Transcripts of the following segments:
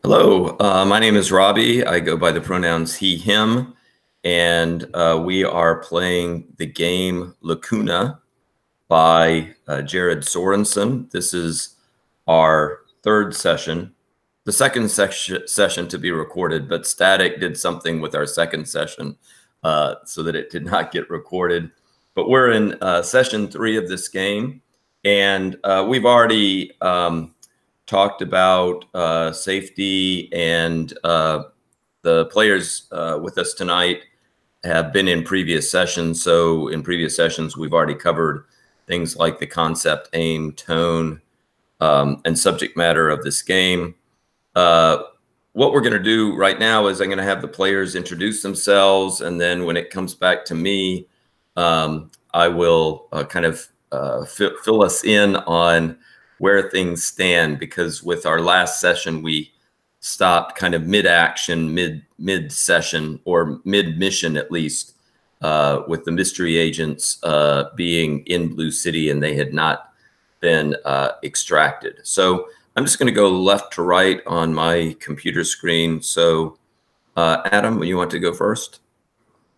Hello, my name is Robbie. I go by the pronouns he, him, and we are playing the game Lacuna by Jared Sorensen. This is our third session, the second session to be recorded, but Static did something with our second session so that it did not get recorded. But we're in session 3 of this game, and we've already talked about safety, and the players with us tonight have been in previous sessions. So in previous sessions, we've already covered things like the concept, aim, tone, and subject matter of this game. What we're going to do right now is I'm going to have the players introduce themselves, and then when it comes back to me, I will kind of fill us in on where things stand, because with our last session, we stopped kind of mid-action, mid-session, or mid-mission at least, with the mystery agents being in Blue City and they had not been extracted. So I'm just going to go left to right on my computer screen. So Adam, you want to go first?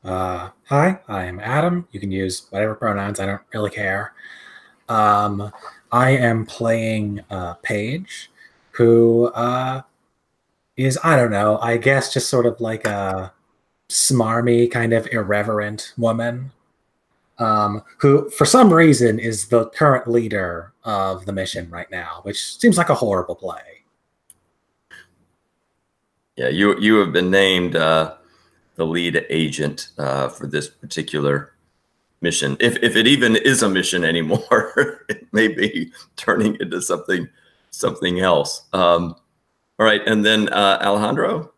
Hi, I am Adam. You can use whatever pronouns. I don't really care. I am playing Paige, who is, I don't know, I guess just sort of like a smarmy, kind of irreverent woman, who for some reason is the current leader of the mission right now, which seems like a horrible play. Yeah, you have been named the lead agent for this particular mission. If it even is a mission anymore, it may be turning into something else. All right, and then Alejandro?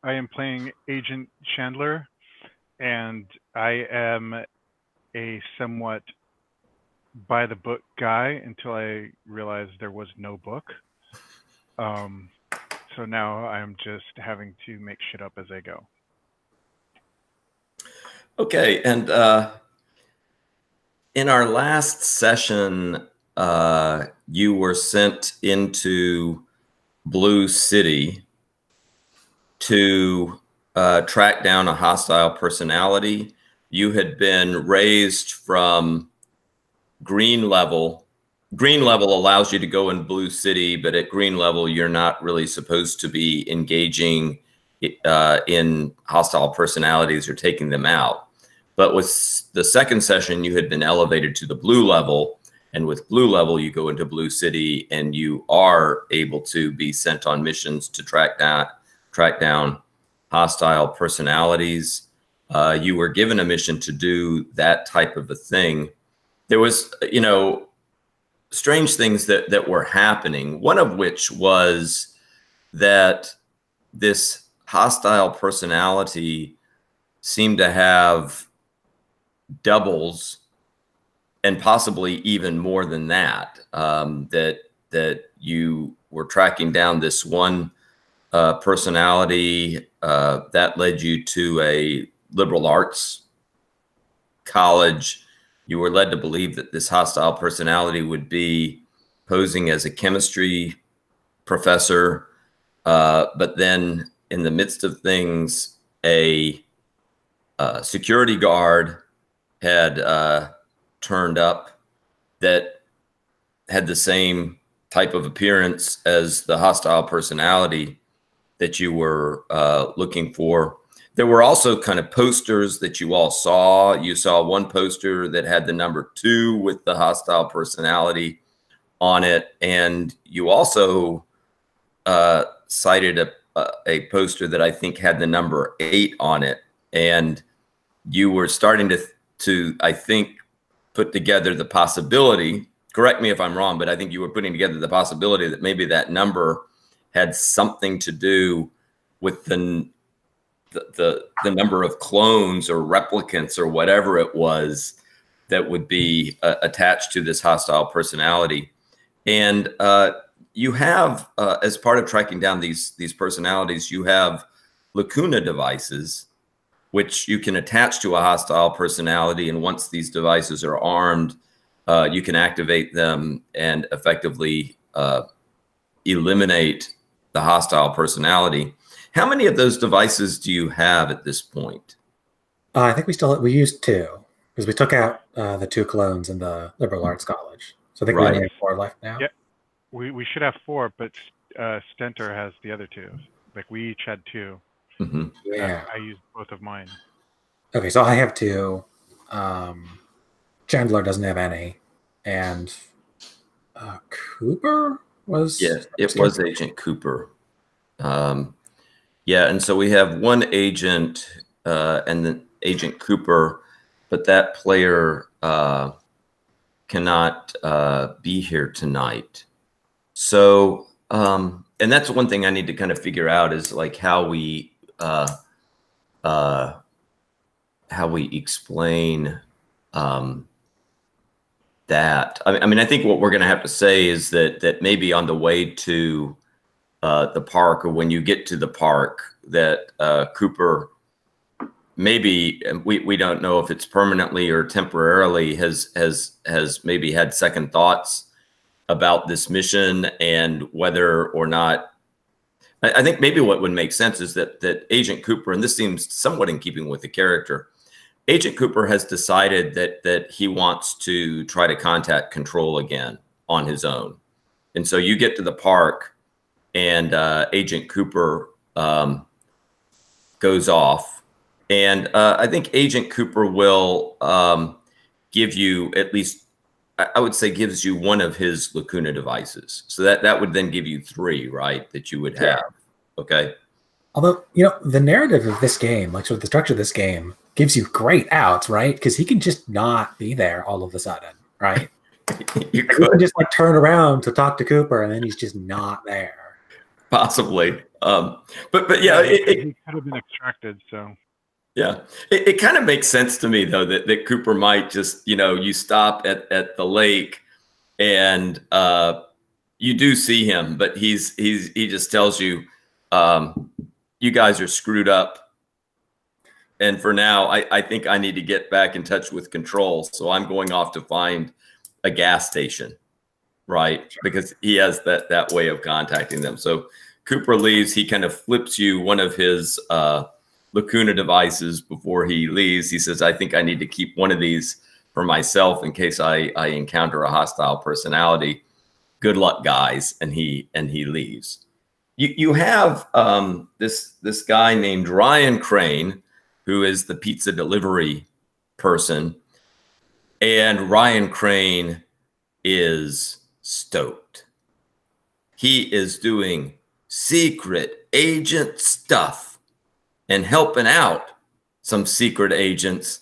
I am playing Agent Chandler, and I am a somewhat by-the-book guy until I realized there was no book. So now I'm just having to make shit up as I go. Okay, and in our last session, you were sent into Blue City to track down a hostile personality. You had been raised from green level. Green level allows you to go in Blue City, but at green level, you're not really supposed to be engaging in hostile personalities or taking them out. But with the second session, you had been elevated to the blue level. And with blue level, you go into Blue City and you are able to be sent on missions to track down hostile personalities. You were given a mission to do that type of a thing. There was, strange things that were happening, one of which was that this hostile personality seemed to have doubles, and possibly even more than that, that you were tracking down this one personality that led you to a liberal arts college. You were led to believe that this hostile personality would be posing as a chemistry professor, but then in the midst of things, a security guard had turned up that had the same type of appearance as the hostile personality that you were looking for. There were also kind of posters that you all saw. You saw one poster that had the number 2 with the hostile personality on it. And you also cited a poster that I think had the number 8 on it. And you were starting to I think, put together the possibility, correct me if I'm wrong, but I think you were putting together the possibility that maybe that number had something to do with the number of clones or replicants or whatever it was that would be attached to this hostile personality. And you have, as part of tracking down these personalities, you have Lacuna devices, which you can attach to a hostile personality. And once these devices are armed, you can activate them and effectively eliminate the hostile personality. How many of those devices do you have at this point? I think we used 2 because we took out the 2 clones in the liberal arts college. So I think we only have 4 left now. Yeah, we should have 4, but Stentor has the other 2. Like we each had 2. Mm-hmm. Yeah, I used both of mine. Okay, so I have 2. Chandler doesn't have any, and Cooper was. Yeah, it was Agent Cooper. Yeah, and so we have 1 agent and then Agent Cooper, but that player cannot be here tonight. So, and that's one thing I need to kind of figure out is like how we explain that. I mean, I think what we're going to have to say is that maybe on the way to the park, or when you get to the park, that Cooper maybe, we don't know if it's permanently or temporarily, has maybe had second thoughts about this mission and whether or not. I think maybe what would make sense is that Agent Cooper, and this seems somewhat in keeping with the character, Agent Cooper has decided that he wants to try to contact Control again on his own. And so you get to the park and Agent Cooper goes off. And I think Agent Cooper will give you at least, I would say, gives you 1 of his Lacuna devices. So that would then give you 3, right, that you would have. Okay. Although, the narrative of this game, like sort of the structure of this game, gives you great outs, right? Because he can just not be there all of a sudden, right? You He can just like turn around to talk to Cooper, and then he's just not there. Possibly. But yeah, he could have been extracted, so. Yeah, it kind of makes sense to me, though, that Cooper might just, you stop at the lake and you do see him, but he just tells you, you guys are screwed up. And for now, I think I need to get back in touch with Control. So I'm going off to find a gas station, right? Sure. Because he has that way of contacting them. So Cooper leaves. He kind of flips you 1 of his Lacuna devices before he leaves. He says, I think I need to keep 1 of these for myself in case I encounter a hostile personality. Good luck, guys. And he leaves. You have this guy named Ryan Crane, who is the pizza delivery person. And Ryan Crane is stoked. He is doing secret agent stuff and helping out some secret agents.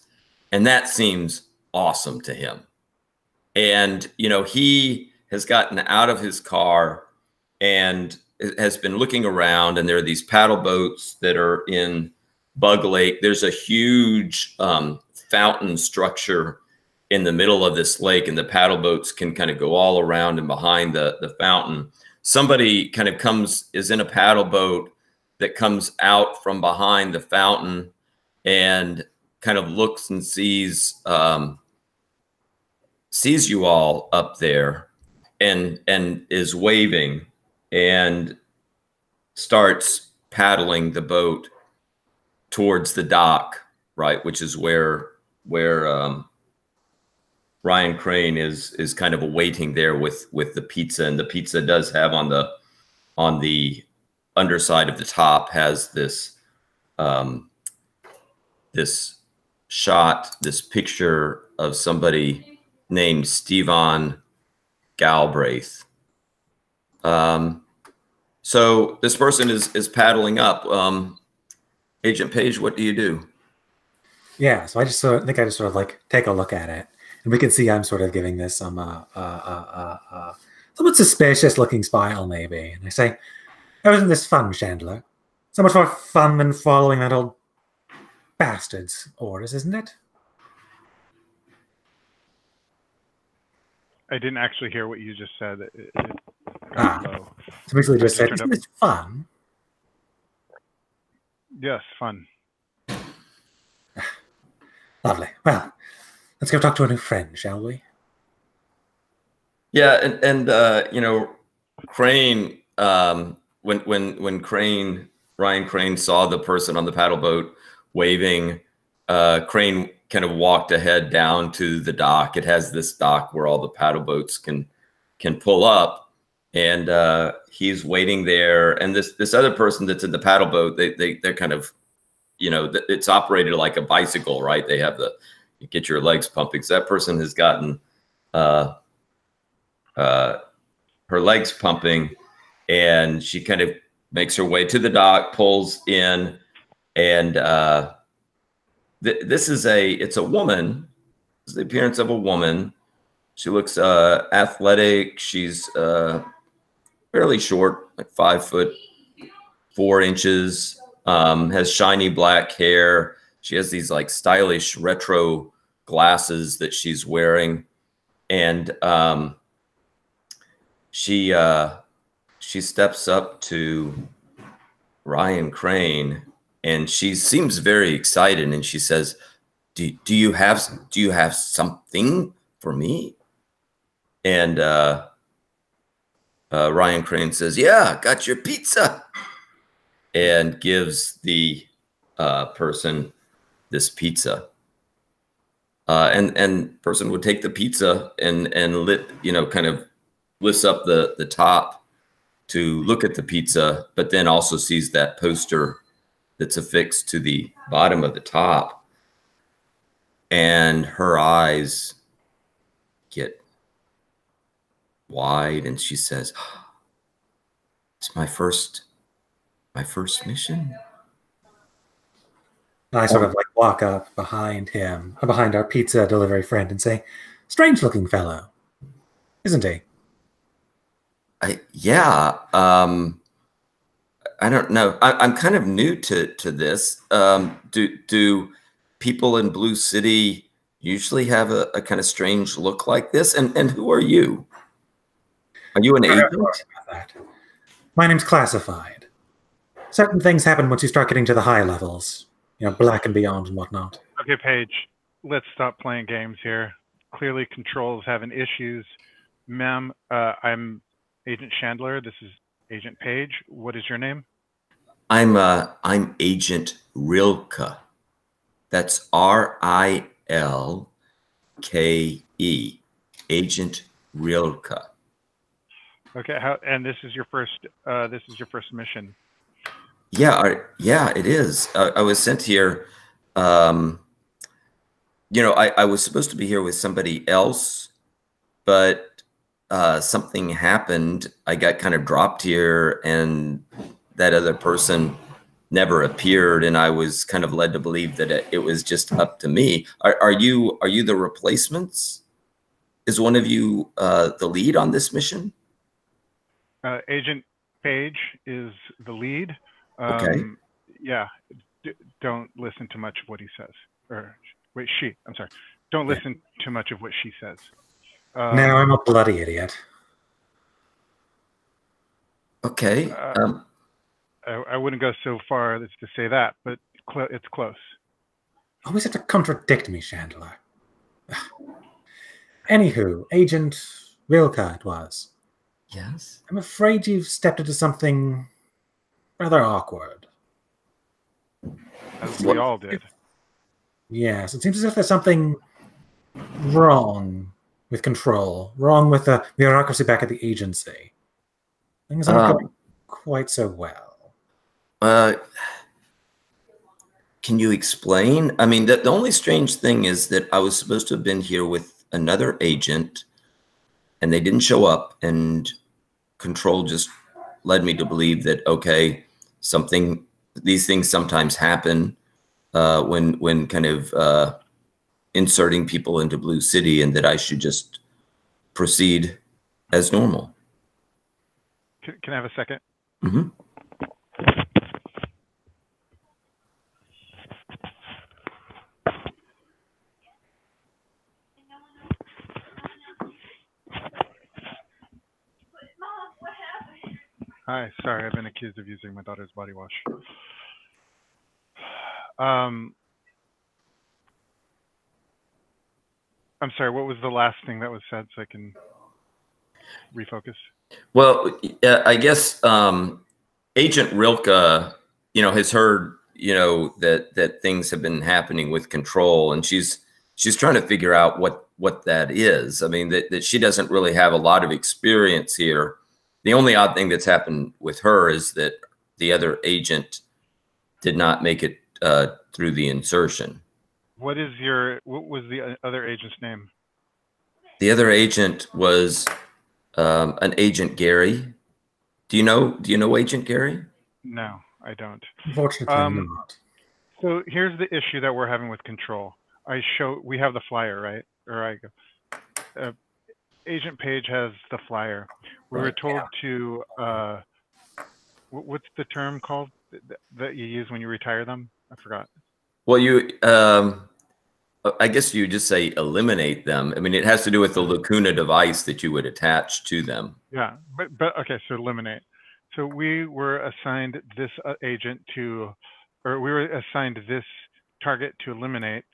And that seems awesome to him. And, he has gotten out of his car and has been looking around, and there are these paddle boats that are in Bug Lake. There's a huge fountain structure in the middle of this lake, and the paddle boats can kind of go all around and behind the fountain. Somebody kind of is in a paddle boat that comes out from behind the fountain and kind of looks and sees you all up there and is waving and starts paddling the boat towards the dock, right, which is where Ryan Crane is kind of awaiting there with the pizza. And the pizza does have on the underside of the top has this this picture of somebody named Stevan Galbraith. So this person is paddling up. Agent Page, what do you do? Yeah, so I think I just sort of like take a look at it, and we can see I'm sort of giving this some somewhat suspicious looking smile, maybe. And I say, "Oh, isn't this fun, Chandler? So much more fun than following that old bastard's orders, isn't it?" I didn't actually hear what you just said. So basically just said, "Isn't this fun?" Yes, fun. Lovely. Well, let's go talk to a new friend, shall we? Yeah, and Crane when Ryan Crane saw the person on the paddle boat waving, Crane kind of walked ahead down to the dock. It has this dock where all the paddle boats can pull up, and he's waiting there. And this other person that's in the paddle boat, they're kind of, it's operated like a bicycle, right? They have you get your legs pumping. So that person has gotten her legs pumping, and she kind of makes her way to the dock, pulls in, and it's a woman. It's the appearance of a woman. She looks athletic. She's fairly short, like 5'4" has shiny black hair. She has these like stylish retro glasses that she's wearing, and she steps up to Ryan Crane, and she seems very excited, and she says, do you have something for me? And Ryan Crane says, yeah, got your pizza, and gives the person this pizza. And person would take the pizza and kind of lifts up the top to look at the pizza, but then also sees that poster that's affixed to the bottom of the top, and her eyes get wide, and she says, it's my first mission. I sort of like walk up behind him, behind our pizza delivery friend, and say, strange looking fellow, isn't he? Yeah. I don't know. I'm kind of new to this. Do people in Blue City usually have a kind of strange look like this? And who are you? Are you an agent? My name's Classified. Certain things happen once you start getting to the high levels, Black and Beyond and whatnot. Okay, Paige, let's stop playing games here. Clearly, controls having issues. Ma'am, I'm Agent Chandler. This is Agent Page. What is your name? I'm Agent Rilke. That's Rilke. Agent Rilke. Okay. And this is your first mission. Yeah, it is. I was sent here. I was supposed to be here with somebody else, but something happened. I got kind of dropped here, and that other person never appeared, and I was kind of led to believe that it was just up to me. Are you the replacements? Is one of you the lead on this mission? Agent Page is the lead. Okay. Yeah. Don't listen to much of what he says. Or wait, she. I'm sorry. Don't listen too much of what she says. Now I'm a bloody idiot. Okay. I wouldn't go so far as to say that, but it's close. Always have to contradict me, Chandler. Anywho, Agent Rilke it was. Yes. I'm afraid you've stepped into something rather awkward. As we all did. Yes, it seems as if there's something wrong with control, wrong with the bureaucracy back at the agency. Things aren't going quite so well. Can you explain? I mean, the only strange thing is that I was supposed to have been here with another agent, and they didn't show up, and control just led me to believe that, okay, these things sometimes happen when kind of inserting people into Blue City, and that I should just proceed as normal. Can I have a second? Mm-hmm. Hi, sorry, I've been accused of using my daughter's body wash. I'm sorry, what was the last thing that was said so I can refocus? Well, I guess Agent Rilke, has heard, that things have been happening with control, and she's trying to figure out what that is. I mean, that she doesn't really have a lot of experience here. The only odd thing that's happened with her is that the other agent did not make it through the insertion. What was the other agent's name? The other agent was an Agent Gary. Do you know Agent Gary? No, I don't. Unfortunately, not. So here's the issue that we're having with control. We have the flyer, right? Agent Page has the flyer. We were told to, what's the term called that you use when you retire them? I forgot. Well, I guess you just say eliminate them. I mean, it has to do with the Lacuna device that you would attach to them. Yeah, but okay, so eliminate. So we were assigned this agent or we were assigned this target to eliminate.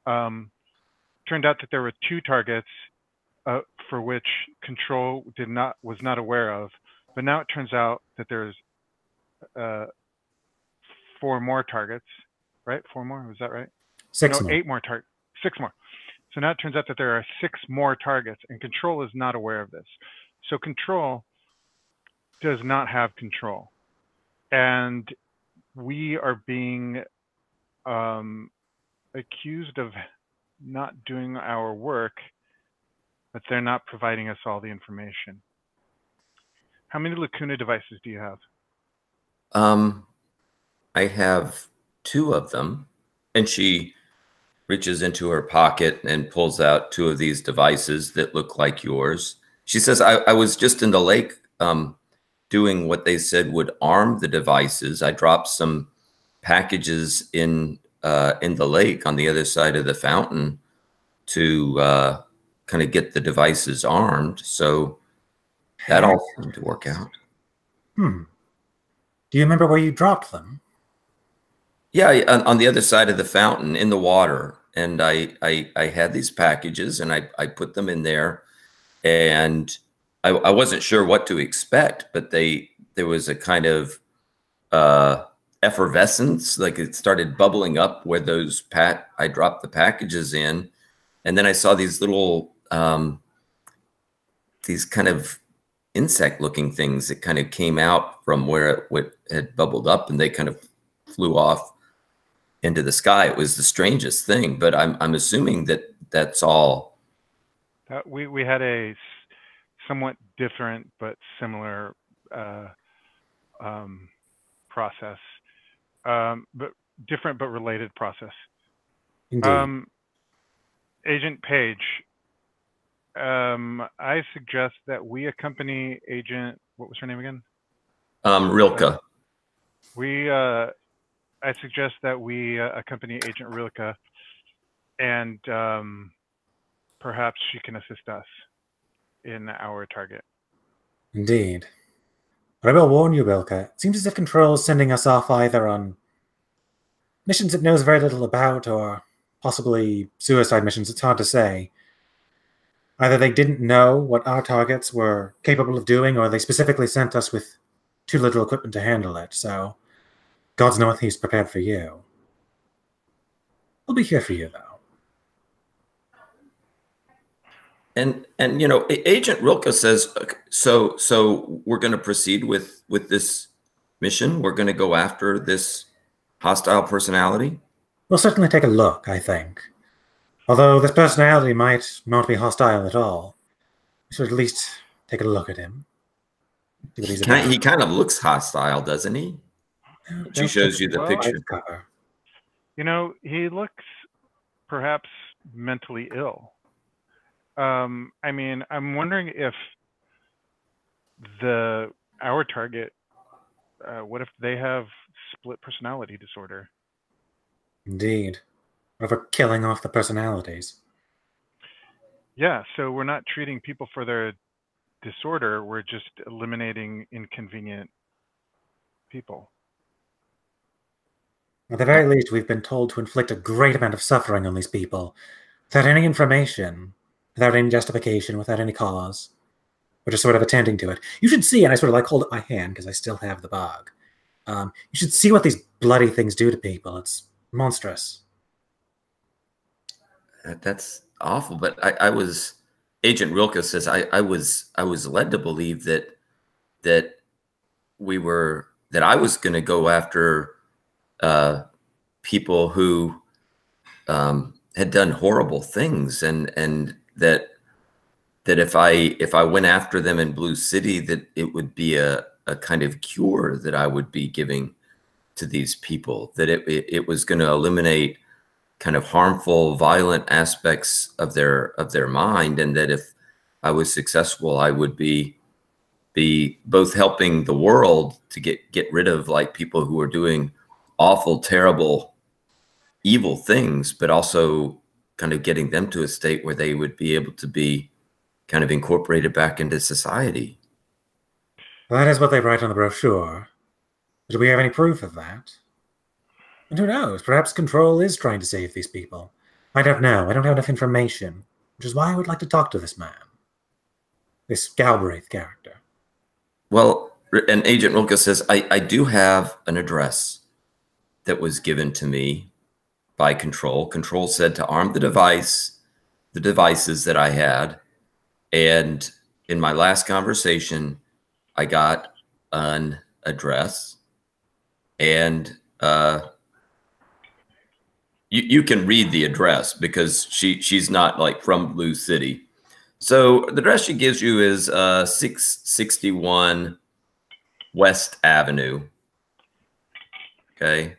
Turned out that there were 2 targets for which control was not aware of, but now it turns out that there's 4 more targets, right? 4 more, was that right? 6 more. 8 more targets. 6 more. So now it turns out that there are 6 more targets, and control is not aware of this. So control does not have control, and we are being accused of not doing our work, but they're not providing us all the information. How many Lacuna devices do you have? I have 2 of them, and she reaches into her pocket and pulls out 2 of these devices that look like yours. She says, I was just in the lake doing what they said would arm the devices. I dropped some packages in the lake on the other side of the fountain to kind of get the devices armed. So that all seemed to work out. Do you remember where you dropped them? Yeah, on the other side of the fountain in the water. And I had these packages, and I put them in there, and I wasn't sure what to expect, but there was a kind of effervescence, like it started bubbling up where I dropped the packages in, and then I saw these little these kind of insect-looking things that kind of came out from where it had bubbled up, and they kind of flew off into the sky. It was the strangest thing, but I'm assuming that that's all. We had a somewhat different but similar process, but different but related process. Indeed. Agent Page, I suggest that we accompany Agent, what was her name again? Rilke. I suggest that we accompany Agent Rilke, and perhaps she can assist us in our target. Indeed. But I will warn you, Rilke, it seems as if Control is sending us off either on missions it knows very little about, or possibly suicide missions. It's hard to say. Either they didn't know what our targets were capable of doing, or they specifically sent us with too little equipment to handle it, so God's knoweth he's prepared for you. We'll be here for you, though. And Agent Rilke says, so we're going to proceed with this mission. We're going to go after this hostile personality. We'll certainly take a look, I think. Although this personality might not be hostile at all. We should at least take a look at him. He kind of looks hostile, doesn't he? She shows you the picture. He looks perhaps mentally ill. I mean, I'm wondering if our target, what if they have split personality disorder? Indeed. What if we're killing off the personalities? Yeah, so we're not treating people for their disorder, we're just eliminating inconvenient people. At the very least, we've been told to inflict a great amount of suffering on these people without any information, without any justification, without any cause. or just sort of attending to it. You should see, and I sort of like hold up my hand because I still have the bug. You should see what these bloody things do to people. It's monstrous. That's awful. But I was Agent Rilke says I was led to believe that I was going to go after people who had done horrible things, and that if I went after them in Blue City, that it would be a kind of cure that I would be giving to these people, that it was going to eliminate kind of harmful, violent aspects of their mind, and that if I was successful, I would be both helping the world to get rid of like people who are doing awful, terrible, evil things, but also kind of getting them to a state where they would be able to be kind of incorporated back into society. Well, that is what they write on the brochure. But do we have any proof of that? And who knows? Perhaps Control is trying to save these people. I don't know. I don't have enough information, which is why I would like to talk to this man. This Galbraith character. Well, and Agent Rilke says, I do have an address that was given to me by Control. Control said to arm the devices that I had. And in my last conversation, I got an address. And you can read the address because she's not like from Blue City. So the address she gives you is 661 West Avenue. Okay.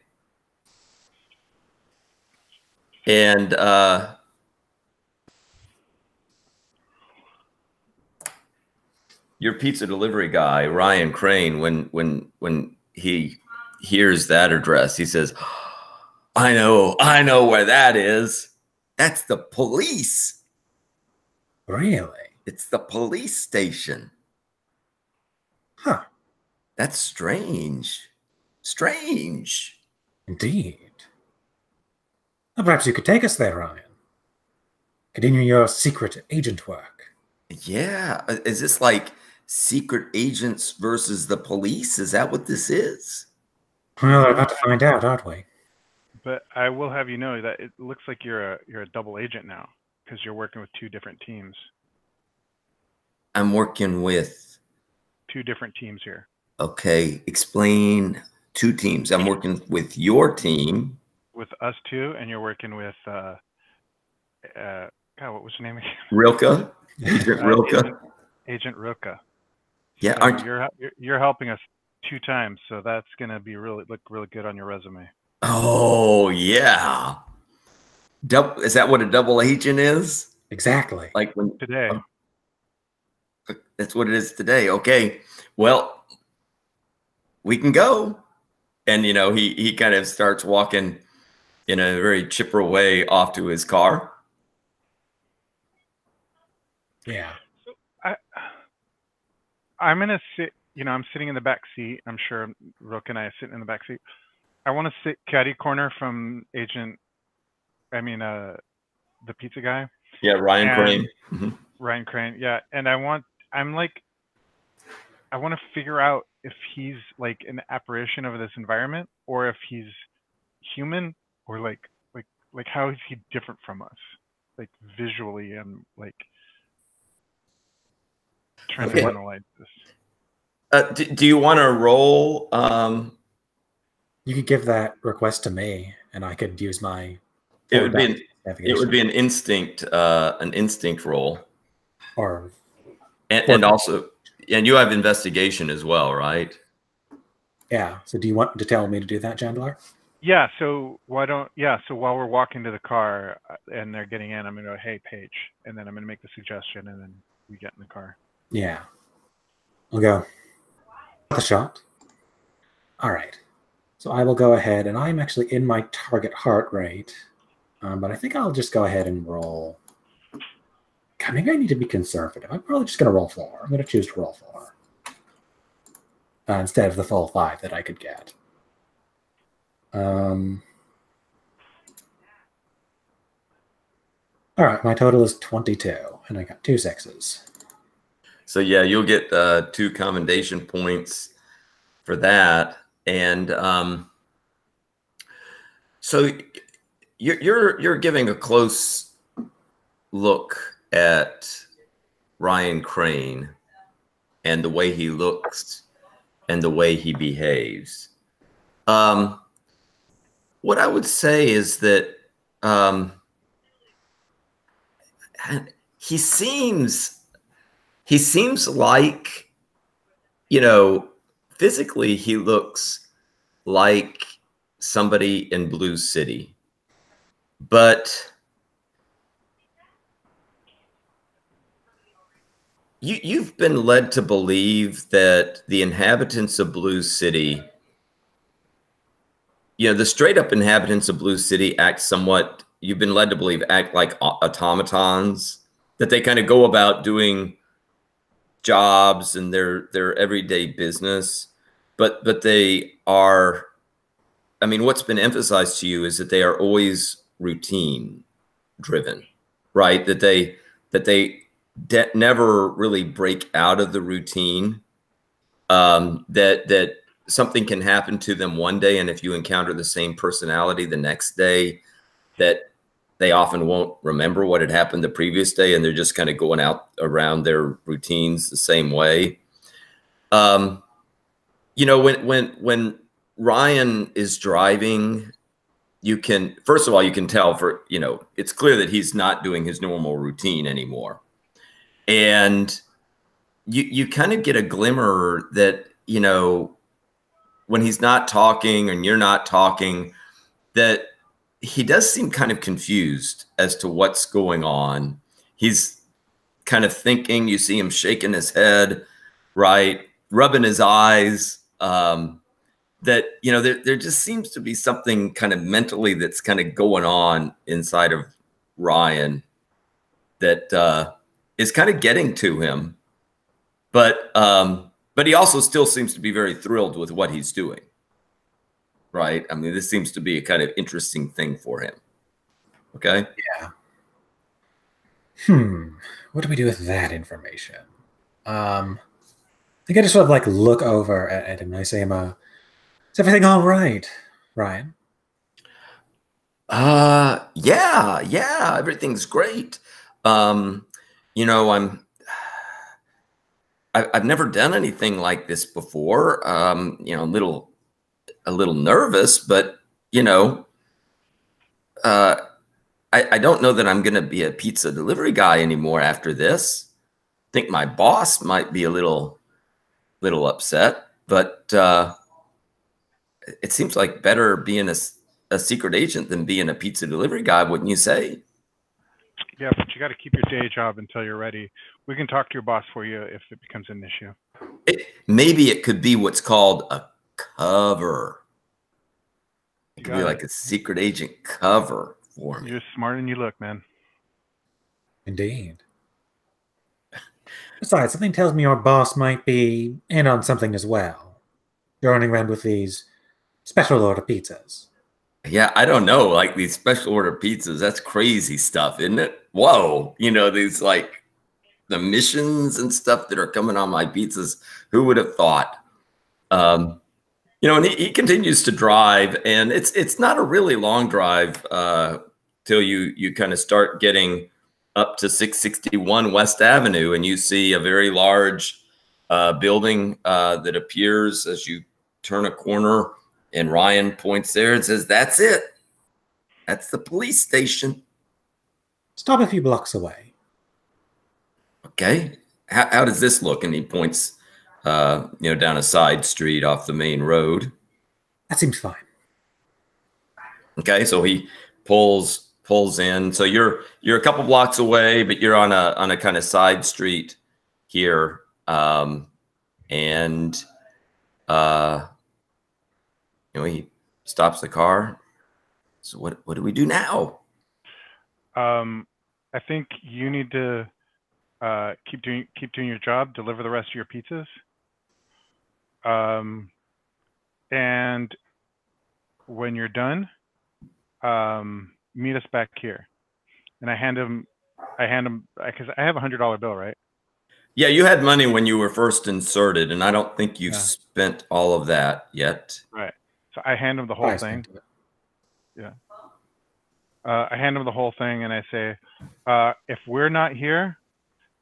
And your pizza delivery guy, Ryan Crane, when he hears that address, he says, I know where that is. That's the police. Really? It's the police station. Huh. That's strange. Strange. Indeed. Well, perhaps you could take us there, Ryan. Continue your secret agent work. Yeah. Is this like secret agents versus the police? Is that what this is? Well, we're about to find out, aren't we? But I will have you know that it looks like you're a double agent now because you're working with two different teams. I'm working with two different teams here. Okay, explain two teams. I'm working with your team. With us two, and you're working with God, what was your name again? Rilke. Agent Rilke. Agent Rilke. Yeah, so you're helping us 2 times, so that's gonna be look really good on your resume. Oh yeah. Is that what a double agent is? Exactly. Like when today. That's what it is today. Okay. Well, we can go. And he kind of starts walking in a very chipper way off to his car. Yeah. So I'm gonna sit. I'm sitting in the back seat. I'm sure Rook and I are sitting in the back seat. I want to sit caddy corner from the pizza guy. Yeah, Ryan Crane. Mm-hmm. Ryan Crane. Yeah, and I want to figure out if he's like an apparition of this environment, or if he's human, or like how is he different from us, like visually, and like trying to analyze this. Do you want to roll? You could give that request to me, and I could use my. It would be an instinct roll. And also, and you have investigation as well, right? Yeah. So do you want to tell me to do that, Chandler? Yeah. So so while we're walking to the car and they're getting in, I'm gonna go, hey, Paige, and then I'm gonna make the suggestion, and then we get in the car. Yeah. I'll go. The shot. All right. So I will go ahead, and I'm actually in my target heart rate, but I think I'll just go ahead and roll. God, maybe I need to be conservative. I'm probably just going to roll 4. I'm going to choose to roll 4 instead of the full 5 that I could get. All right, my total is 22, and I got 2 6s. So yeah, you'll get 2 commendation points for that. And so you're giving a close look at Ryan Crane and the way he looks and the way he behaves. What I would say is that he seems like, you know, physically he looks like somebody in Blue City, but you've been led to believe that the inhabitants of Blue City, you know, the straight up inhabitants of Blue City act somewhat, you've been led to believe, act like automatons, that they kind of go about doing jobs and their everyday business, but they are, I mean, what's been emphasized to you is that they are always routine driven, right? That they never really break out of the routine. That something can happen to them one day, and if you encounter the same personality the next day, that they often won't remember what had happened the previous day, and they're just kind of going out around their routines the same way. You know, when Ryan is driving, you can, first of all, you can tell, for, you know, it's clear that he's not doing his normal routine anymore. And you kind of get a glimmer that, you know, when he's not talking and you're not talking, that he does seem kind of confused as to what's going on. He's kind of thinking, you see him shaking his head, right? Rubbing his eyes. That, you know, there just seems to be something kind of mentally that's kind of going on inside of Ryan that is kind of getting to him. But he also still seems to be very thrilled with what he's doing. Right? I mean, this seems to be a kind of interesting thing for him. Okay? Yeah. What do we do with that information? I think I just sort of like look over at him and I say, is everything all right, Ryan? Yeah, everything's great. You know, I've never done anything like this before. You know, a little nervous, but you know, I don't know that I'm going to be a pizza delivery guy anymore after this. I think my boss might be a little upset, but it seems like better being a secret agent than being a pizza delivery guy, wouldn't you say? Yeah, but you got to keep your day job until you're ready. We can talk to your boss for you if it becomes an issue. Maybe it could be what's called a cover. It could be like a secret agent cover for me. You're smarter than you look, man. Indeed. Besides, something tells me your boss might be in on something as well. You're running around with these special order pizzas. Yeah, I don't know. Like these special order pizzas, that's crazy stuff, isn't it? Whoa. You know, these like the missions and stuff that are coming on my pizzas. Who would have thought? You know, and he continues to drive, and it's not a really long drive till you kind of start getting up to 661 West Avenue, and you see a very large building that appears as you turn a corner, and Ryan points there and says, "That's it. That's the police station." Stop a few blocks away. Okay. How does this look? And he points, you know, down a side street off the main road. That seems fine. Okay, so he pulls in. So you're a couple blocks away, but you're on a kind of side street here, and you know, he stops the car. So what do we do now? I think you need to keep doing your job, deliver the rest of your pizzas, and when you're done, meet us back here. And I hand him because I have $100 bill, right? Yeah, you had money when you were first inserted, and I don't think you've Yeah. spent all of that yet. Right. So I hand him the whole I thing. spent it. Yeah. I hand him the whole thing and I say, if we're not here,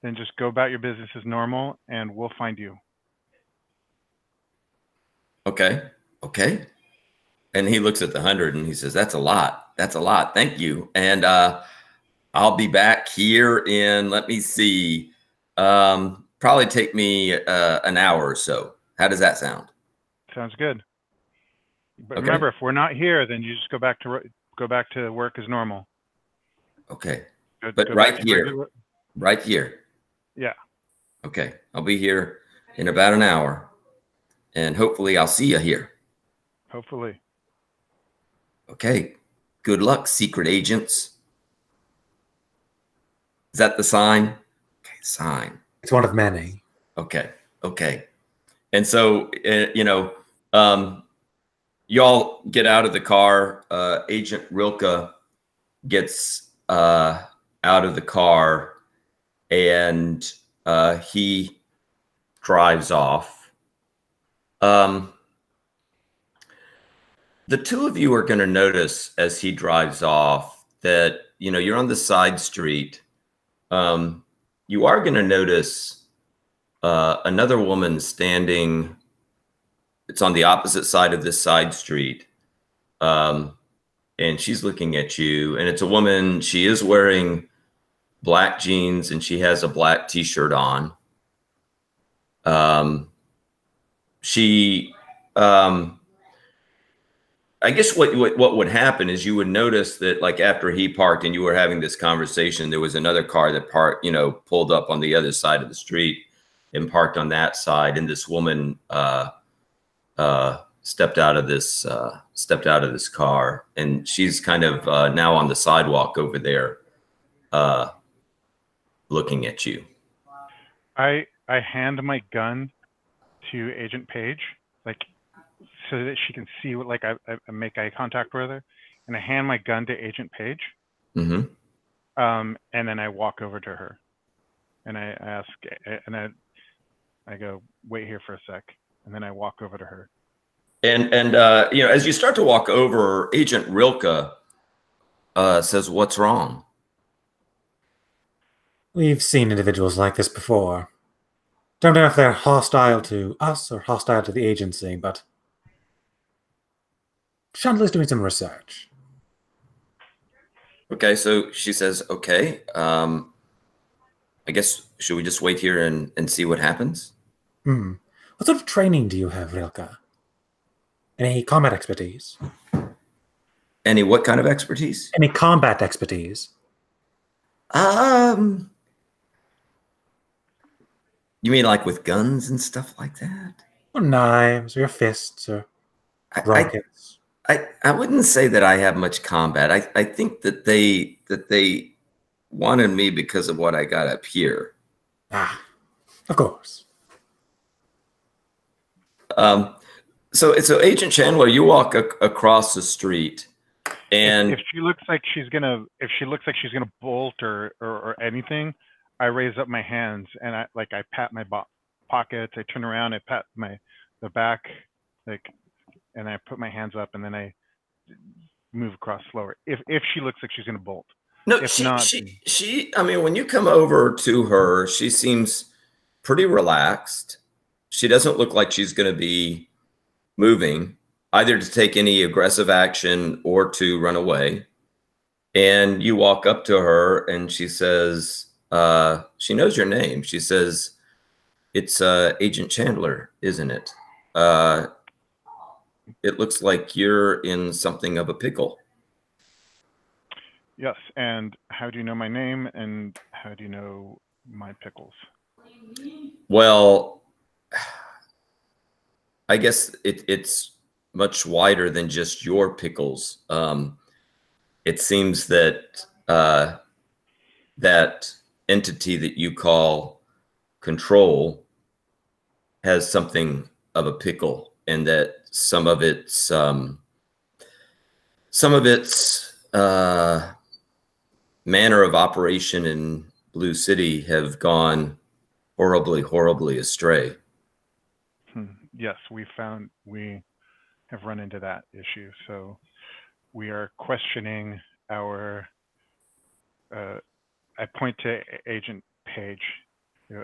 then just go about your business as normal and we'll find you. Okay. Okay. And he looks at the 100 and he says, that's a lot. That's a lot. Thank you. And I'll be back here in, let me see, probably take me an hour or so. How does that sound? Sounds good. But Okay. remember, if we're not here, then you just go back to work as normal. Okay. Go But back right to here, regular- right here. Yeah. Okay. I'll be here in about an hour and hopefully I'll see you here. Hopefully. Okay. Good luck, secret agents. Is that the sign? Okay, sign. It's one of many. Okay. Okay. And so, you know, y'all get out of the car. Agent Rilke gets out of the car and he drives off. The two of you are going to notice as he drives off that, you know, you're on the side street. You are going to notice another woman standing. It's on the opposite side of this side street. And she's looking at you, and it's a woman. She is wearing black jeans and she has a black t-shirt on. She, I guess what would happen is you would notice that, like, after he parked and you were having this conversation, there was another car that parked, you know, pulled up on the other side of the street and parked on that side. And this woman, stepped out of this car, and she's kind of now on the sidewalk over there, looking at you. I hand my gun to Agent Page, like, so that she can see what, like, I make eye contact with her, and I hand my gun to Agent Page. Mm-hmm. And then I walk over to her, and I ask, and I go, wait here for a sec, and then I walk over to her. And you know, as you start to walk over, Agent Rilke says, "What's wrong?" We've seen individuals like this before. Don't know if they're hostile to us or hostile to the agency, but Chandler's doing some research. Okay, so she says, "Okay, I guess should we just wait here and see what happens?" What sort of training do you have, Rilke? Any combat expertise? Any what kind of expertise? Any combat expertise? You mean like with guns and stuff like that? Or knives, or your fists, or rockets? I wouldn't say that I have much combat. I think that they wanted me because of what I got up here. Ah, of course. So Agent Chandler, you walk across the street, and if she looks like she's gonna bolt or anything, I raise up my hands and I pat my pockets. I turn around, I pat the back, like, and I put my hands up, and then I move across slower. If she looks like she's gonna bolt. no, If she, not, she. I mean, when you come over to her, she seems pretty relaxed. She doesn't look like she's going to be moving either to take any aggressive action or to run away. And you walk up to her and she says, she knows your name. She says, "It's Agent Chandler, isn't it? It looks like you're in something of a pickle." yes. And how do you know my name? And how do you know my pickles? Well, I guess it's much wider than just your pickles. It seems that that entity that you call control has something of a pickle, and that some of its manner of operation in Blue City have gone horribly, horribly astray. Yes, we have run into that issue. So we are questioning our, I point to Agent Page. You know,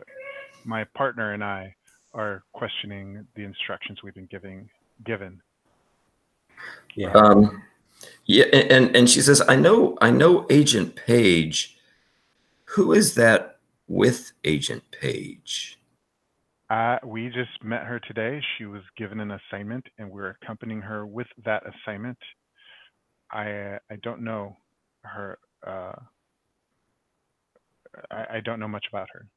my partner and I are questioning the instructions we've been given. Yeah. Yeah, and she says, I know Agent Page. Who is that with Agent Page? We just met her today. She was given an assignment, and we're accompanying her with that assignment. I don't know her. I don't know much about her.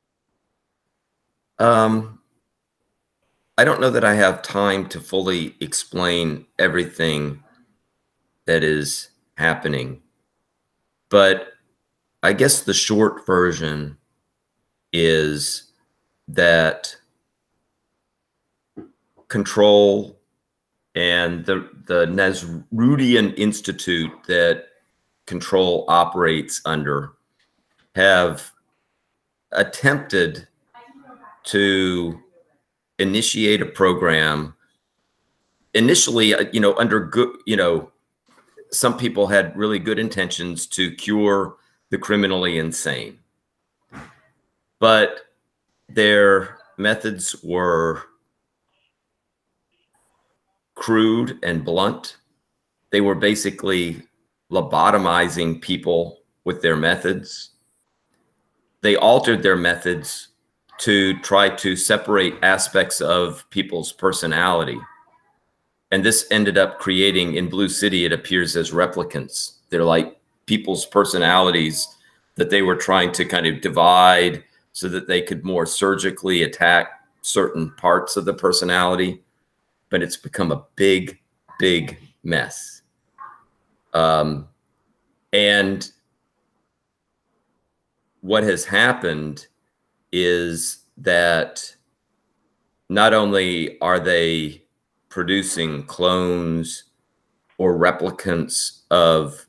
I don't know that I have time to fully explain everything that is happening, but I guess the short version is that Control and the Nasrudian Institute that Control operates under have attempted to initiate a program initially, under good, some people had really good intentions to cure the criminally insane, but their methods were crude and blunt. They were basically lobotomizing people with their methods. They altered their methods to try to separate aspects of people's personality. And this ended up creating, in Blue City, it appears as replicants. They're like people's personalities that they were trying to kind of divide so that they could more surgically attack certain parts of the personality. But it's become a big, big mess. And what has happened is that not only are they producing clones or replicants of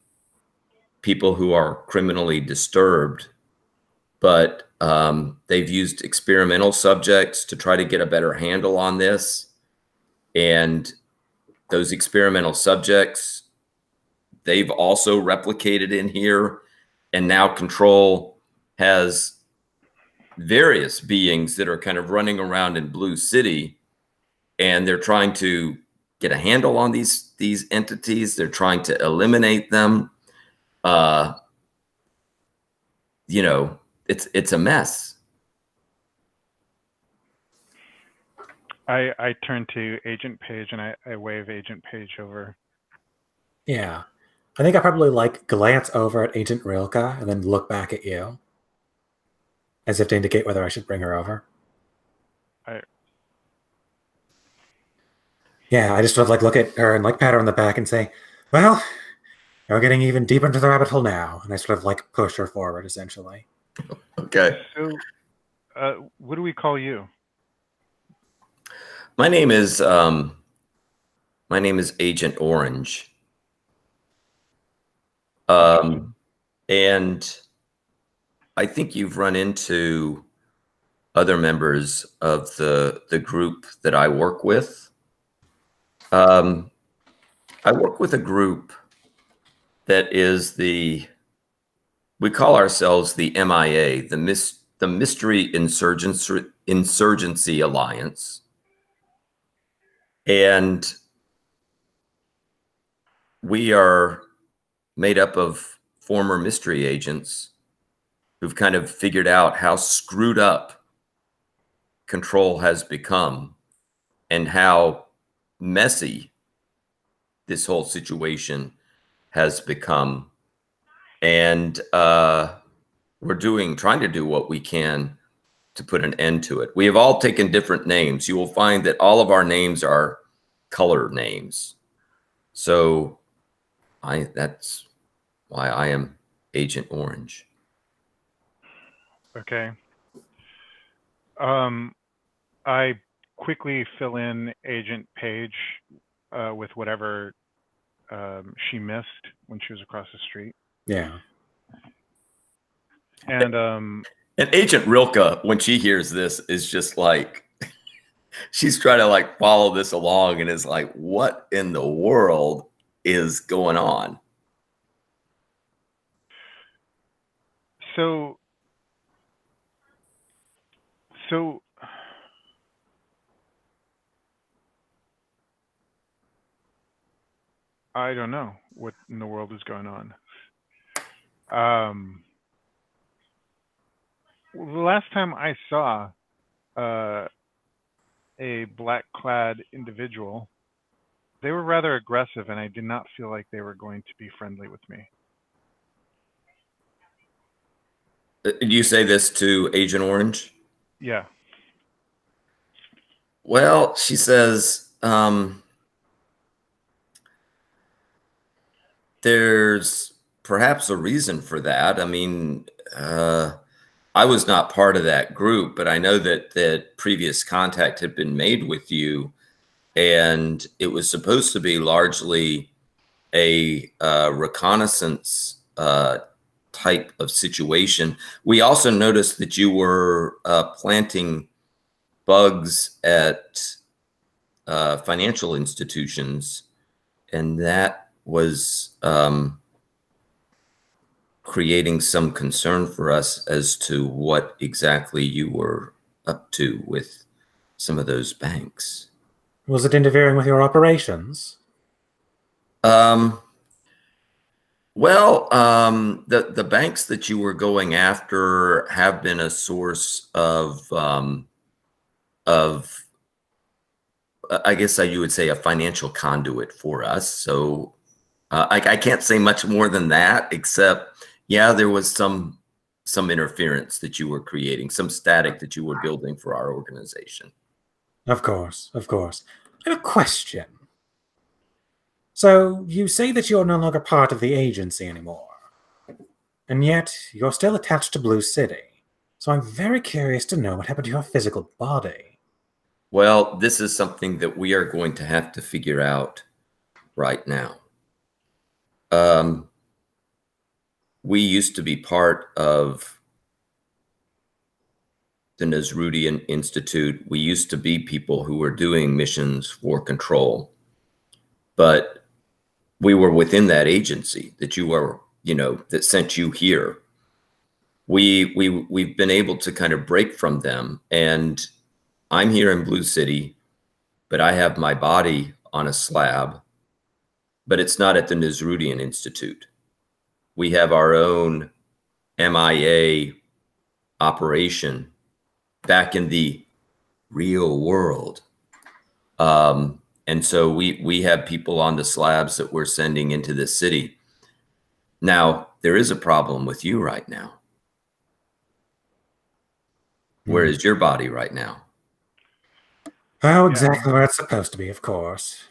people who are criminally disturbed, but they've used experimental subjects to try to get a better handle on this. And those experimental subjects, they've also replicated in here. And now Control has various beings that are kind of running around in Blue City, and they're trying to get a handle on these entities. They're trying to eliminate them. It's a mess. I turn to Agent Page and I wave Agent Page over. Yeah. I think I probably glance over at Agent Rilka and then look back at you, as if to indicate whether I should bring her over. Yeah, I just sort of look at her and pat her on the back and say, well, we're getting even deeper into the rabbit hole now. And I sort of push her forward, essentially. Okay. So, what do we call you? My name is Agent Orange. And I think you've run into other members of the group that I work with. I work with a group that is we call ourselves the MIA, the Mystery Insurgency Alliance. And we are made up of former mystery agents who've kind of figured out how screwed up Control has become and how messy this whole situation has become. And we're trying to do what we can to put an end to it. We have all taken different names. You will find that all of our names are color names. So that's why I am Agent Orange. Okay. I quickly fill in Agent Page with whatever she missed when she was across the street. Yeah. And And Agent Rilke, when she hears this, is just like, she's trying to like follow this along and is like, what in the world is going on? So I don't know what in the world is going on. The last time I saw a black-clad individual, they were rather aggressive, and I did not feel like they were going to be friendly with me. Did you say this to Agent Orange? Yeah. Well, she says, there's perhaps a reason for that. I mean, I was not part of that group, but I know that previous contact had been made with you, and it was supposed to be largely a reconnaissance type of situation. We also noticed that you were planting bugs at financial institutions, and that was creating some concern for us as to what exactly you were up to with some of those banks. Was it interfering with your operations? The banks that you were going after have been a source of I guess you would say a financial conduit for us. So I can't say much more than that, except, yeah, there was some interference that you were creating, some static that you were building for our organization. Of course, of course. I have a question. So, you say that you're no longer part of the agency anymore, and yet you're still attached to Blue City. So I'm very curious to know what happened to your physical body. Well, this is something that we are going to have to figure out right now. We used to be part of the Nasrudian Institute. We used to be people who were doing missions for control, but we were within that agency that you were, that sent you here. We've been able to kind of break from them, and I'm here in Blue City, but I have my body on a slab, but it's not at the Nasrudian Institute. We have our own MIA operation back in the real world. And so we have people on the slabs that we're sending into the city. Now, there is a problem with you right now. Where is your body right now? Oh, exactly where it's supposed to be, of course.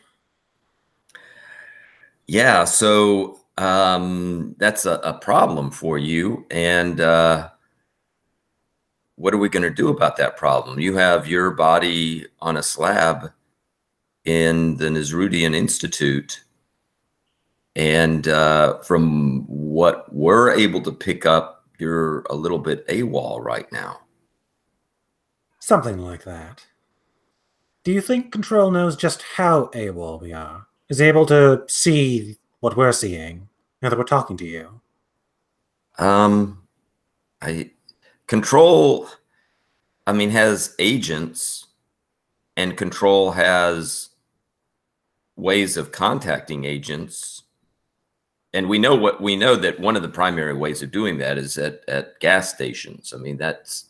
Yeah, so that's a problem for you. And what are we going to do about that problem? You have your body on a slab in the Nasrudian Institute. And from what we're able to pick up, you're a little bit AWOL right now. Something like that. Do you think Control knows just how AWOL we are? Is he able to see what we're seeing now that we're talking to you? Control, I mean, has agents, and Control has ways of contacting agents. And we know that one of the primary ways of doing that is at gas stations. I mean, that's,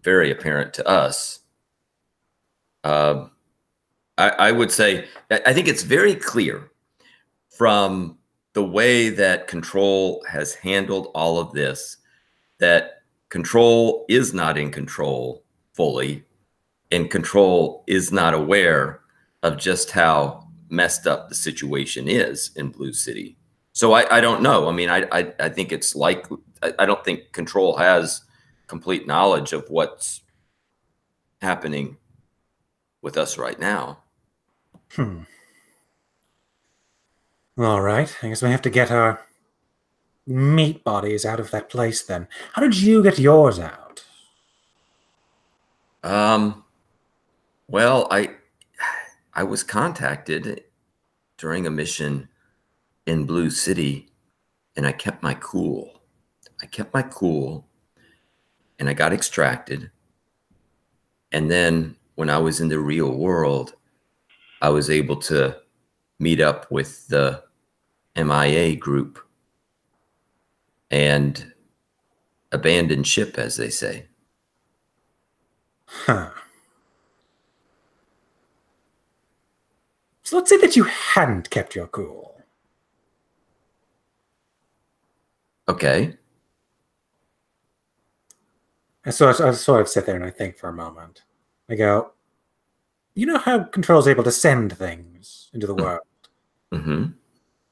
very apparent to us. I would say, I think it's very clear from the way that Control has handled all of this, that Control is not in control fully, and Control is not aware of just how messed up the situation is in Blue City. So I don't know. I mean, I think it's like, I don't think Control has complete knowledge of what's happening with us right now. All right. I guess we have to get our meat bodies out of that place then? How did you get yours out? Well, I was contacted during a mission in Blue City, and I kept my cool. I kept my cool, and I got extracted. And then when I was in the real world, I was able to meet up with the MIA group and abandon ship, as they say. Huh. So let's say that you hadn't kept your cool. Okay. And so I sort of sit there and I think for a moment. I go, you know how Control is able to send things into the world? Mm-hmm.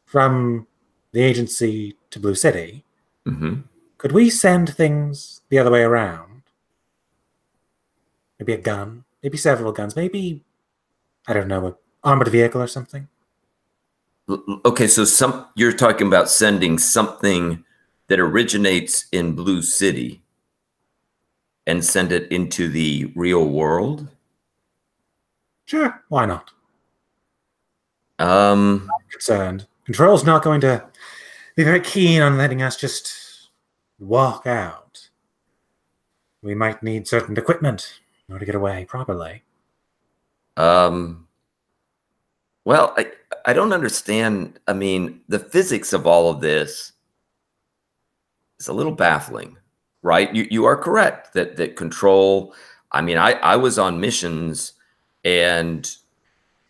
From the agency to Blue City, Mm-hmm. could we send things the other way around? Maybe a gun, maybe several guns, maybe, I don't know, an armored vehicle or something? Okay, so you're talking about sending something that originates in Blue City and send it into the real world? Sure, why not? Um, I'm concerned. Control's not going to be very keen on letting us just walk out. We might need certain equipment in order to get away properly. um, well, I don't understand. I mean, the physics of all of this is a little baffling, right? You are correct that control. I mean, I was on missions and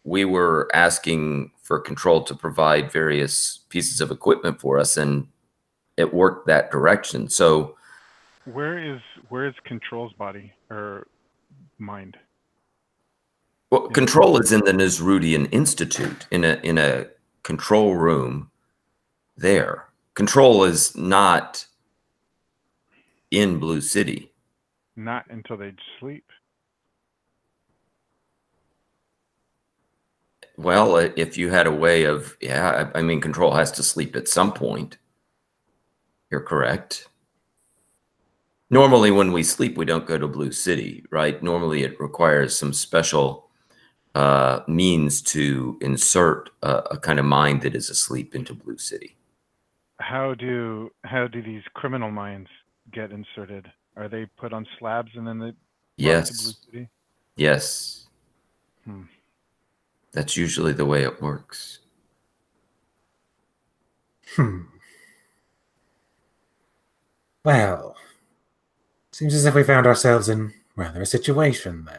we were asking for control to provide various pieces of equipment for us, and it worked that direction. So, Where is Control's body or mind? well, control is in the Nasrudian Institute in a control room there. Control is not in Blue City. Not until they sleep. Well, if you had a way of, yeah, I mean, control has to sleep at some point. You're correct. Normally, when we sleep, we don't go to Blue City, right? Normally, it requires some special means to insert a kind of mind that is asleep into Blue City. How do these criminal minds get inserted? Are they put on slabs and then they brought to Blue Yes. City? Yes. Hmm. That's usually the way it works. Well, seems as if we found ourselves in rather a situation then.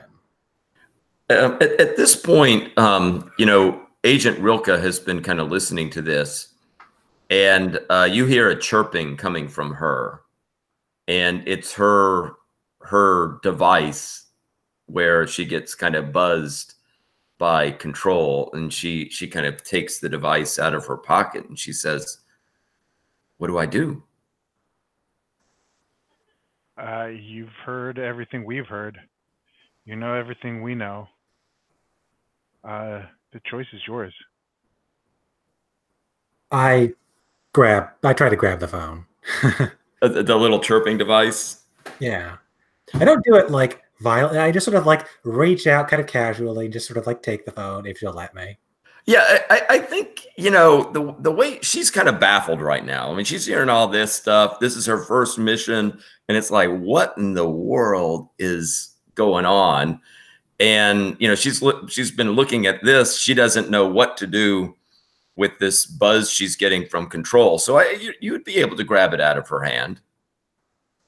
At this point, you know, Agent Rilke has been kind of listening to this, and you hear a chirping coming from her, and it's her device where she gets kind of buzzed by control, and she kind of takes the device out of her pocket and she says, "What do I do?" You've heard everything we've heard. You know everything we know. The choice is yours. I try to grab the phone. The little chirping device. Yeah. I don't do it like violently. I just sort of like reach out kind of casually and just sort of like take the phone if she'll let me. Yeah, I think, you know, the way she's kind of baffled right now. I mean, she's hearing all this stuff. This is her first mission, and it's like, what in the world is going on? And you know, she's been looking at this. She doesn't know what to do with this buzz she's getting from control. So you would be able to grab it out of her hand.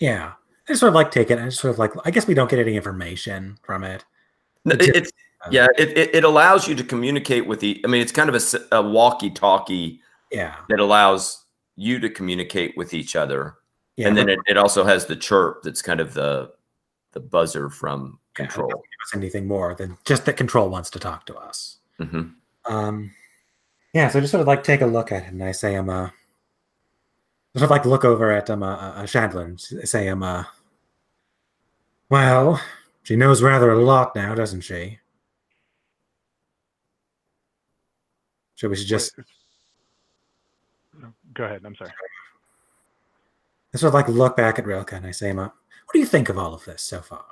Yeah. I just sort of like take it and just sort of like, I guess we don't get any information from it. It's yeah, it allows you to communicate with I mean, it's kind of a walkie-talkie Yeah. that allows you to communicate with each other. Yeah. And then it also has the chirp that's kind of the buzzer from control. It doesn't give us anything more than just that control wants to talk to us. Mm-hmm. Yeah, so I just sort of like take a look at it and I say, sort of like look over at Chandler and say, well, she knows rather a lot now, doesn't she? So we should just. Go ahead. I'm sorry. I sort of like look back at Rilke and I say, what do you think of all of this so far?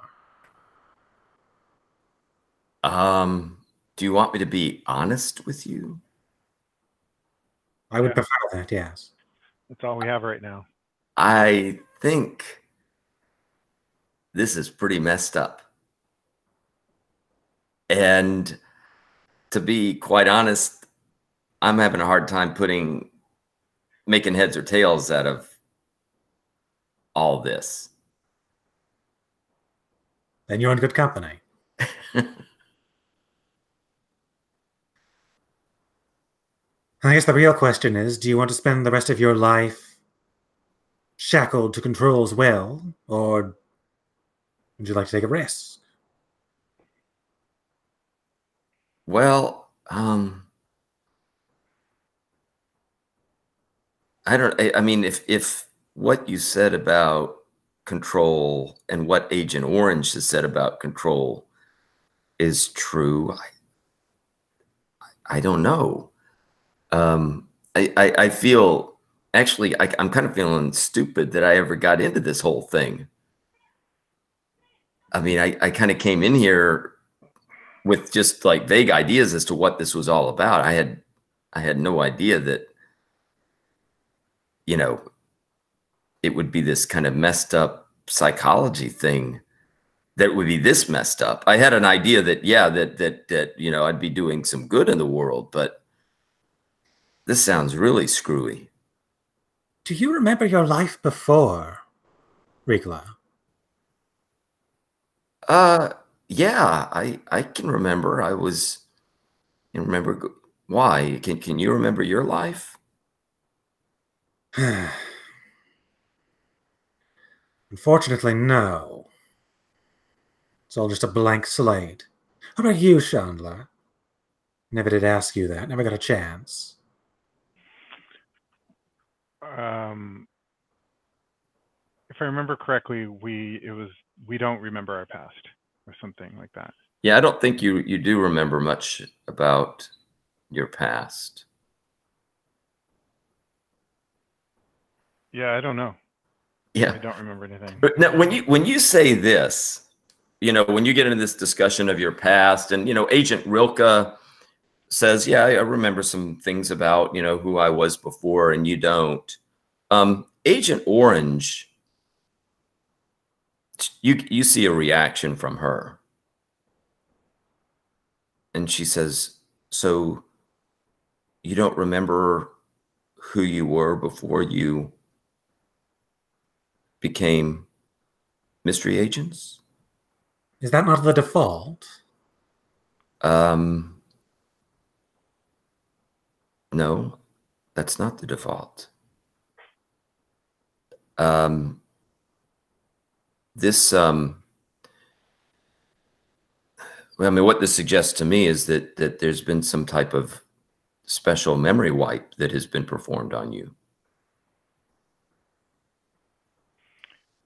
Do you want me to be honest with you? I would prefer that, yes. That's all we have right now. I think this is pretty messed up. And to be quite honest, I'm having a hard time making heads or tails out of all this. Then you're in good company. I guess the real question is, do you want to spend the rest of your life shackled to Control's will, or would you like to take a risk? Well, I mean, if what you said about Control and what Agent Orange has said about Control is true, I don't know. I feel, actually, I'm kind of feeling stupid that I ever got into this whole thing. I mean, I kind of came in here with just like vague ideas as to what this was all about. I had no idea that, you know, it would be this kind of messed up psychology thing that would be this messed up. I had an idea that, yeah, that you know, I'd be doing some good in the world, but this sounds really screwy. Do you remember your life before, Rigla? Yeah, I can remember. Remember why? Can you remember your life? Unfortunately, no. It's all just a blank slate. How about you, Chandler? Never did ask you that. Never got a chance. If I remember correctly, we don't remember our past or something like that. Yeah, I don't think you do remember much about your past. Yeah, I don't know. Yeah, I don't remember anything. But now, when you say this, you know, when you get into this discussion of your past, and you know, Agent Rilke says, "Yeah, I remember some things about, you know, who I was before," and you don't. Agent Orange, you see a reaction from her, and she says, "So you don't remember who you were before you became mystery agents?" Is that not the default? No, that's not the default. This, I mean, what this suggests to me is that there's been some type of special memory wipe that has been performed on you.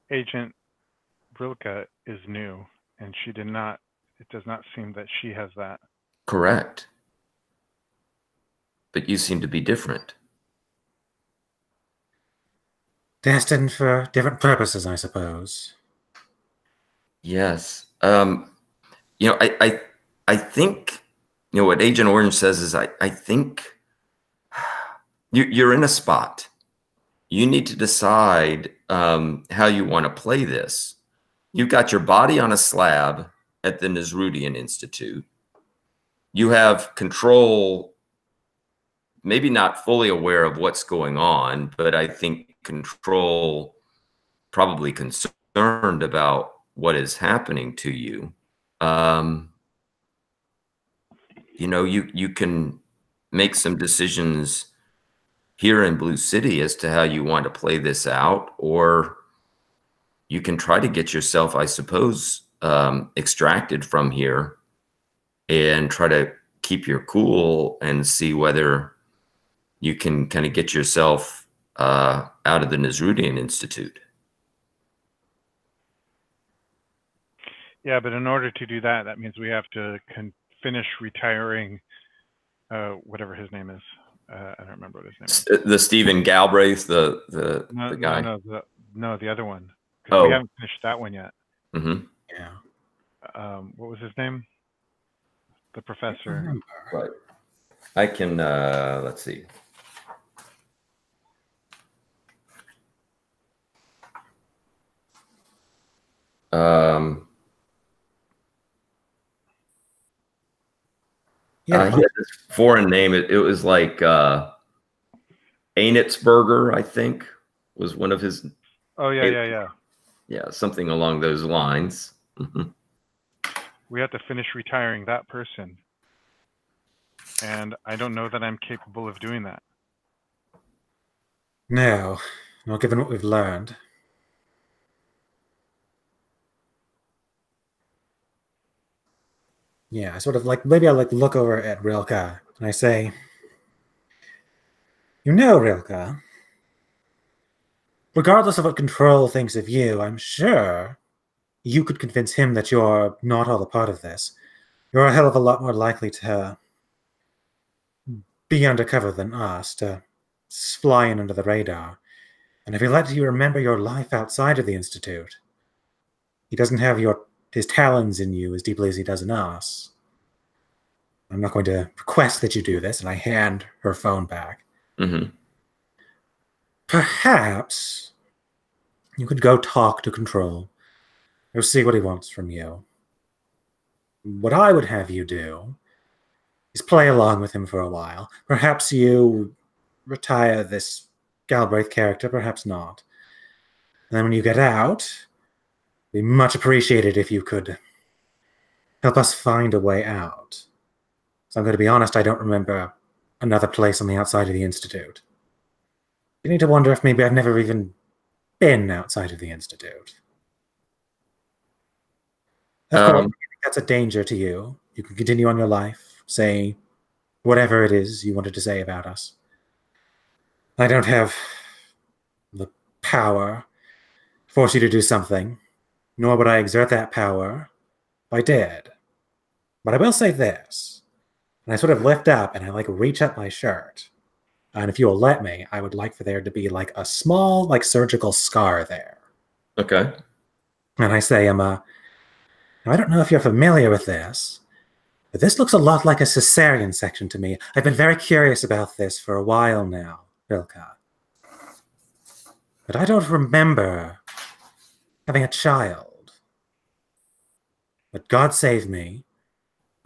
Agent Rilke is new, and she did not. It does not seem that she has that. Correct. But you seem to be different. Destined for different purposes, I suppose. Yes. You know, I think, you know, what Agent Orange says is, I think you're in a spot. You need to decide how you want to play this. You've got your body on a slab at the Nasrudian Institute. You have Control, maybe not fully aware of what's going on, but I think Control probably concerned about what is happening to you. You know, you can make some decisions here in Blue City as to how you want to play this out, or you can try to get yourself, I suppose, extracted from here and try to keep your cool and see whether you can kind of get yourself out of the Nasrudian Institute. Yeah, but in order to do that, that means we have to finish retiring whatever his name is. I don't remember what his name is. The Stephen Galbraith, the guy. No, No, the other one. Because we Oh. haven't finished that one yet. Mm-hmm. Yeah. What was his name? The I professor. remember. Right. I can, let's see. Yeah. He had this foreign name. It was like Anitzberger, I think, was one of his. Oh yeah. Yeah, something along those lines. Mhm. We have to finish retiring that person. And I don't know that I'm capable of doing that. No. Not given what we've learned. Yeah, I sort of like, maybe I like look over at Rilka and I say, you know, Rilka, regardless of what Control thinks of you, I'm sure you could convince him that you're not all a part of this. You're a hell of a lot more likely to be undercover than us, to fly in under the radar. And if he lets you remember your life outside of the Institute, he doesn't have his talons in you as deeply as he does in us. I'm not going to request that you do this, and I hand her phone back. Mm-hmm. Perhaps you could go talk to Control, or see what he wants from you. What I would have you do is play along with him for a while. Perhaps you retire this Galbraith character, perhaps not. And then when you get out, it'd be much appreciated if you could help us find a way out. So I'm going to be honest, I don't remember another place on the outside of the Institute. You need to wonder if maybe I've never even been outside of the Institute. Of course, if that's a danger to you. You can continue on your life, say whatever it is you wanted to say about us. I don't have the power to force you to do something, nor would I exert that power if I did. But I will say this, and I sort of lift up and I like reach up my shirt. And if you will let me, I would like for there to be like a small, like surgical scar there. Okay. And I say, now I don't know if you're familiar with this, but this looks a lot like a cesarean section to me. I've been very curious about this for a while now, Rilka. But I don't remember having a child. But God save me,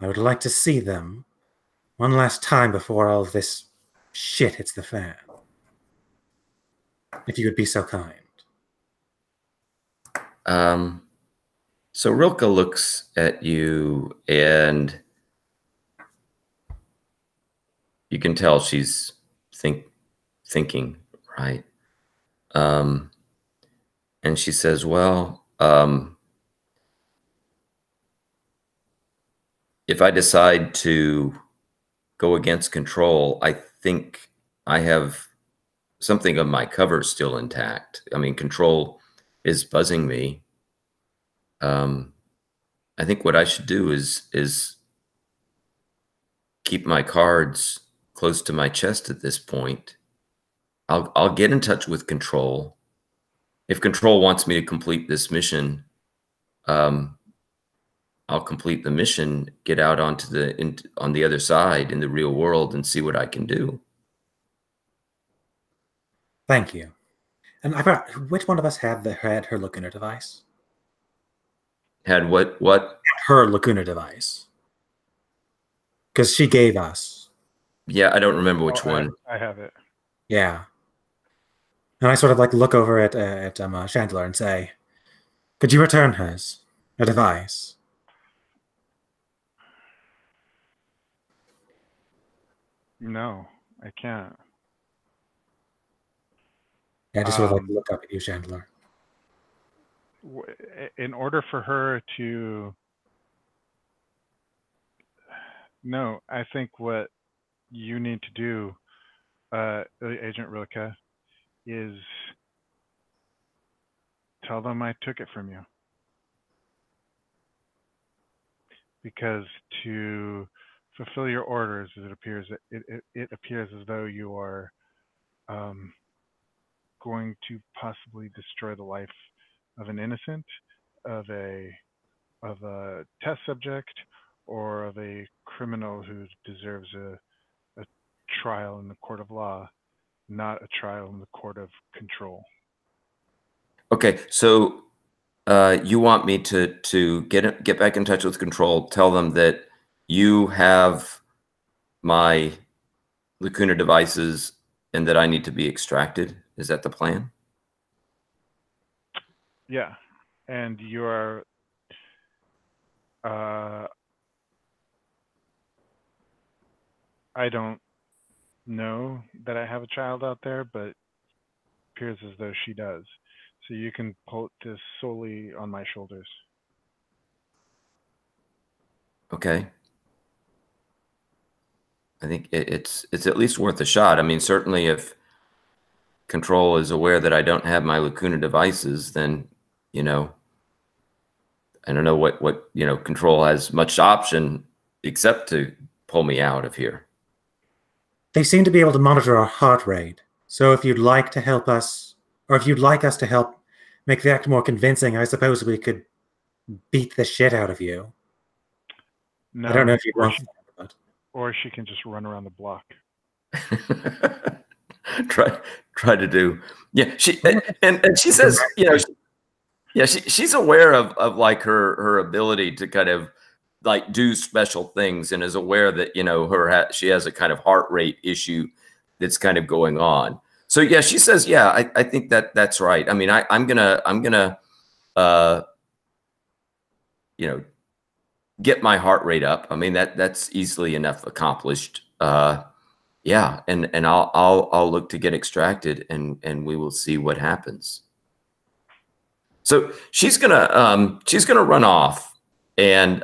I would like to see them one last time before all of this shit hits the fan. If you would be so kind. So Rilke looks at you and you can tell she's thinking, right? And she says, well, if I decide to go against Control, I think I have something of my cover still intact. I mean, Control is buzzing me. I think what I should do is keep my cards close to my chest at this point. I'll get in touch with Control. If Control wants me to complete this mission, I'll complete the mission, get out onto on the other side in the real world and see what I can do. Thank you. And I forgot, which one of us had her Lacuna device? Had what? Her Lacuna device. Because she gave us. Yeah, I don't remember which one. I have it. Yeah. And I sort of like look over at Chandler and say, could you return hers? A device? No, I can't. Yeah, I just sort of like look up at you, Chandler. In order for her to... No, I think what you need to do, Agent Rilke, is tell them I took it from you. Because to fulfill your orders, it appears as though you are going to possibly destroy the life of an innocent, of a test subject, or of a criminal who deserves a trial in the court of law, not a trial in the court of control. Okay, so you want me to get back in touch with control, tell them that you have my Lacuna devices and that I need to be extracted? Is that the plan? Yeah, and you're I don't know that I have a child out there, but it appears as though she does. So you can put this solely on my shoulders. Okay. I think it's at least worth a shot. I mean, certainly if control is aware that I don't have my Lacuna devices, then, you know, I don't know what control has much option except to pull me out of here. They seem to be able to monitor our heart rate. So if you'd like to help us, or if you'd like us to help make the act more convincing, I suppose we could beat the shit out of you. No, I don't know if you'd want that, but... Or she can just run around the block. try to do, yeah. She and she says, you know, she's aware of like her ability to kind of like do special things, and is aware that, you know, she has a kind of heart rate issue that's kind of going on. So yeah, she says, yeah, I think that's right. I mean, I'm gonna you know, get my heart rate up. I mean, that's easily enough accomplished. Yeah, and I'll look to get extracted, and we will see what happens. So she's gonna run off, and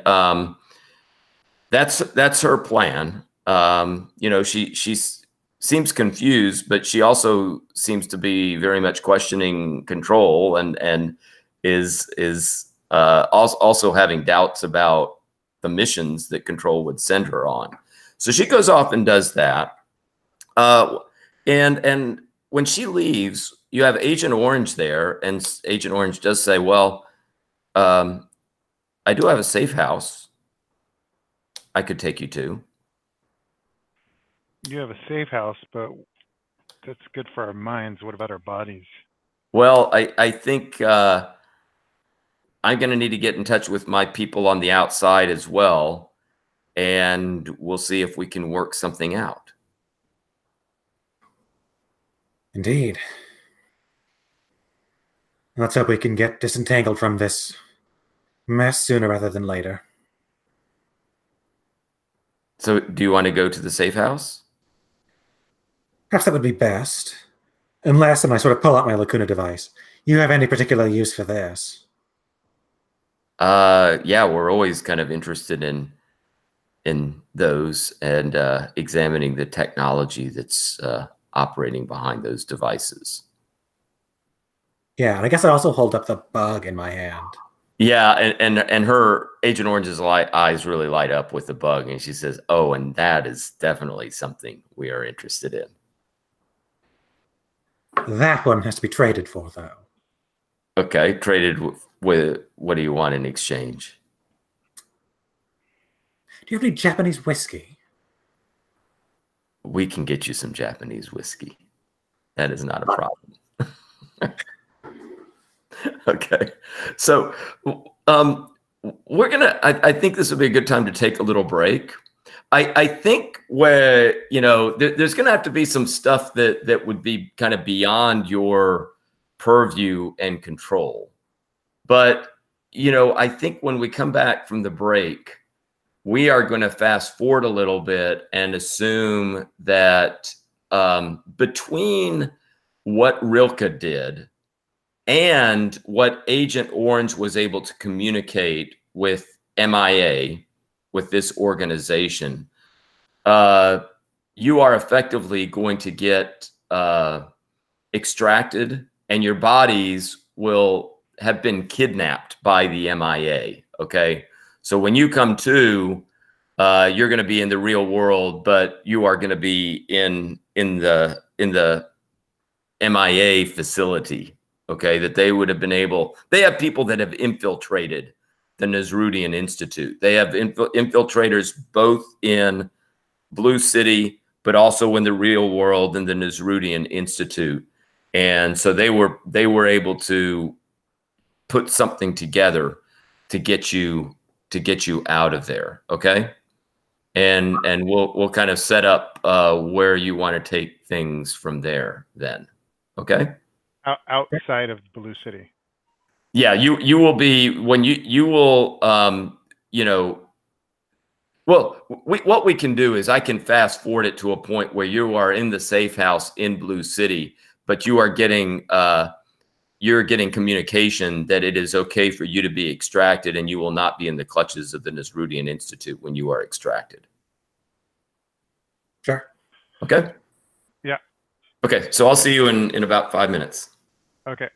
that's her plan. You know, she seems confused, but she also seems to be very much questioning control, and is also having doubts about the missions that control would send her on. So she goes off and does that. And when she leaves, you have Agent Orange there, and Agent Orange does say, well, I do have a safe house I could take you to. You have a safe house, but that's good for our minds. What about our bodies? Well, I think I'm going to need to get in touch with my people on the outside as well, and we'll see if we can work something out. Indeed. Let's hope we can get disentangled from this mess sooner rather than later. So do you want to go to the safe house? Perhaps that would be best. Unless, and I sort of pull out my Lacuna device, you have any particular use for this? Yeah, we're always kind of interested in those, and examining the technology that's operating behind those devices. Yeah, and I guess I also hold up the bug in my hand. Yeah, and her Agent Orange's eyes really light up with the bug, and she says, "Oh, and that is definitely something we are interested in." That one has to be traded for, though. Okay, traded with what do you want in exchange? Do you have any Japanese whiskey? We can get you some Japanese whiskey. That is not a problem. Okay, so we're gonna. I think this would be a good time to take a little break. I think where, you know, there's gonna have to be some stuff that would be kind of beyond your purview and control. But, you know, I think when we come back from the break, we are going to fast forward a little bit and assume that between what Rilke did and what Agent Orange was able to communicate with MIA, with this organization, you are effectively going to get extracted, and your bodies will have been kidnapped by the MIA. Okay, so when you come to, you're going to be in the real world, but you are going to be in the MIA facility, okay, that they would have been able, they have people that have infiltrated the Nasrudian Institute. They have infiltrators both in Blue City, but also in the real world in the Nasrudian Institute. And so they were able to put something together to get you out of there. Okay. And we'll kind of set up where you want to take things from there then. Okay. Outside of Blue City. Yeah, you will be when you will you know, well, what we can do is I can fast forward it to a point where you are in the safe house in Blue City, but you're getting communication that it is okay for you to be extracted and you will not be in the clutches of the Nasrudian Institute when you are extracted. Sure. Okay. Yeah. Okay. So I'll see you in about 5 minutes. Okay.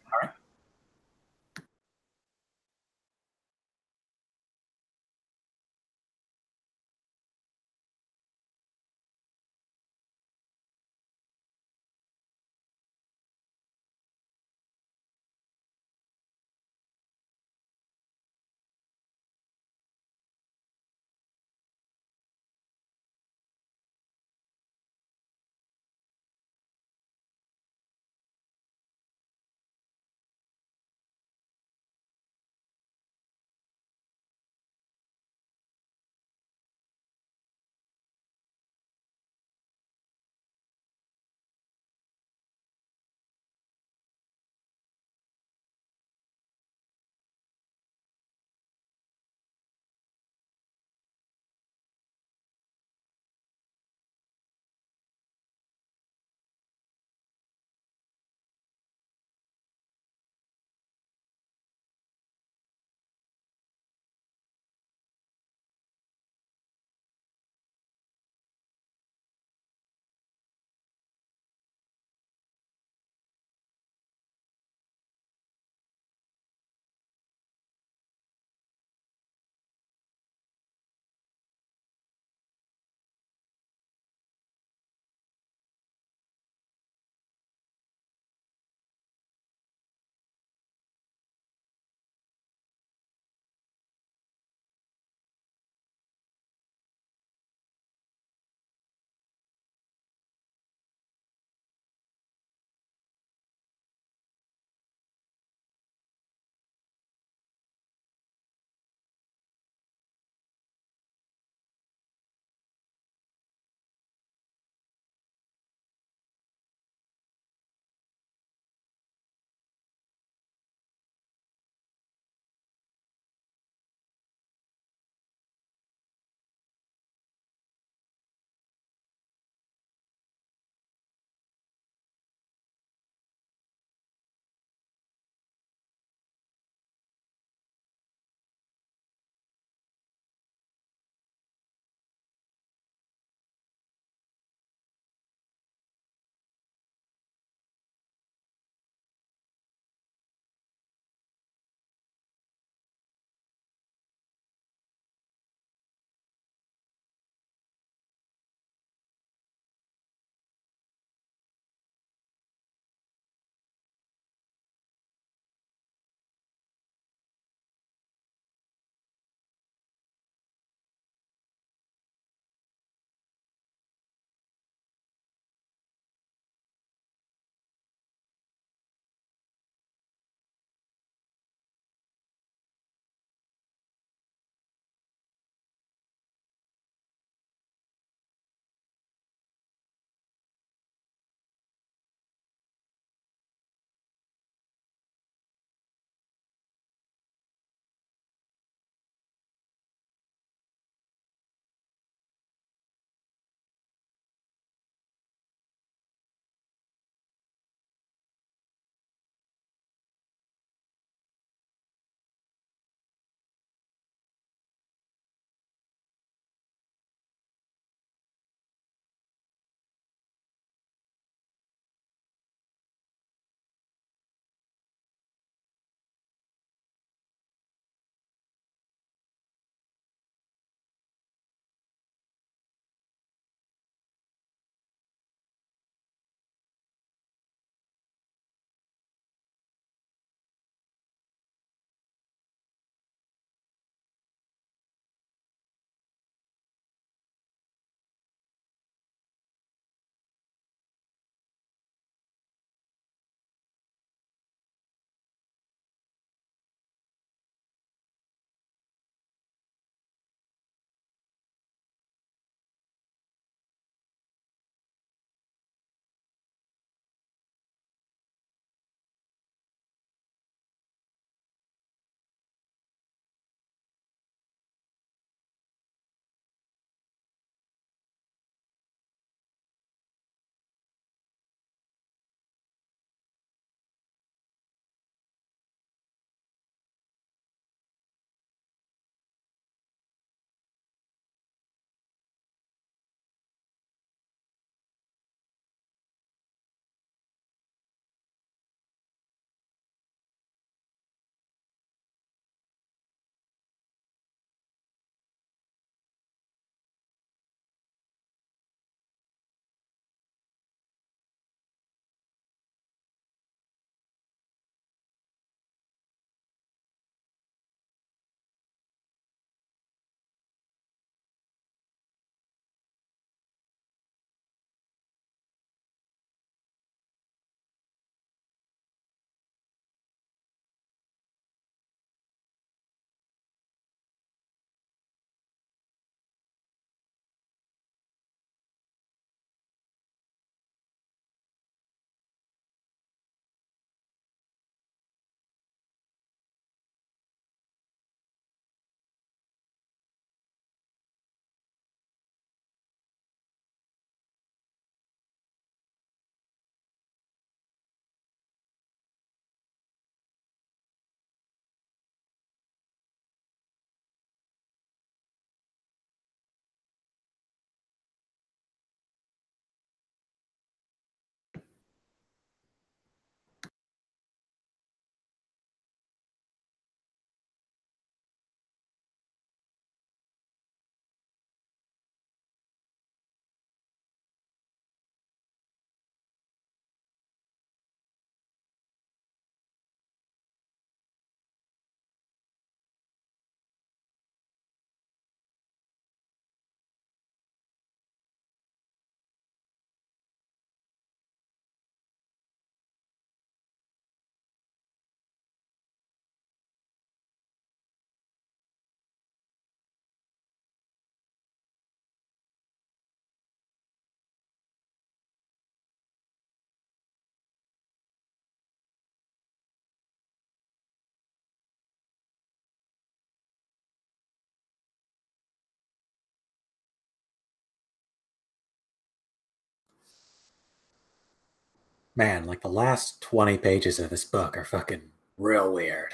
Man, like the last 20 pages of this book are fucking real weird.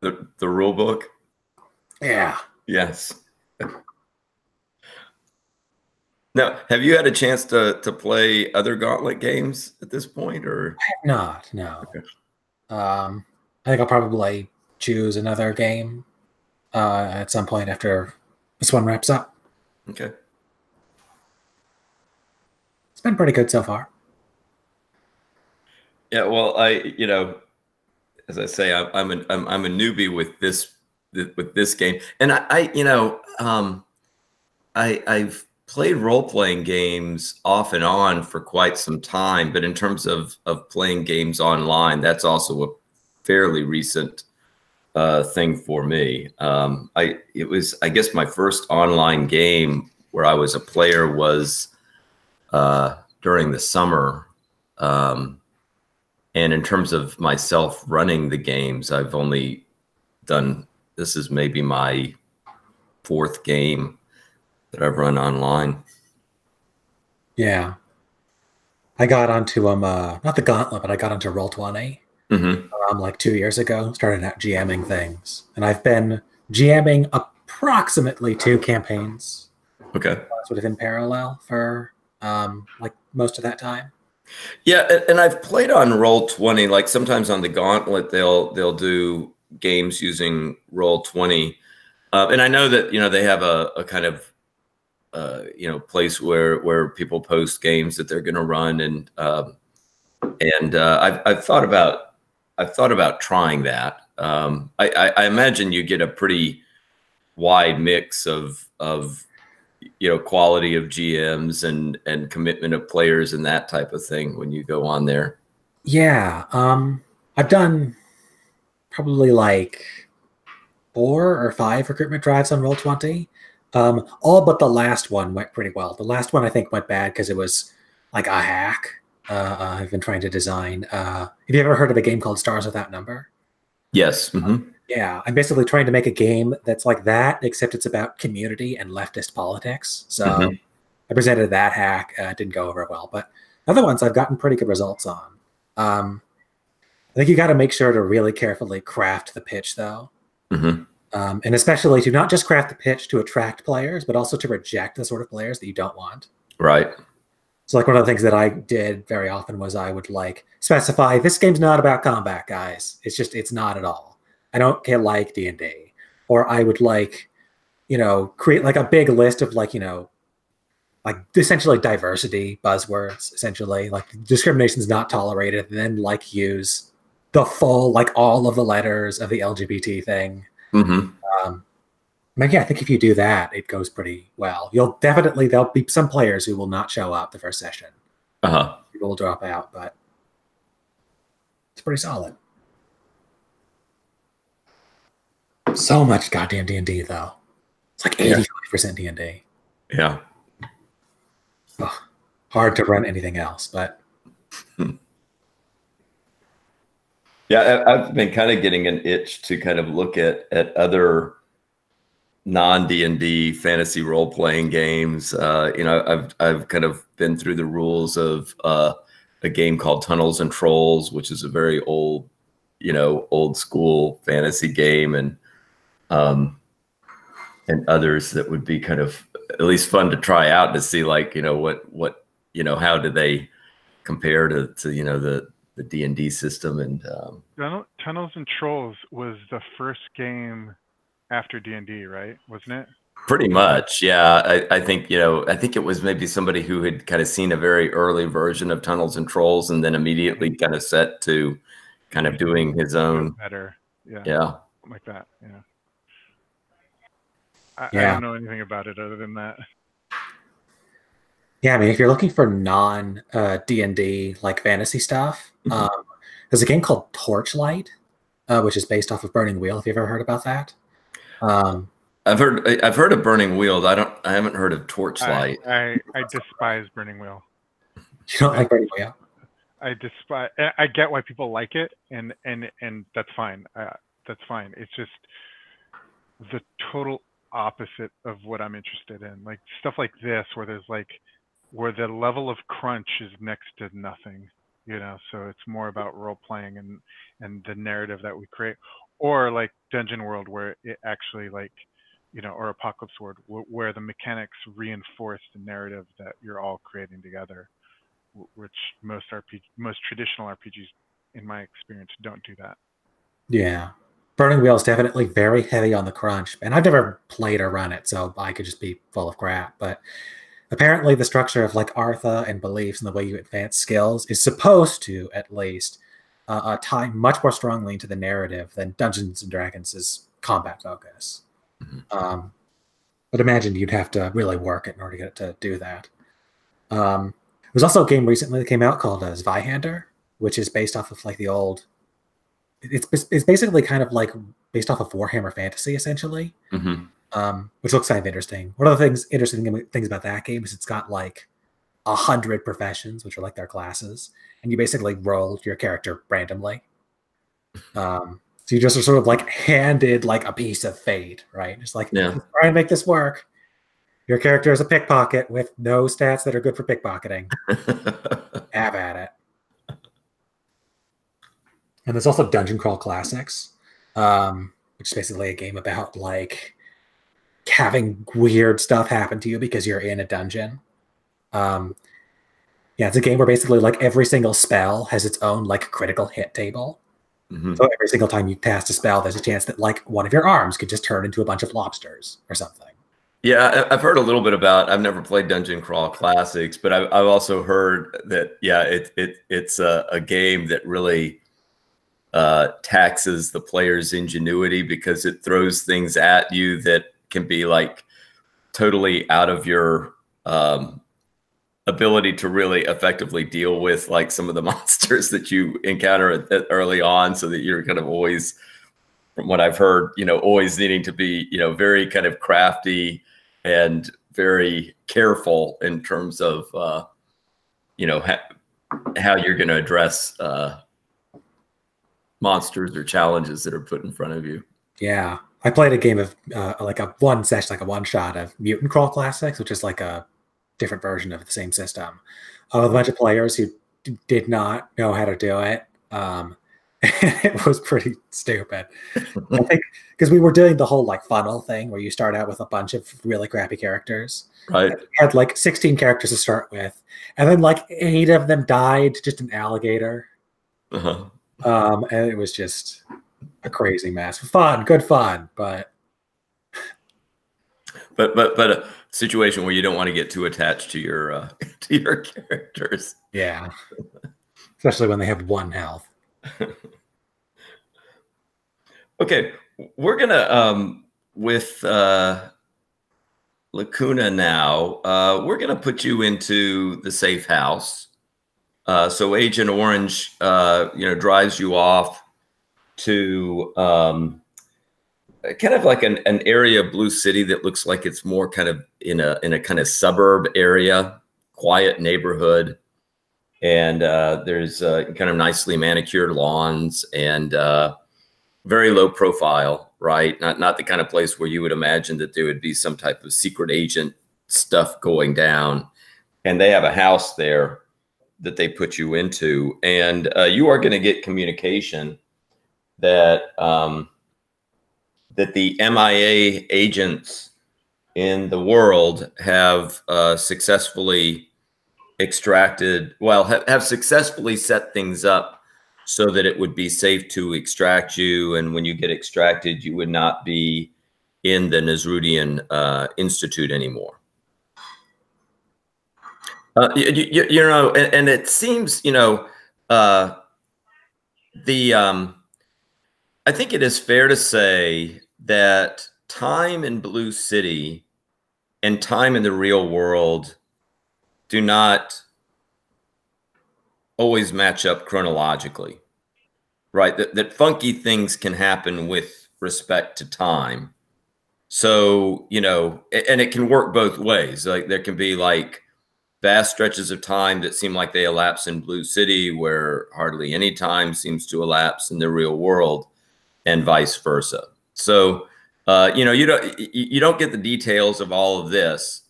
The rule book? Yeah. Yes. Now, have you had a chance to play other Gauntlet games at this point, or? I have not, no. Okay. I think I'll probably choose another game at some point after this one wraps up. Okay. It's been pretty good so far. Yeah. Well, as I say, I'm a newbie with this game, and I've played role-playing games off and on for quite some time, but in terms of playing games online, that's also a fairly recent thing for me. I guess my first online game where I was a player was during the summer. And in terms of myself running the games, I've only done, this is maybe my fourth game that I've run online. Yeah. I got onto not the Gauntlet, but I got onto Roll20 Mm-hmm. like 2 years ago, started out GMing things. And I've been GMing approximately 2 campaigns, Okay. sort of in parallel for like most of that time. Yeah, and I've played on Roll20. Like sometimes on the Gauntlet, they'll do games using Roll20, and I know that they have a kind of place where people post games that they're going to run, and I've thought about trying that. I imagine you get a pretty wide mix of quality of GMs and commitment of players and that type of thing when you go on there. Yeah. I've done probably like 4 or 5 recruitment drives on Roll20. All but the last one went pretty well. The last one I think went bad because it was like a hack. I've been trying to design. Have you ever heard of a game called Stars Without Number? Yes. Mm-hmm. Yeah, I'm basically trying to make a game that's like that, except it's about community and leftist politics. So Mm-hmm. I presented that hack. It didn't go over well, but other ones I've gotten pretty good results on. Um, I think you got to make sure to really carefully craft the pitch, though. Mm-hmm. And especially to not just craft the pitch to attract players, but also to reject the sort of players that you don't want. Right. So like one of the things that I did very often was I would like specify this game's not about combat, guys. It's not at all. I don't get like D&D. Or I would like, create like a big list of like, like essentially diversity buzzwords, essentially. Like discrimination is not tolerated, and then like use the full, like all of the letters of the LGBT thing. Mm-hmm. Yeah, I think if you do that, it goes pretty well. There'll be some players who will not show up the first session. Uh-huh. People will drop out, but it's pretty solid. So much goddamn D&D though. It's like 85% D&D. Yeah. Ugh, hard to run anything else, but Yeah, I've been kind of getting an itch to kind of look at other non-D&D fantasy role-playing games. I've kind of been through the rules of a game called Tunnels and Trolls, which is a very old school fantasy game, and others that would be kind of at least fun to try out to see, like, what how do they compare to the D&D system. And Tunnels and Trolls was the first game after D&D, right? Wasn't it? pretty much, yeah. I think it was maybe somebody who had kind of seen a very early version of Tunnels and Trolls and then immediately kind of set to kind of doing his own. Better, yeah, something like that. Yeah. I don't know anything about it other than that. Yeah, I mean, if you're looking for non D&D like fantasy stuff, there's a game called Torchlight, which is based off of Burning Wheel. Have you ever heard about that? I've heard of Burning Wheel. I haven't heard of Torchlight. I despise Burning Wheel. You don't like Burning Wheel? I despise. I get why people like it, and that's fine. That's fine. It's just the total opposite of what I'm interested in. Like stuff like this, where there's like where the level of crunch is next to nothing, you know. So it's more about role playing and the narrative that we create, or like Dungeon World, where it actually like, you know, or Apocalypse World, where the mechanics reinforce the narrative that you're all creating together, which most traditional RPGs, in my experience, don't do that. Yeah. Burning Wheel is definitely very heavy on the crunch, and I've never played or run it, so I could just be full of crap. But apparently, the structure of like Artha and beliefs and the way you advance skills is supposed to, at least, tie much more strongly into the narrative than Dungeons and Dragons' combat focus. But imagine you'd have to really work it in order to get it to do that. There's also a game recently that came out called Zweihander, which is based off of like the old. It's basically kind of like based off of Warhammer Fantasy, essentially, which looks kind of interesting. One of the interesting things about that game is it's got like 100 professions, which are like their classes, and you basically roll your character randomly. So you just are sort of like handed like a piece of fate, right? Just like, try and make this work. Your character is a pickpocket with no stats that are good for pickpocketing. Have at it. And there's also Dungeon Crawl Classics, which is basically a game about like having weird stuff happen to you because you're in a dungeon. Yeah, it's a game where basically like every single spell has its own like critical hit table. So every single time you cast a spell, there's a chance that like one of your arms could just turn into a bunch of lobsters or something. Yeah, I've heard a little bit about. I've never played Dungeon Crawl Classics, but I've also heard that it's a game that really taxes the player's ingenuity because it throws things at you that can be like totally out of your ability to really effectively deal with like some of the monsters that you encounter early on, so that you're kind of always, from what I've heard, you know, always needing to be, you know, very kind of crafty and very careful in terms of, you know, how you're going to address monsters or challenges that are put in front of you. Yeah. I played a game of like a one session, like a one shot of Mutant Crawl Classics, which is like a different version of the same system, with a bunch of players who did not know how to do it. It was pretty stupid. I think because we were doing the whole like funnel thing where you start out with a bunch of really crappy characters. Right. We had like 16 characters to start with, and then like 8 of them died to just an alligator. And it was just a crazy mess. Fun, good fun, but a situation where you don't want to get too attached to your characters. Yeah, especially when they have 1 health. Okay, we're gonna with Lacuna now. We're gonna put you into the safe house. So Agent Orange, you know, drives you off to kind of like an area of Blue City that looks like it's more kind of in a kind of suburb area, quiet neighborhood, and there's kind of nicely manicured lawns and very low profile, right? Not the kind of place where you would imagine that there would be some type of secret agent stuff going down. And they have a house there that they put you into, and you are going to get communication that that the MIA agents in the world have successfully extracted, well, have successfully set things up so that it would be safe to extract you. And when you get extracted, you would not be in the Nasrudian Institute anymore. You know, and it seems, you know, I think it is fair to say that time in Blue City and time in the real world do not always match up chronologically, right? That funky things can happen with respect to time. So, you know, and it can work both ways. Like there can be like vast stretches of time that seem like they elapse in Blue City where hardly any time seems to elapse in the real world, and vice versa. So, you know, you don't get the details of all of this,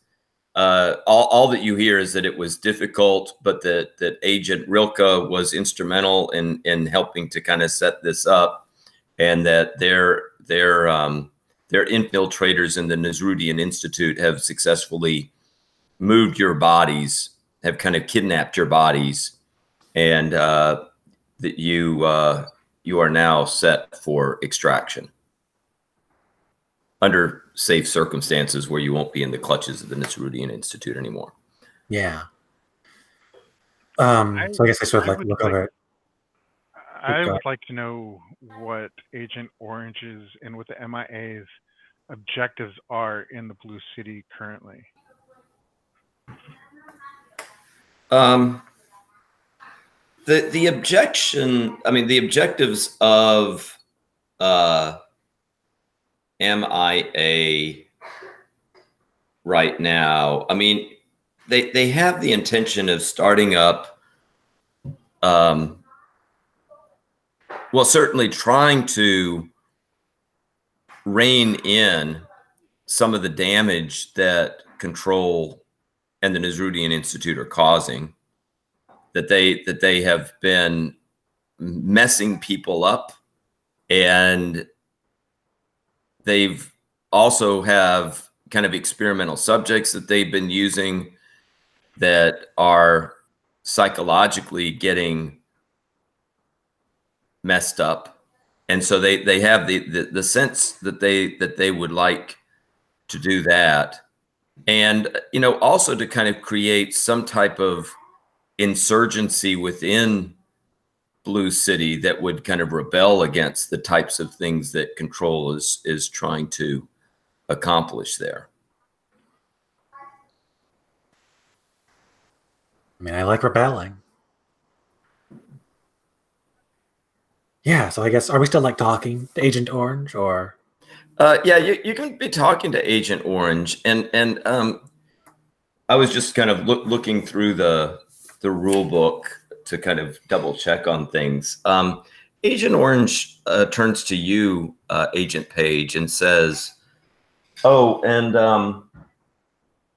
all that you hear is that it was difficult, but that Agent Rilke was instrumental in helping to kind of set this up, and that their infiltrators in the Nasrudian Institute have successfully moved your bodies, have kind of kidnapped your bodies, and that you are now set for extraction under safe circumstances where you won't be in the clutches of the Nasrudian Institute anymore. Yeah. So I guess I should look over it. I would like to know what Agent Orange's and what the MIA's objectives are in the Blue City currently. The objectives of MIA right now, I mean, they have the intention of starting up, well, certainly trying to rein in some of the damage that Control and the Nasrudian Institute are causing, that they have been messing people up, and they've also have kind of experimental subjects that they've been using that are psychologically getting messed up. And so they have the sense that they would like to do that. And, you know, also to kind of create some type of insurgency within Blue City that would kind of rebel against the types of things that Control is trying to accomplish there. I mean, I like rebelling. Yeah, so I guess, are we still like talking to Agent Orange, or? Yeah, you can be talking to Agent Orange, and I was just kind of looking through the rule book to kind of double check on things. Agent Orange turns to you, Agent Page, and says, "Oh, and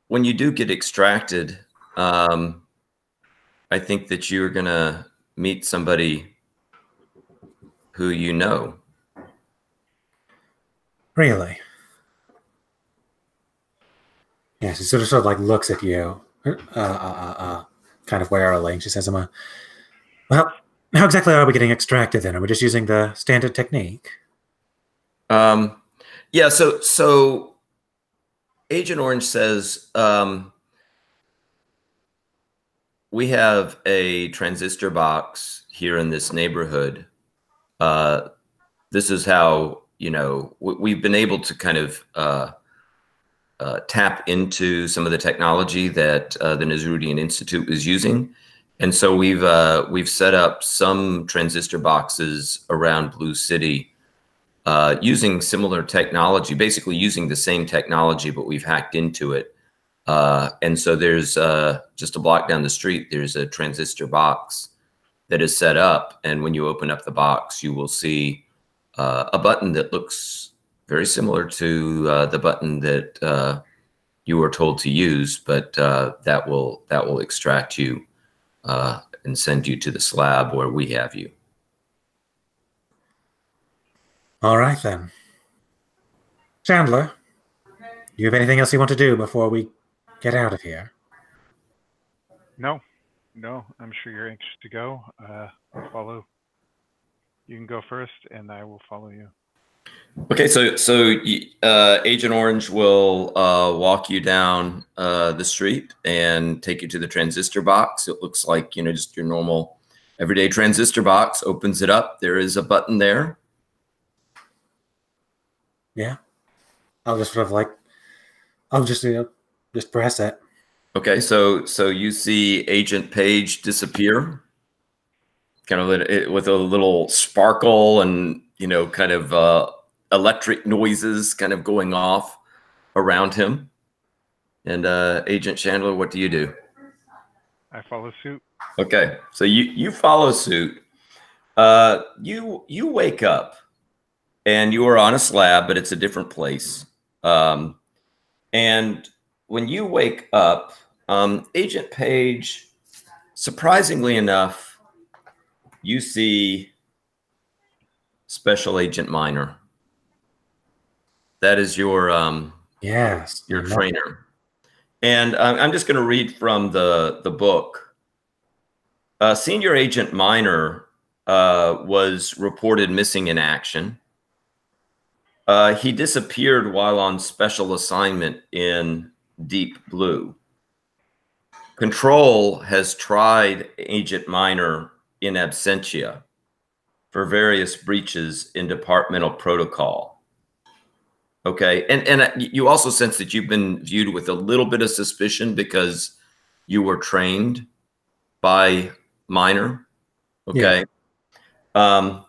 when you do get extracted, I think that you're gonna meet somebody who you know." Really? Yeah, she sort of like looks at you, kind of warily, and she says, well, how exactly are we getting extracted then? Are we just using the standard technique? Yeah, so Agent Orange says, we have a transistor box here in this neighborhood. This is how, you know, we've been able to kind of tap into some of the technology that the Nasrudian Institute is using. And so we've set up some transistor boxes around Blue City using similar technology, basically using the same technology, but we've hacked into it. And so there's just a block down the street, there's a transistor box that is set up. And when you open up the box, you will see a button that looks very similar to the button that you were told to use, but that will extract you and send you to the slab where we have you. All right then. Chandler, do you have anything else you want to do before we get out of here? No, I'm sure you're anxious to go. I'll follow. You can go first, and I will follow you. Okay, so Agent Orange will walk you down the street and take you to the transistor box. It looks like, you know, just your normal everyday transistor box. Opens it up. There is a button there. Yeah, I'll just sort of like, I'll just, you know, just press it. Okay, so you see Agent Page disappear, kind of with a little sparkle and, you know, kind of electric noises kind of going off around him. And Agent Chandler, what do you do? I follow suit. Okay, so you follow suit. You wake up and you are on a slab, but it's a different place. And when you wake up, Agent Page, surprisingly enough, you see Special Agent Minor. That is your Yes, your trainer. And I'm just going to read from the book. Senior Agent Minor was reported missing in action. He disappeared while on special assignment in Deep Blue. Control has tried Agent Minor in absentia for various breaches in departmental protocol. Okay, and you also sense that you've been viewed with a little bit of suspicion because you were trained by Minor. Okay. Yeah.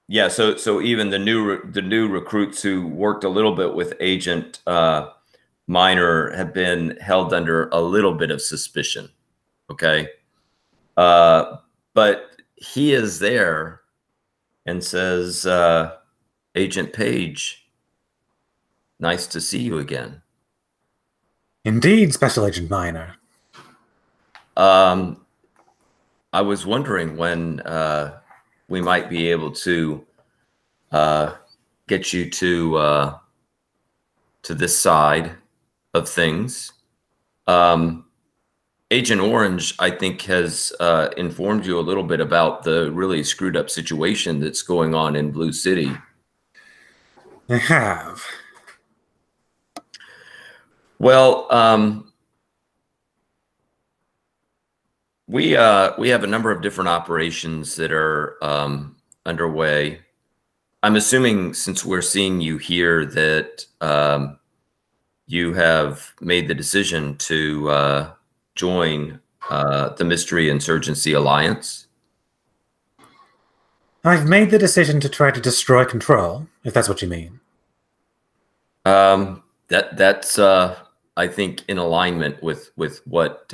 Yeah. So even the new recruits who worked a little bit with Agent Minor have been held under a little bit of suspicion. Okay. But he is there and says, Agent Page, nice to see you again. Indeed, Special Agent Minor. I was wondering when we might be able to get you to this side of things. Agent Orange, I think, has informed you a little bit about the really screwed up situation that's going on in Blue City. I have. Well, we have a number of different operations that are underway. I'm assuming, since we're seeing you here, that you have made the decision to join the Mystery Insurgency Alliance. I've made the decision to try to destroy Control, if that's what you mean. That's I think in alignment with what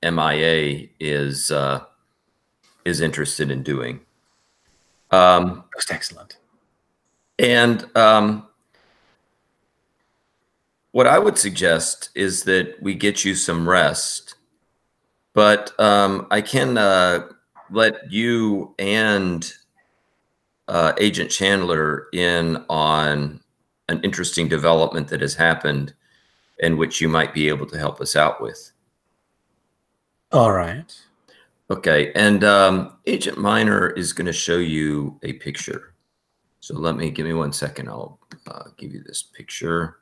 MIA is interested in doing. Most excellent. And what I would suggest is that we get you some rest, but I can let you and Agent Chandler in on an interesting development that has happened and which you might be able to help us out with. All right. Okay, and Agent Minor is going to show you a picture. So give me 1 second. I'll give you this picture.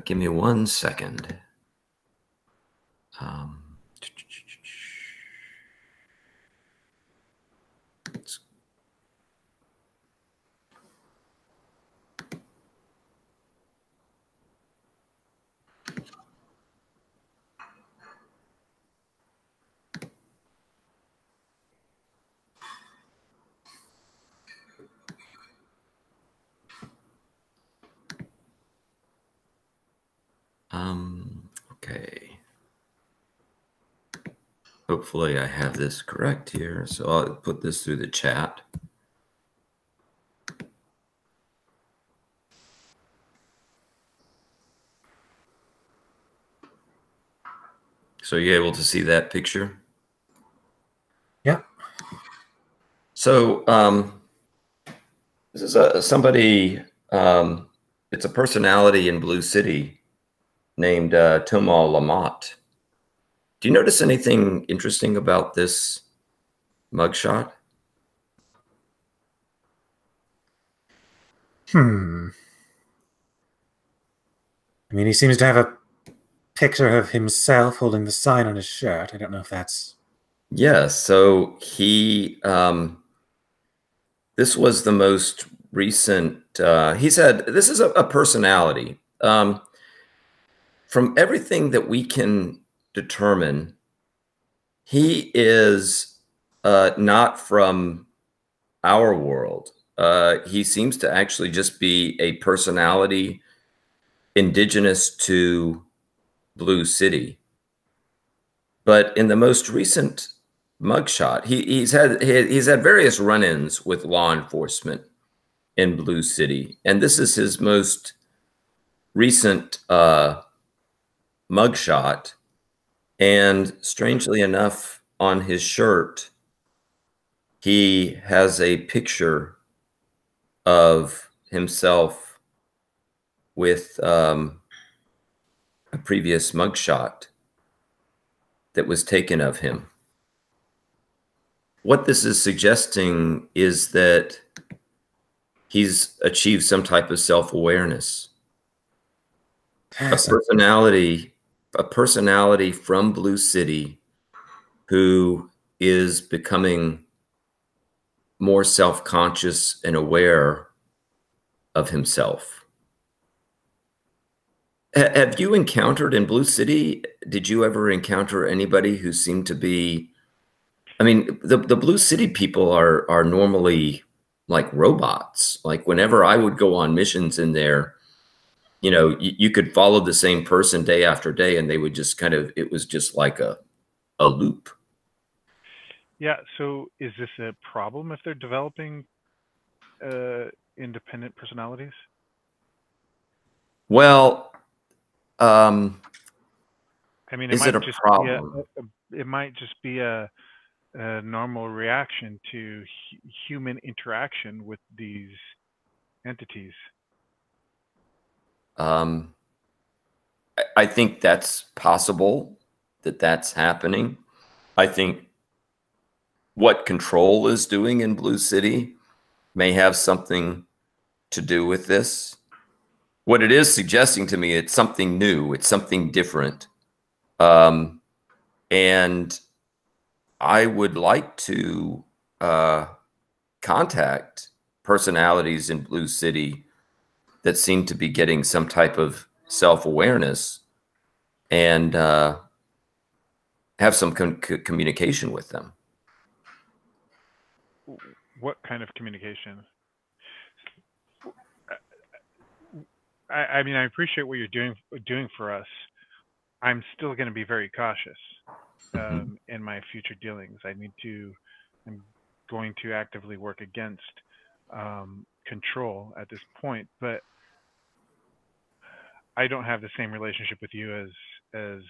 Give me 1 second. Okay. Hopefully I have this correct here. So I'll put this through the chat. So you're able to see that picture? Yeah. So this is somebody, it's a personality in Blue City named Tomal Lamont. Do you notice anything interesting about this mugshot? I mean, he seems to have a picture of himself holding the sign on his shirt. I don't know if that's... Yeah, so he, this was the most recent, he said, this is a personality. From everything that we can determine, he is not from our world. He seems to actually just be a personality indigenous to Blue City. But in the most recent mugshot. He's had various run-ins with law enforcement in Blue City, and this is his most recent mugshot. And strangely enough, on his shirt, he has a picture of himself with a previous mugshot that was taken of him. What this is suggesting is that he's achieved some type of self-awareness. A personality from Blue City who is becoming more self-conscious and aware of himself. Have you encountered in Blue City, did you ever encounter anybody who seemed to be, I mean, the Blue City people are normally like robots. Like whenever I would go on missions in there, you know, you could follow the same person day after day and they would just kind of, it was just like a loop. Yeah, so is this a problem if they're developing independent personalities? Well, I mean, is it a problem? It might just be a normal reaction to human interaction with these entities. I think that's possible that that's happening. I think what Control is doing in Blue City may have something to do with this. What it is suggesting to me, it's something new, it's something different. And I would like to contact personalities in Blue City that seem to be getting some type of self-awareness and have some communication with them. What kind of communication? I mean, I appreciate what you're doing for us. I'm still going to be very cautious in my future dealings. I'm going to actively work against Control at this point, but I don't have the same relationship with you as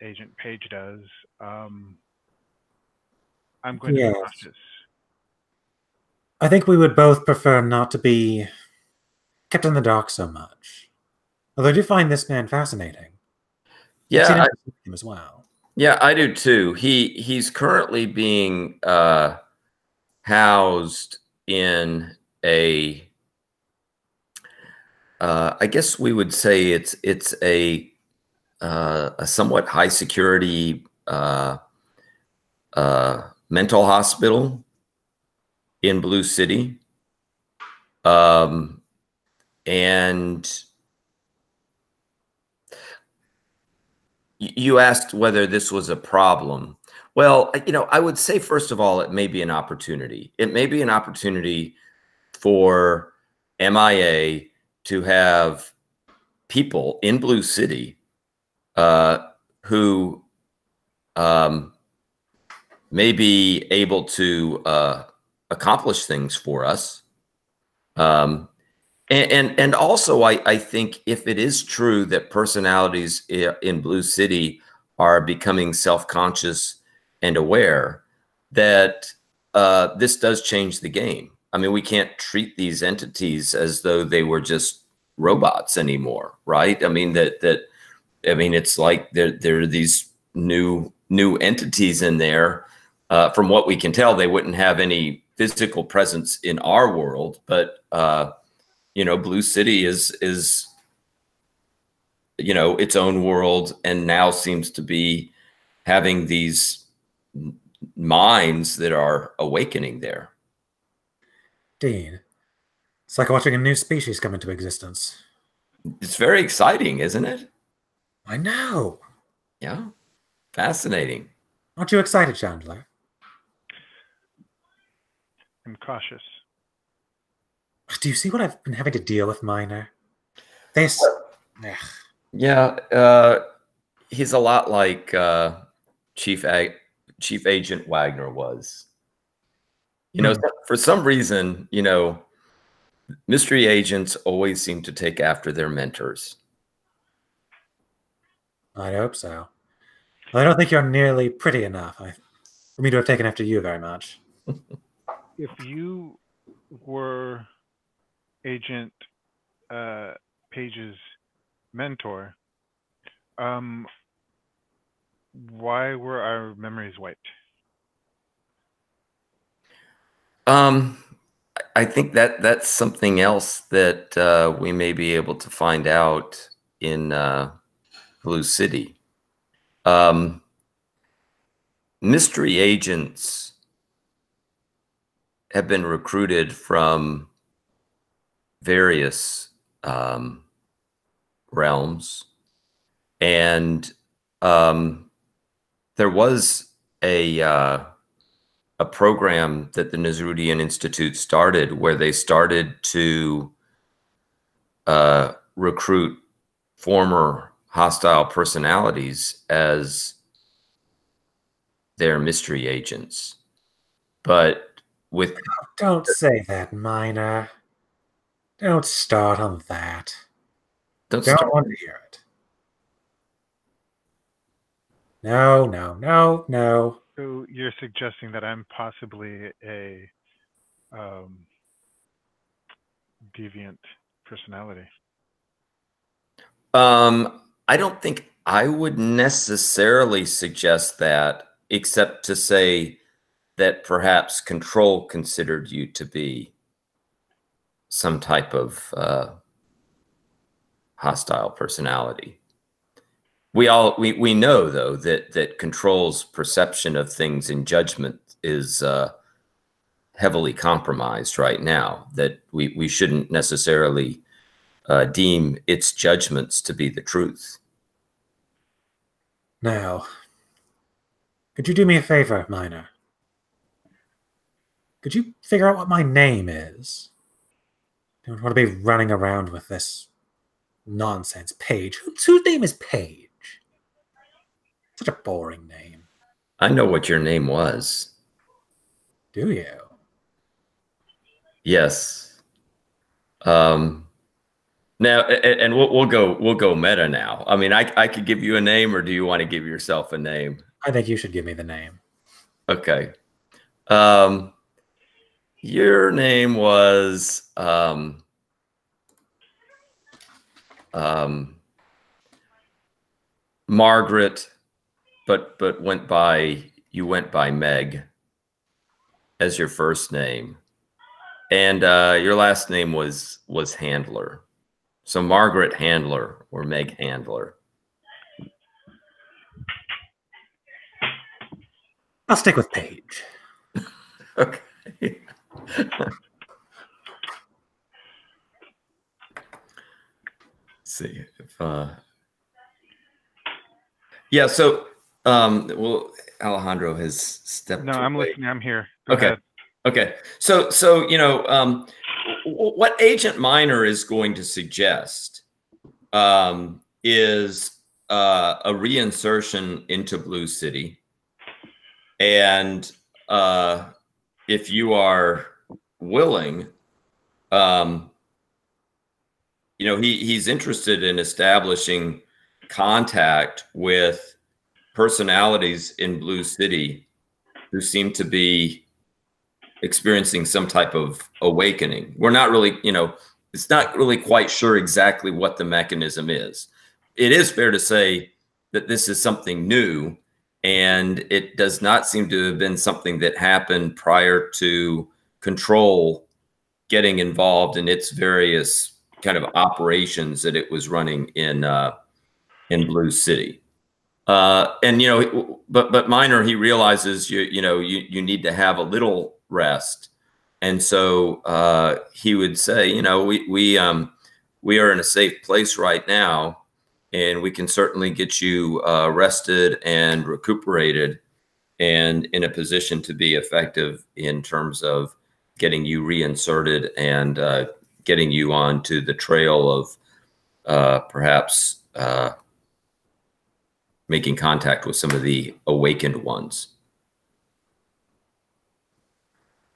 Agent Page does. I'm going to be cautious. I think we would both prefer not to be kept in the dark so much. Although I do find this man fascinating. Yeah, him as well. Yeah, I do too. He's currently being housed in a I guess we would say it's a somewhat high security mental hospital in Blue City. And you asked whether this was a problem. Well, you know, I would say, first of all, it may be an opportunity. It may be an opportunity for MIA to have people in Blue City who may be able to accomplish things for us. And also, I think if it is true that personalities in Blue City are becoming self-conscious and aware, that this does change the game. I mean, we can't treat these entities as though they were just robots anymore, right? I mean, I mean, it's like there are these new entities in there. From what we can tell, they wouldn't have any physical presence in our world, but you know, Blue City is you know, its own world, and now seems to be having these minds that are awakening there. Dean, it's like watching a new species come into existence. It's very exciting, isn't it? I know. Yeah, fascinating. Aren't you excited, Chandler? I'm cautious. Do you see what I've been having to deal with, Minor? This. Yeah, he's a lot like Chief Chief Agent Wagner was. You know, for some reason, you know, mystery agents always seem to take after their mentors. I hope so. I don't think you're nearly pretty enough for me to have taken after you very much. If you were Agent Page's mentor, why were our memories wiped? I think that's something else that we may be able to find out in Blue City. Mystery agents have been recruited from various realms, and there was a program that the Nasrudian Institute started where they started to recruit former hostile personalities as their mystery agents. But with... Don't say that, Minor. Don't start on that. Don't want to hear it. No, no, no, no. So you're suggesting that I'm possibly a deviant personality? I don't think I would necessarily suggest that, except to say that perhaps Control considered you to be some type of hostile personality. We know though that Control's perception of things and judgment is heavily compromised right now, that we shouldn't necessarily deem its judgments to be the truth. Now, could you do me a favor, Minor? Could you figure out what my name is? I don't want to be running around with this nonsense. Page. Whose name is Page? Such a boring name. I know what your name was. Do you? Yes. Now, and we'll go meta now. I mean, I could give you a name, or do you want to give yourself a name? I think you should give me the name. Okay. Your name was Margaret, but you went by Meg as your first name, and your last name was Handler. So Margaret Handler or Meg Handler. I'll stick with Page. Okay. See if yeah, so well, Alejandro has stepped No, I'm listening. I'm here. Go ahead. Okay. So you know, what Agent Minor is going to suggest is a reinsertion into Blue City, and if you are willing, you know, he's interested in establishing contact with personalities in Blue City who seem to be experiencing some type of awakening. We're not really, you know, it's not really quite sure exactly what the mechanism is. It is fair to say that this is something new, and it does not seem to have been something that happened prior to Control getting involved in its various kind of operations that it was running in Blue City. And you know, but Minor, he realizes you need to have a little rest, and so he would say, you know, we are in a safe place right now, and we can certainly get you rested and recuperated, and in a position to be effective in terms of getting you reinserted and getting you onto the trail of perhaps making contact with some of the awakened ones.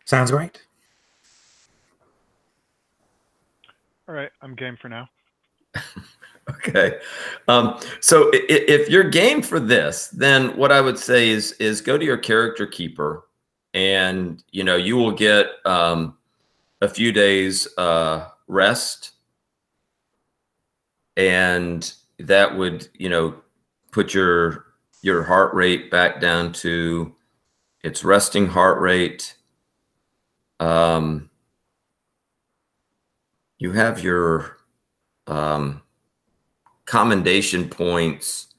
Sounds great. All right, I'm game for now. Okay. So if you're game for this, then what I would say is go to your character keeper, and you will get a few days rest, and that would put your heart rate back down to its resting heart rate. You have your commendation points,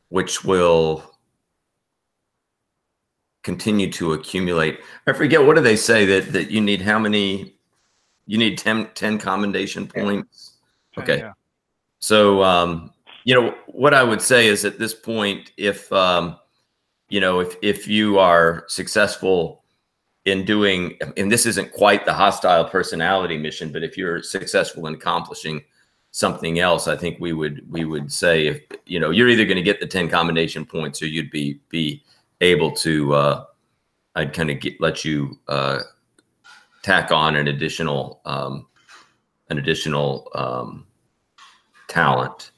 which will continue to accumulate. I forget, what do they say that you need? How many? You need 10 commendation points. 10, okay. Yeah. So what I would say is, at this point, if if you are successful in doing, and this isn't quite the hostile personality mission, but if you're successful in accomplishing something else, I think we would say, if you're either going to get the 10 commendation points, or you'd be able to I'd kind of let you tack on an additional talent.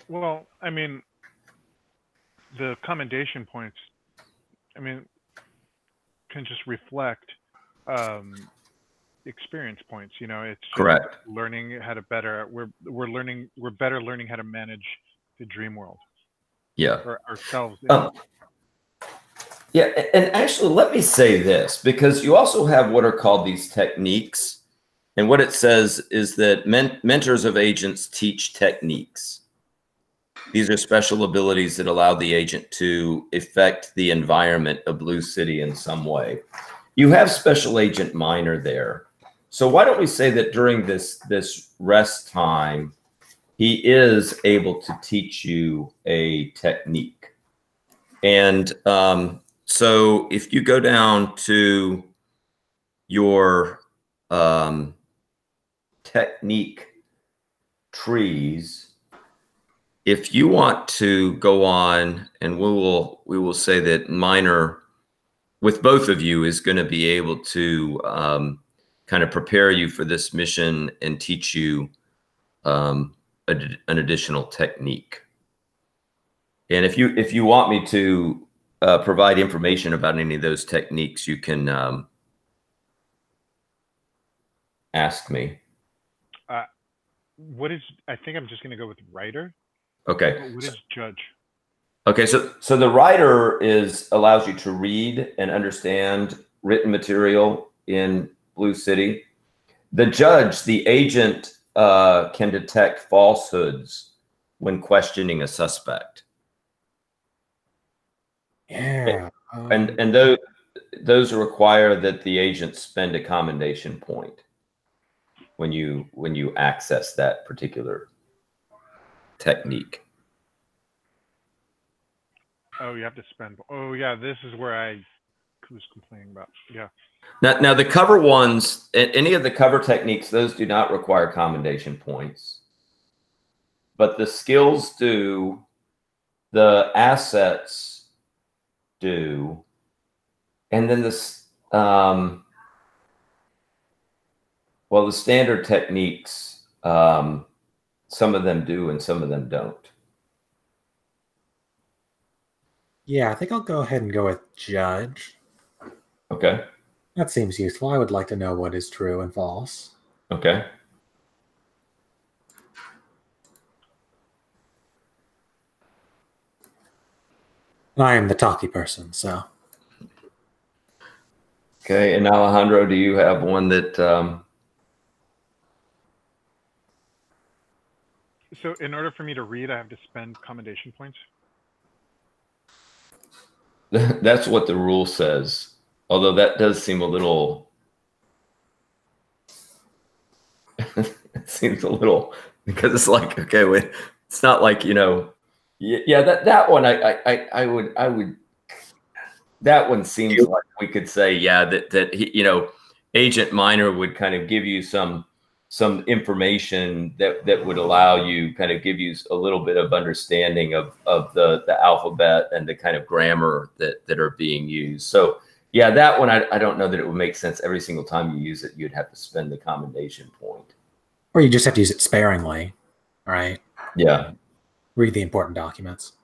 Well, I mean, the commendation points, I mean, can just reflect experience points. It's just Correct. learning how to we're better learning how to manage the dream world. Yeah. Or ourselves. Yeah, and actually, let me say this, because you also have what are called these techniques. And what it says is that mentors of agents teach techniques. These are special abilities that allow the agent to affect the environment of Blue City in some way. You have Special Agent Minor there. So why don't we say that during this rest time, he is able to teach you a technique. And so if you go down to your technique trees, if you want to go on, and we will say that Minor, with both of you, is going to be able to kind of prepare you for this mission and teach you an additional technique. And if you want me to provide information about any of those techniques, you can ask me. I think I'm just going to go with writer. Okay. What is judge? Okay, so the writer allows you to read and understand written material in Blue City. The judge, the agent, can detect falsehoods when questioning a suspect. Yeah. And those require that the agent spend a commendation point when you access that particular technique. Oh, you have to spend. Oh, yeah, this is where I was complaining about. Yeah. Now the cover ones, any of the cover techniques, those do not require commendation points. But the skills do, the assets do, and then the standard techniques, some of them do and some of them don't. Yeah, I think I'll go ahead and go with judge. Okay. That seems useful. I would like to know what is true and false. Okay. I am the talky person, so. Okay, and Alejandro, do you have one that? So in order for me to read, I have to spend commendation points? That's what the rule says. Although that does seem a little, it seems a little, because it's like, okay, wait, it's not like, yeah, that one, I would, that one seems like we could say, yeah, that he, Agent Minor would kind of give you some some information that would allow you, kind of give you a little bit of understanding of the alphabet and the kind of grammar that are being used. So yeah, that one, I don't know that it would make sense every single time you use it. You'd have to spend the commendation point. Or you just have to use it sparingly, right? Yeah. Read the important documents.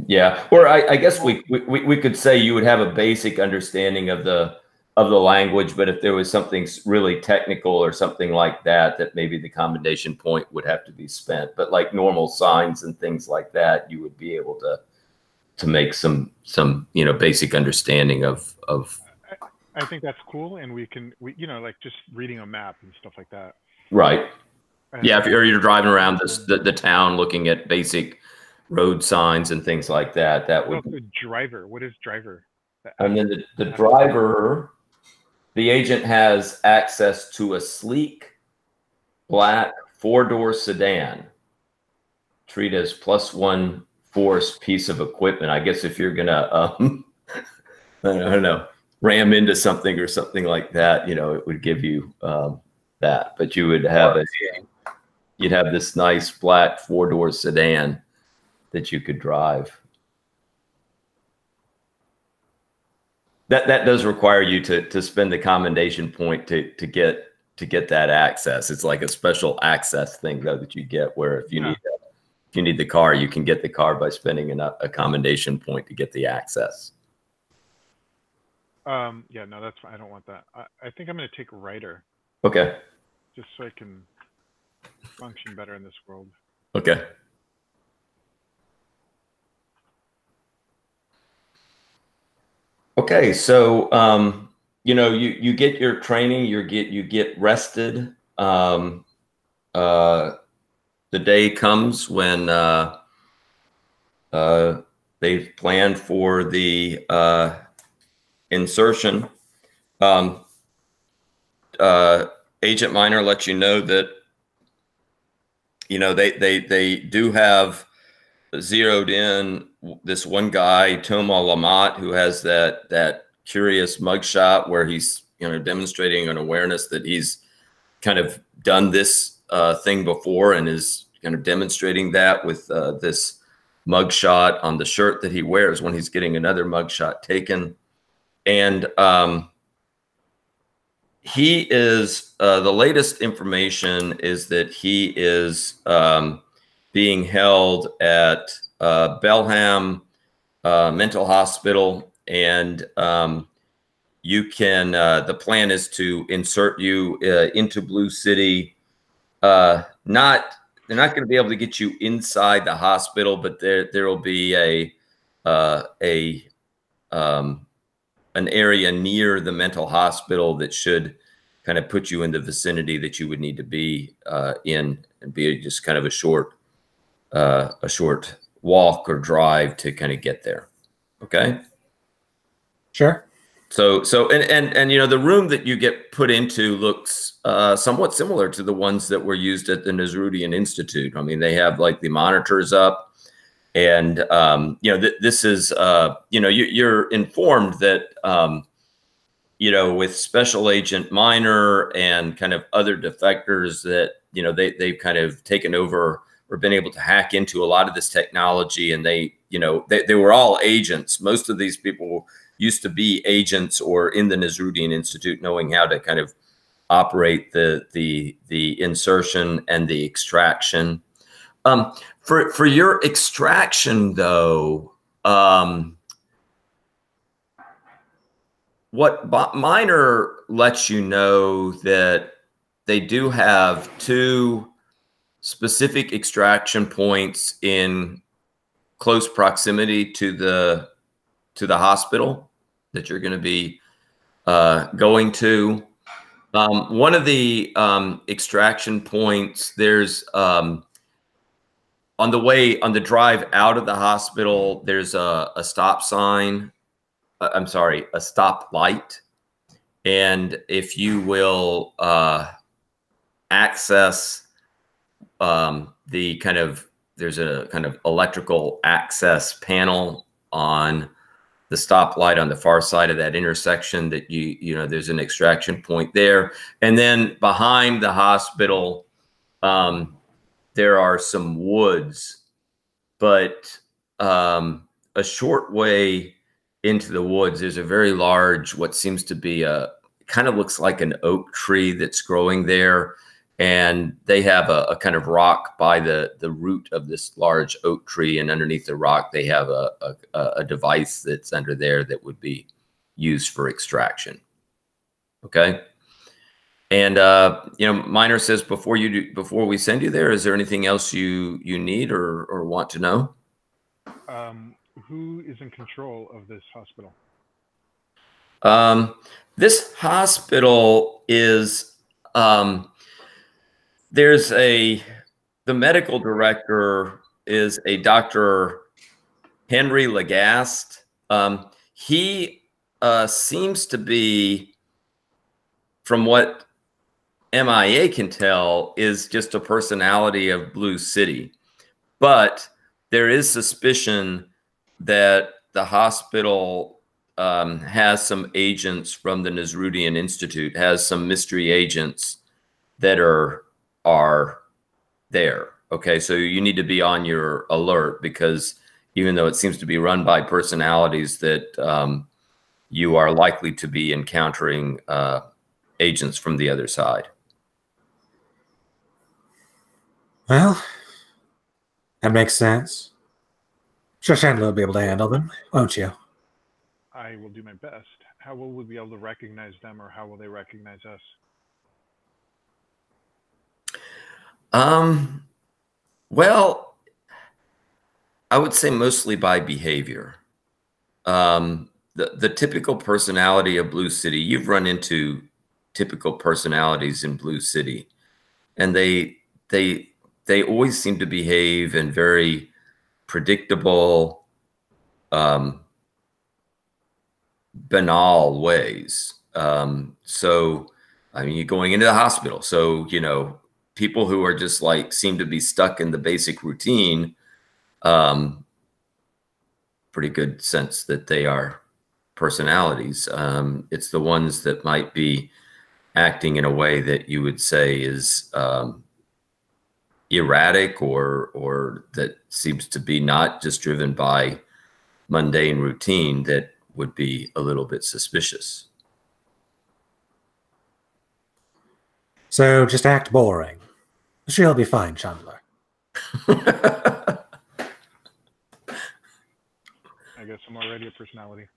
Yeah. Or I guess we could say you would have a basic understanding of the language, but if there was something really technical or something like that, that maybe the commendation point would have to be spent. But like normal signs and things like that, you would be able to make some basic understanding of. I think that's cool, and we like just reading a map and stuff like that. Right. Yeah, if you're driving around the town looking at basic road signs and things like that, that would. Also, driver. What is driver? And then the driver, the agent has access to a sleek, black 4-door sedan. Treat as +1 force piece of equipment. I guess if you're gonna, I don't know, ram into something or something like that, it would give you that. But you would have you'd have this nice black 4-door sedan that you could drive. That does require you to spend the commendation point to get that access. It's like a special access thing though that you get, where if you need the car, you can get the car by spending a commendation point to get the access. Yeah, no, that's fine. I don't want that. I think I'm going to take writer. Okay. Just so I can function better in this world. Okay. Okay, so you get your training, you get rested. The day comes when they've planned for the insertion. Agent Minor lets you know that they do have zeroed in this one guy, Thomas Lamotte, who has that curious mugshot where he's demonstrating an awareness that he's kind of done this thing before, and is kind of demonstrating that with this mugshot on the shirt that he wears when he's getting another mugshot taken. And he is the latest information is that he is being held at Belham Mental Hospital, and you can. The plan is to insert you into Blue City. They're not going to be able to get you inside the hospital, but there will be an area near the mental hospital that should kind of put you in the vicinity that you would need to be in, and be just kind of a short walk or drive to kind of get there. Okay. Sure. So the room that you get put into looks somewhat similar to the ones that were used at the Nasrudian Institute. I mean, they have like the monitors up, and this is you're informed that with Special Agent Minor and kind of other defectors that they've kind of taken over or been able to hack into a lot of this technology, and they were all agents. Most of these people used to be agents or in the Nasrudian Institute, knowing how to kind of operate the insertion and the extraction. For your extraction, though, what Minor lets you know that they do have 2 specific extraction points in close proximity to the hospital that you're going to be going to. One of the extraction points, there's on the drive out of the hospital, there's a stop sign. I'm sorry, a stop light. And if you will access there's a kind of electrical access panel on the stoplight on the far side of that intersection that you know, there's an extraction point there. And then behind the hospital, there are some woods, but a short way into the woods, there's a very large, what seems to be kind of looks like an oak tree that's growing there. And they have a kind of rock by the root of this large oak tree. And underneath the rock, they have a device that's under there that would be used for extraction. Okay. And, you know, Miner says, before we send you there, is there anything else you need or want to know? Who is in control of this hospital? This hospital is, the medical director is a Dr. Henry Lagast. He seems to be, from what MIA can tell, is just a personality of Blue City. But there is suspicion that the hospital has some agents from the Nasrudian Institute, has some mystery agents that are there. Okay, so you need to be on your alert, because even though it seems to be run by personalities, that you are likely to be encountering agents from the other side. Well, that makes sense. Sure, Chandler will be able to handle them, won't you? I will do my best. How will we be able to recognize them, or how will they recognize us? Well, I would say mostly by behavior. The typical personality of Blue City, you've run into typical personalities in Blue City, and they always seem to behave in very predictable, banal ways. So, I mean, you're going into the hospital, so, you know, people who are just like seem to be stuck in the basic routine, pretty good sense that they are personalities. It's the ones that might be acting in a way that you would say is erratic, or that seems to be not just driven by mundane routine, that would be a little bit suspicious. So just act boring. She'll be fine, Chandler. I guess I'm already a personality.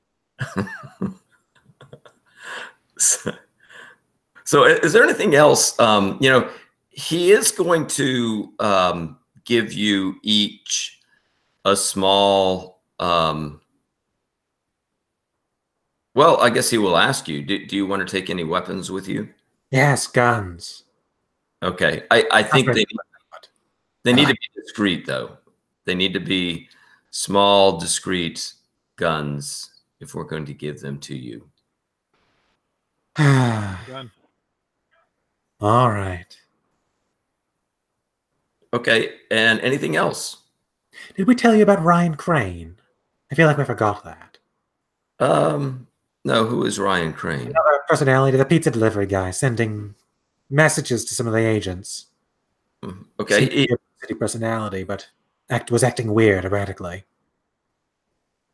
So is there anything else? You know, he is going to give you each a small, well, I guess he will ask you, do you want to take any weapons with you? Yes, guns. Okay. I think they need to be discreet, though. They need to be small, discreet guns if we're going to give them to you. Done. All right. Okay. And anything else? Did we tell you about Ryan Crane? I feel like we forgot that. No, who is Ryan Crane? Another personality, the pizza delivery guy, sending messages to some of the agents. Okay. City personality, but was acting weird erratically.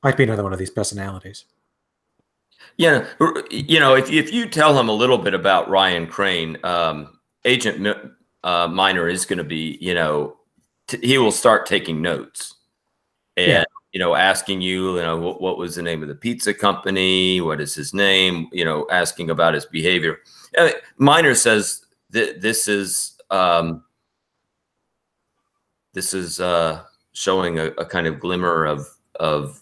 Might be another one of these personalities. Yeah, you know, if you tell him a little bit about Ryan Crane, Agent Miner is going to be, you know, he will start taking notes, and Yeah. you know, asking you, you know, what was the name of the pizza company? What is his name? You know, asking about his behavior. Miner says that this is showing a kind of glimmer of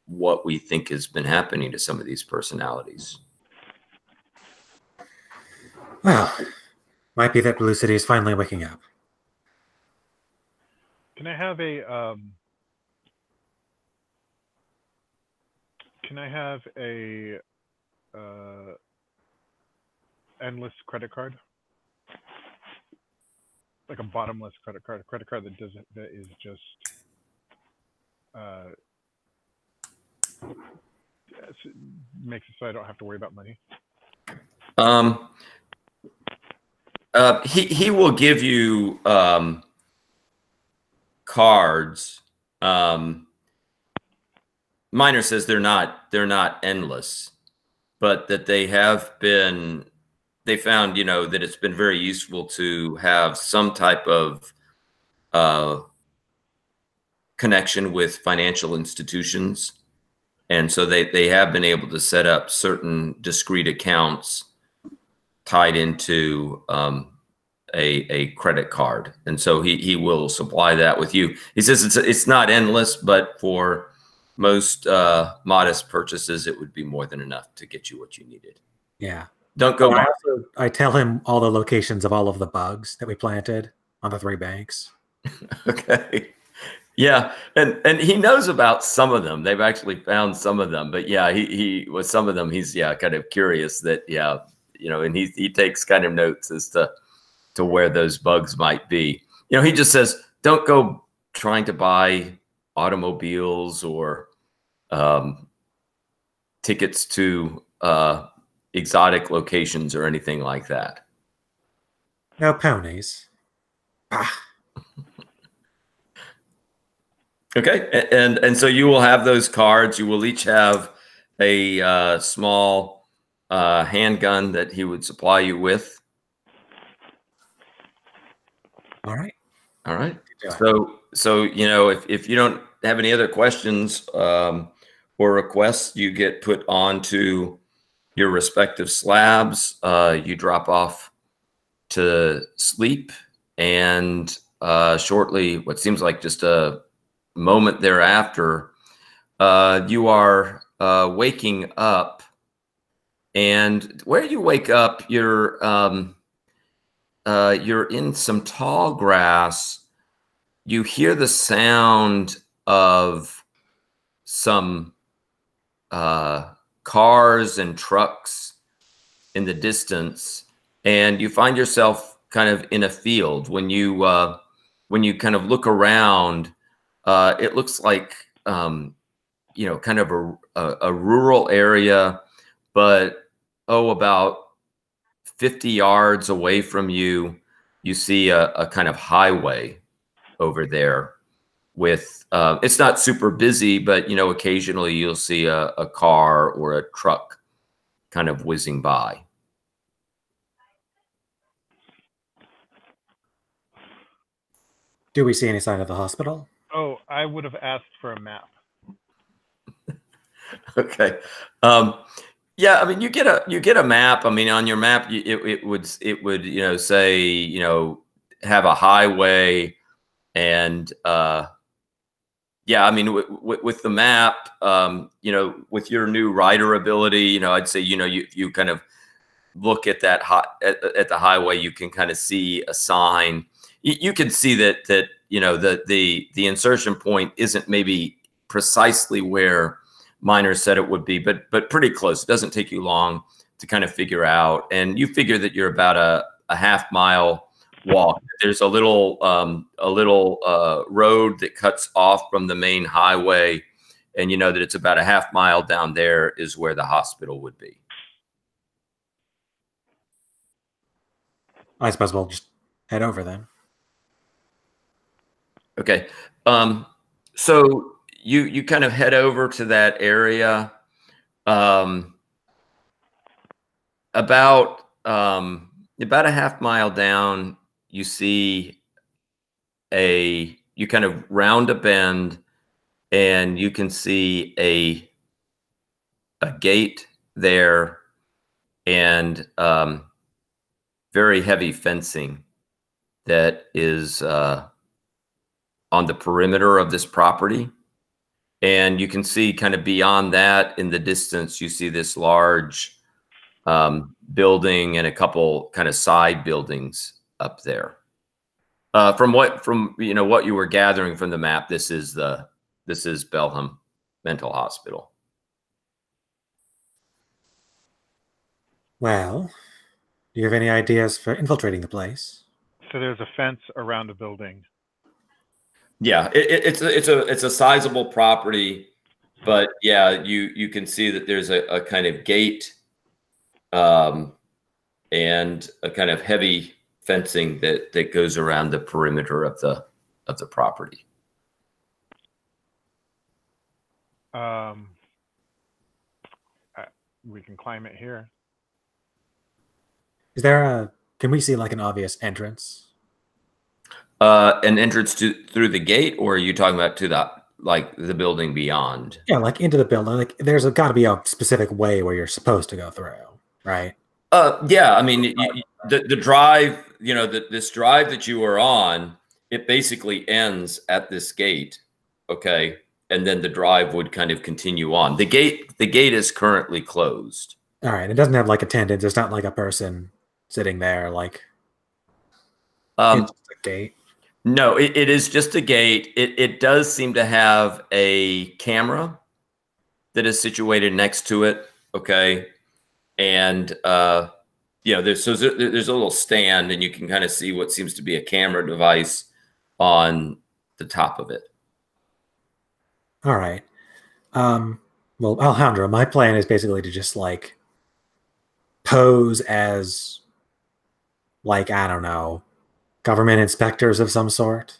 what we think has been happening to some of these personalities. Well, might be that Blue City is finally waking up. Can I have a endless credit card? Like a bottomless credit card, a credit card that is just makes it so I don't have to worry about money? He will give you cards. Miner says they're not endless, but that they found, that it's been very useful to have some type of connection with financial institutions. And so they have been able to set up certain discrete accounts tied into a credit card. And so he will supply that with you. He says it's not endless, but for most modest purchases, it would be more than enough to get you what you needed. Yeah. Don't go. I tell him all the locations of all of the bugs that we planted on the 3 banks. Okay. Yeah, and he knows about some of them. They've actually found some of them, but yeah, he with some of them, he's kind of curious that and he takes kind of notes as to where those bugs might be. He just says, don't go trying to buy automobiles or tickets to exotic locations or anything like that. No ponies. Ah. Okay, and so you will have those cards. You will each have a small handgun that he would supply you with. All right. All right. So if you don't have any other questions or requests, you get put onto your respective slabs. You drop off to sleep, and shortly, what seems like just a moment thereafter, you are waking up, and where you wake up, you're in some tall grass. You hear the sound of some cars and trucks in the distance, and you find yourself kind of in a field. When you kind of look around, it looks like kind of a rural area, but about 50 yards away from you, you see a kind of highway over there with it's not super busy, but occasionally you'll see a car or a truck kind of whizzing by. Do we see any sign of the hospital? Oh, I would have asked for a map. Okay. Yeah, I mean, you get a map. I mean, on your map, it would say have a highway, and yeah, I mean, with the map, with your new rider ability, I'd say you kind of look at that at the highway, you can kind of see a sign. You can see that the insertion point isn't maybe precisely where Miner said it would be, but pretty close. It doesn't take you long to kind of figure out, and you figure that you're about a half-mile walk. There's a little road that cuts off from the main highway, and you know that it's about a half-mile down there is where the hospital would be. I suppose we'll just head over then. Okay. So you kind of head over to that area. About a half-mile down, you see you kind of round a bend, and you can see a gate there, and very heavy fencing that is on the perimeter of this property. And you can see kind of beyond that in the distance, you see this large building and a couple kind of side buildings up there. From what you were gathering from the map, this is Pelham Mental Hospital. Well, do you have any ideas for infiltrating the place? So there's a fence around a building. Yeah, it's a sizable property. But yeah, you can see that there's a kind of gate and a kind of heavy fencing that goes around the perimeter of the property. We can climb it here. Is there a? Can we see like an obvious entrance? An entrance through the gate, or are you talking about to the building beyond? Yeah, like into the building. Like there's got to be a specific way where you're supposed to go through, right? Yeah, I mean, the drive, this drive that you are on, it basically ends at this gate, okay, and then the drive would kind of continue on. The gate is currently closed. All right. It doesn't have like attendants. It's not like a person sitting there. Like it's just a gate. No, it is just a gate. It does seem to have a camera that is situated next to it, okay, and there's a little stand, and you can kind of see what seems to be a camera device on the top of it. All right. Well, Alejandro, my plan is basically to just like pose as like, I don't know, government inspectors of some sort.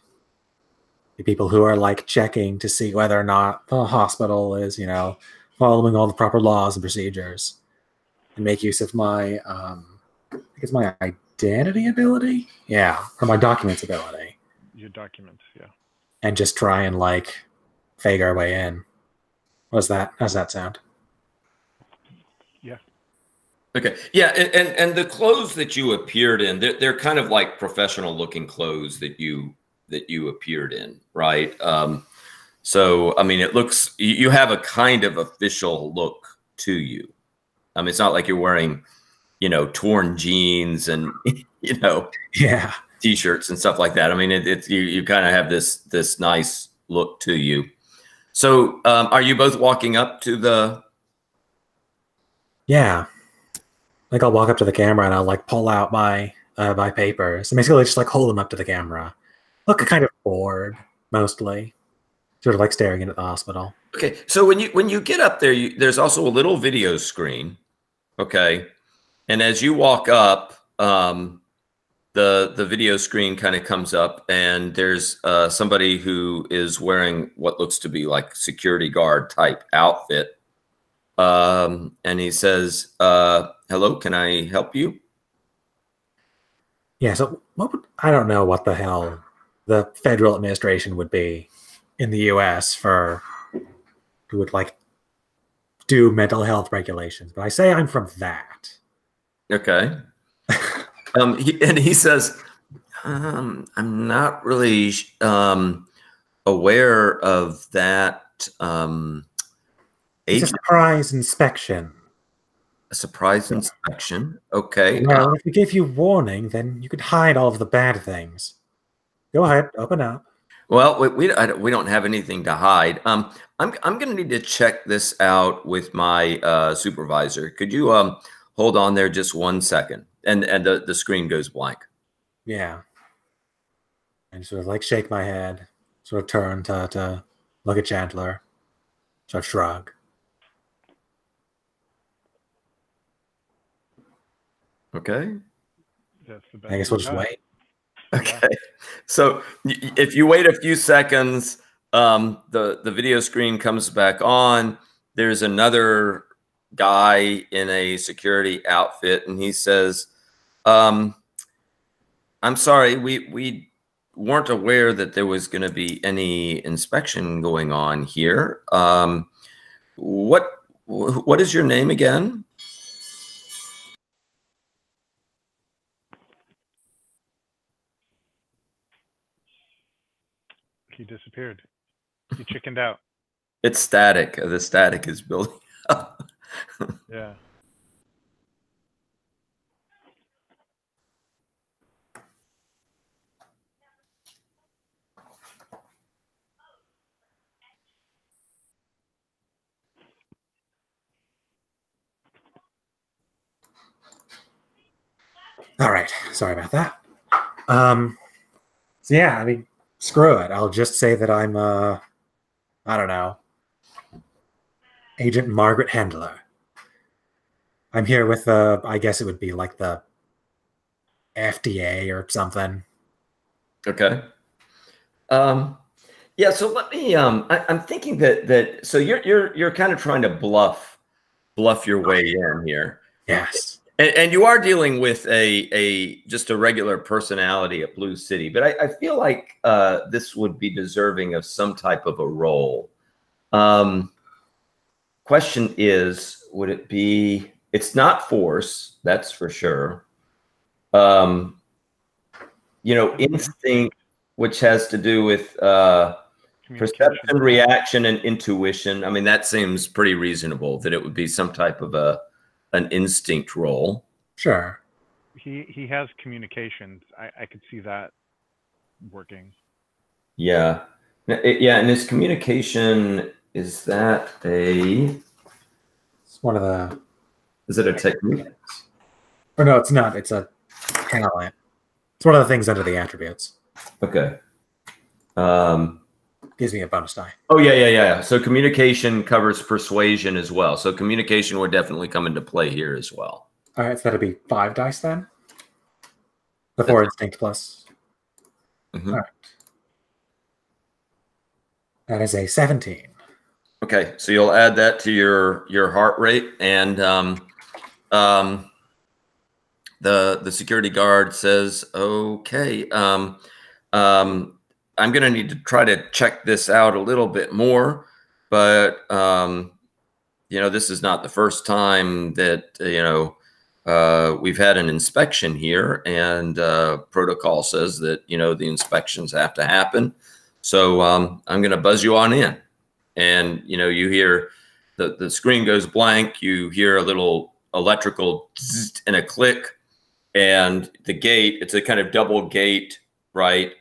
The people who are like checking to see whether or not the hospital is, following all the proper laws and procedures, and make use of my I think it's my identity ability. Yeah, or my documents ability. Your documents, yeah. And just try and like fake our way in. How's that sound? Yeah. Okay. Yeah, and the clothes that you appeared in, they're kind of like professional looking clothes that you appeared in, right? So I mean, it looks, you have a kind of official look to you. I mean, it's not like you're wearing, torn jeans and yeah, t-shirts and stuff like that. I mean, it's you kind of have this nice look to you. So, are you both walking up to the? Yeah. Like I'll walk up to the camera and I'll like pull out my papers and basically just like hold them up to the camera. Look kind of bored, mostly, sort of like staring into the hospital. Okay, so when you get up there, there's also a little video screen, okay, and as you walk up, the video screen kind of comes up, and there's somebody who is wearing what looks to be like security guard type outfit, and he says, "Hello, can I help you?" Yeah. So I don't know what the hell the federal administration would be in the U.S. who would like do mental health regulations, but I say I'm from that. Okay. He says, I'm not really aware of that. It's a surprise inspection. A surprise inspection. Okay. Well, if we give you warning, then you could hide all of the bad things. Go ahead, open up. Well, we don't have anything to hide. I'm going to need to check this out with my supervisor. Could you hold on there just 1 second? And the screen goes blank. Yeah. And sort of like shake my head, sort of turn to look at Chandler, sort of shrug. Okay. That's the best. I guess we'll just wait. Okay. So if you wait a few seconds, the video screen comes back on. There's another guy in a security outfit, and he says, I'm sorry, we weren't aware that there was going to be any inspection going on here. What is your name again? He disappeared. He chickened out. It's static. The static is building up. Yeah. All right. Sorry about that. So yeah, I mean, screw it. I'll just say that I'm I don't know, Agent Margaret Handler. I'm here with I guess it would be like the FDA or something. Okay. Yeah. So let me. I'm thinking that. So you're kind of trying to bluff your way in here. Yes. And you are dealing with just a regular personality at Blue City, but I feel like this would be deserving of some type of a role. Question is, would it be? It's not force, that's for sure. Instinct, which has to do with perception, reaction, and intuition. I mean, that seems pretty reasonable that it would be some type of an instinct role. Sure. He has communications. I could see that working. Yeah. Yeah, and his communication, is that it's one of the... Is it a technique? Or no, it's not. It's a talent. It's one of the things under the attributes. Okay. Gives me a bonus die. Oh, yeah. So communication covers persuasion as well. So communication would definitely come into play here as well. All right, so that'd be 5 dice then? The 4 instinct plus. Mm-hmm. All right. That is a 17. Okay, so you'll add that to your heart rate, and the security guard says, "Okay, I'm going to need to try to check this out a little bit more, but this is not the first time that we've had an inspection here, and protocol says that the inspections have to happen. So I'm going to buzz you on in." And, you hear the screen goes blank. You hear a little electrical zzz and a click, and the gate, it's a kind of double gate, right?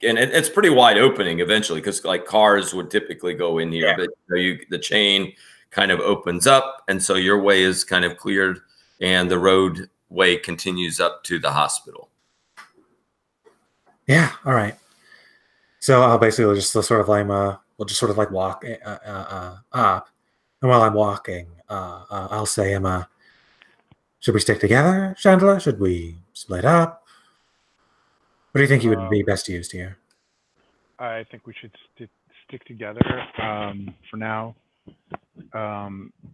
And it's pretty wide opening eventually, because like cars would typically go in here, but the chain kind of opens up. And so your way is kind of cleared, and the roadway continues up to the hospital. Yeah. All right. So I'll basically just sort of we'll just sort of like walk up, and while I'm walking, I'll say, should we stick together, Chandler? Should we split up? What do you think you would be best used here? I think we should stick together for now.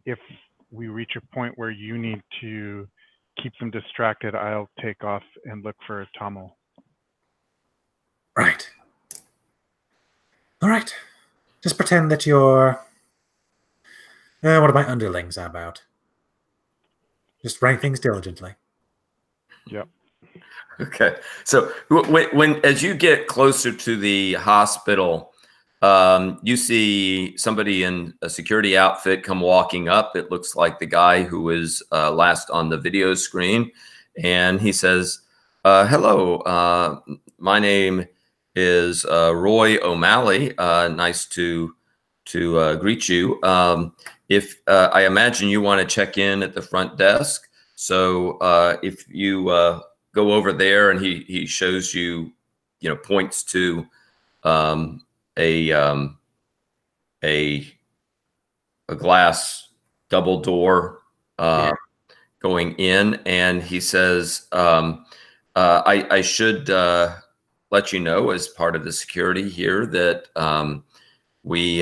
If we reach a point where you need to keep them distracted, I'll take off and look for Tommel. Right. All right. Just pretend that you're one of my underlings. How about? Just rank things diligently. Yep. Okay. So when as you get closer to the hospital, you see somebody in a security outfit come walking up. It looks like the guy who was last on the video screen, and he says, "Hello, my name is Roy O'Malley. Nice to greet you. If I imagine you want to check in at the front desk, so if you go over there," and he shows you, points to a glass double door going in, and he says, I should let you know, as part of the security here, that we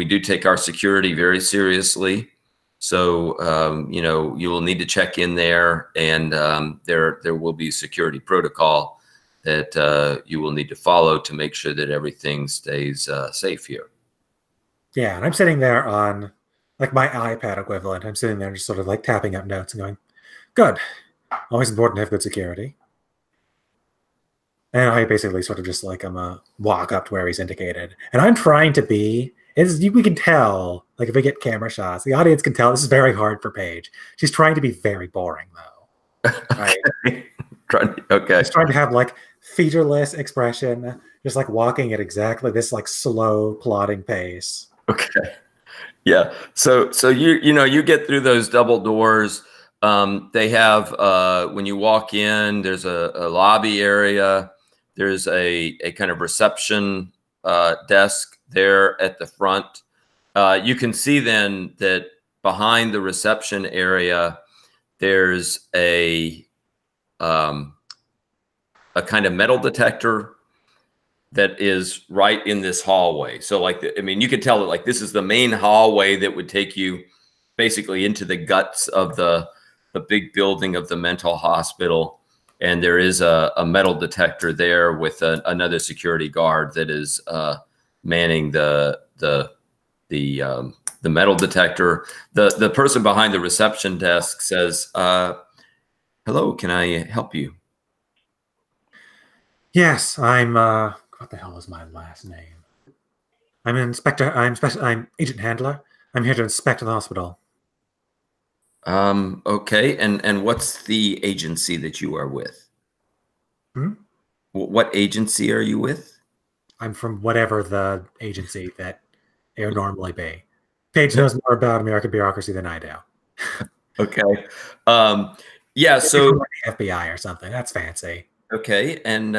do take our security very seriously. So you will need to check in there, and there will be security protocol that you will need to follow to make sure that everything stays safe here. Yeah, and I'm sitting there on like my iPad equivalent. I'm sitting there just sort of like tapping up notes and going, "Good. Always important to have good security." And I basically sort of just like walk up to where he's indicated, and I'm trying to be. We can tell, like if we get camera shots, the audience can tell this is very hard for Paige. She's trying to be very boring, though. Right? Okay. She's trying to have like featureless expression, just like walking at exactly this like slow plodding pace. Okay. Yeah. So you get through those double doors. They have when you walk in, there's a lobby area. There's a kind of reception desk there at the front. You can see then that behind the reception area, there's a kind of metal detector that is right in this hallway. So like, I mean, you could tell that like this is the main hallway that would take you basically into the guts of the big building of the mental hospital. And there is a metal detector there with another security guard that is manning the metal detector. The person behind the reception desk says, "Hello, can I help you?" Yes, I'm what the hell is my last name? I'm an inspector. I'm Agent Handler. I'm here to inspect the hospital. Okay, and what's the agency that you are with? Hmm? What agency are you with? I'm from whatever the agency that it would normally be. Paige knows more about American bureaucracy than I do. Okay. Yeah, Maybe so from the FBI or something. That's fancy. okay, and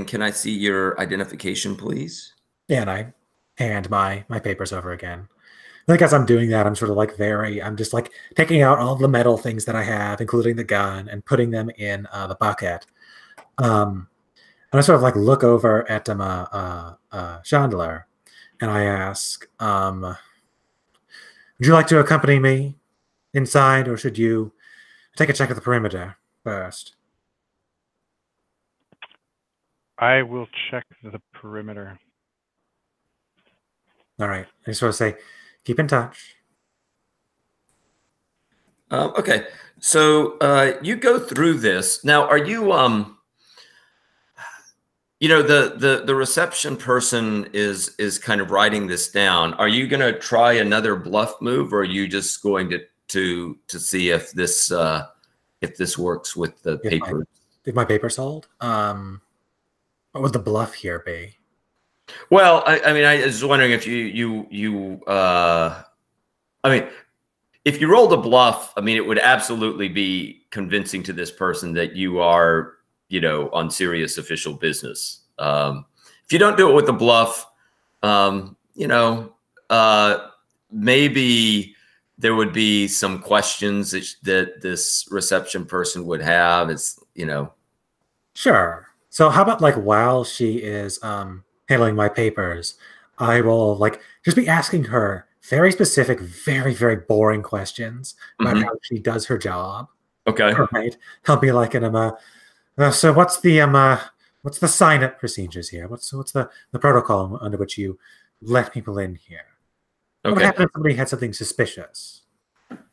can I see your identification, please? Yeah, and I hand my papers over again. I think as I'm doing that, I'm sort of like I'm just like taking out all the metal things that I have, including the gun, and putting them in the bucket. And I sort of like look over at Chandler, and I ask, "Would you like to accompany me inside, or should you take a check of the perimeter first?" I will check the perimeter. All right. I sort of say, "Keep in touch." Okay, so you go through this. Now, are you you know, the reception person is kind of writing this down. Are you going to try another bluff move, or are you just going to see if this works with the paper? If my papers hold, what would the bluff here be? Well, I mean, I was wondering if I mean, if you rolled a bluff, I mean, it would absolutely be convincing to this person that you are, you know, on serious official business. If you don't do it with a bluff, you know, maybe there would be some questions that this reception person would have. It's, you know. Sure. So how about like while she is handling my papers, I will like just be asking her very specific, very, very boring questions about how she does her job. Okay. Right. I'll be like, and so what's the sign up procedures here? What's the protocol under which you let people in here? What would Okay. happen if somebody had something suspicious?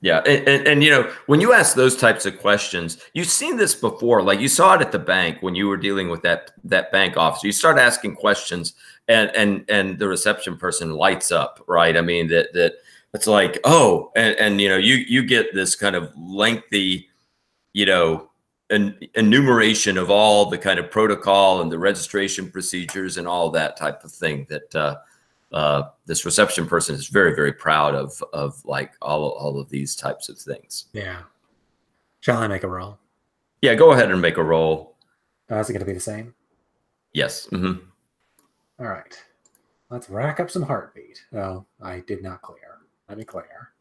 Yeah, and you know, when you ask those types of questions, you've seen this before. Like you saw it at the bank when you were dealing with that bank officer. You start asking questions, and the reception person lights up, right? I mean that it's like, oh, and you know, you get this kind of lengthy, you know, an enumeration of all the kind of protocol and the registration procedures and all that type of thing that this reception person is very, very proud of like all of these types of things. Yeah. Shall I make a roll? Yeah, go ahead and make a roll. Is it going to be the same? Yes. All right. Let's rack up some heartbeat. Oh, I did not clear. Let me clear.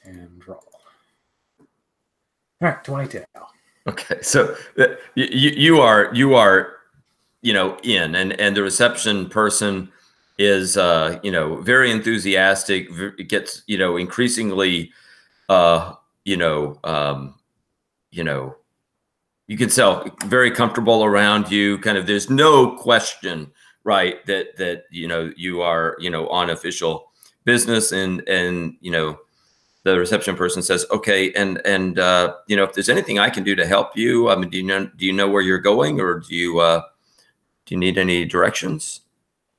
And roll. All right, 22. Okay, so you are you know in and the reception person is you know very enthusiastic. Gets you know increasingly you know you can tell very comfortable around you. Kind of there's no question, right, that you know you are you know on official business and you know. The reception person says, "Okay, and you know, if there's anything I can do to help you, I mean, do you know where you're going, or do you need any directions?"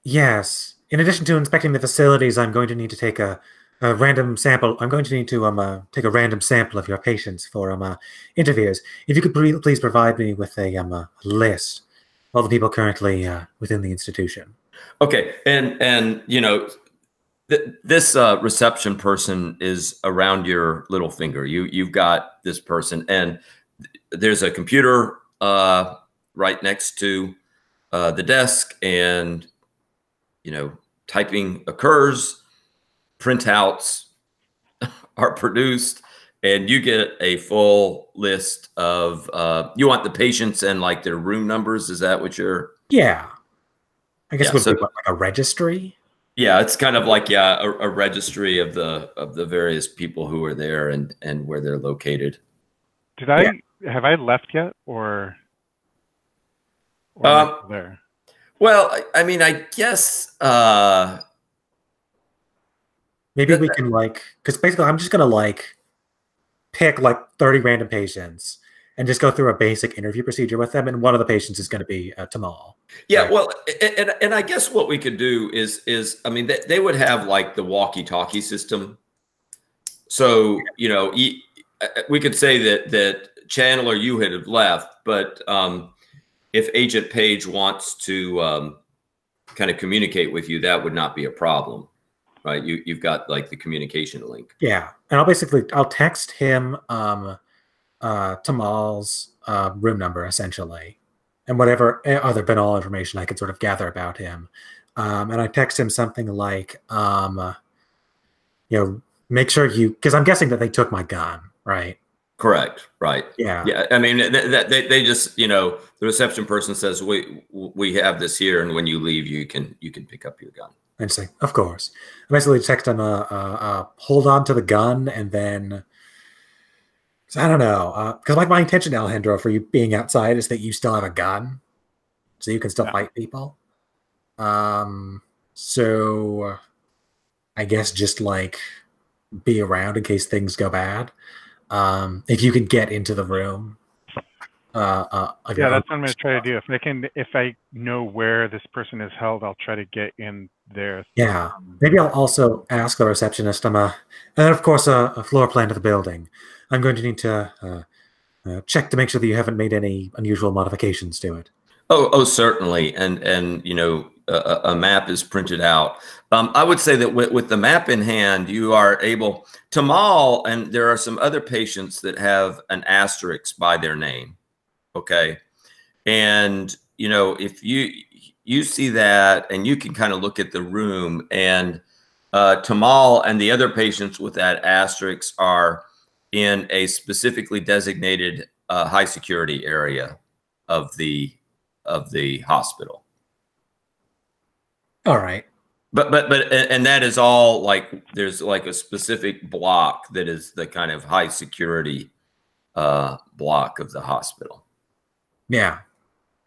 Yes. In addition to inspecting the facilities, I'm going to need to take a random sample. I'm going to need to take a random sample of your patients for interviews. If you could please provide me with a list of all the people currently within the institution. Okay, and you know, this reception person is around your little finger. You've got this person, and there's a computer right next to the desk, and you know typing occurs, printouts are produced, and you get a full list of, you want the patients and like their room numbers. Is that what you're? Yeah. I guess Yeah. would So be what, like a registry? yeah, it's kind of like, yeah, a registry of the various people who are there and where they're located. Yeah. Have I left yet or am I still there? Well, I mean, I guess, Maybe we can like, because basically I'm just gonna like pick like 30 random patients and just go through a basic interview procedure with them, and one of the patients is going to be Tamal. yeah, Right? well, and I guess what we could do is I mean, they would have like the walkie-talkie system. So, you know, we could say that Chandler, you had left, but if Agent Page wants to kind of communicate with you, that would not be a problem, right? You've got like the communication link. Yeah, and I'll text him Tamal's room number essentially, and whatever other banal information I could sort of gather about him. And I text him something like, you know, make sure you, because I'm guessing that they took my gun, right? Correct. Right. Yeah. Yeah. I mean, they just, you know, the reception person says, we have this here, and when you leave, you can pick up your gun. And say, of course. I basically text him hold on to the gun, and then, I don't know, because like my intention, Alejandro, for you being outside is that you still have a gun, so you can still fight people. So I guess just like be around in case things go bad. If you could get into the room. Yeah, that's what I'm going to try to do. If I know where this person is held, I'll try to get in there. Yeah, maybe I'll also ask the receptionist. And then of course a floor plan of the building. I'm going to need to check to make sure that you haven't made any unusual modifications to it. Oh, certainly. And you know, a map is printed out. I would say that with the map in hand, you are able to Mal, and there are some other patients that have an asterisk by their name. Okay. And, you know, if you see that, and you can kind of look at the room, and Tamal and the other patients with that asterisk are in a specifically designated high security area of the hospital. All right. But and that is all like, there's like a specific block that is the kind of high security block of the hospital. Yeah.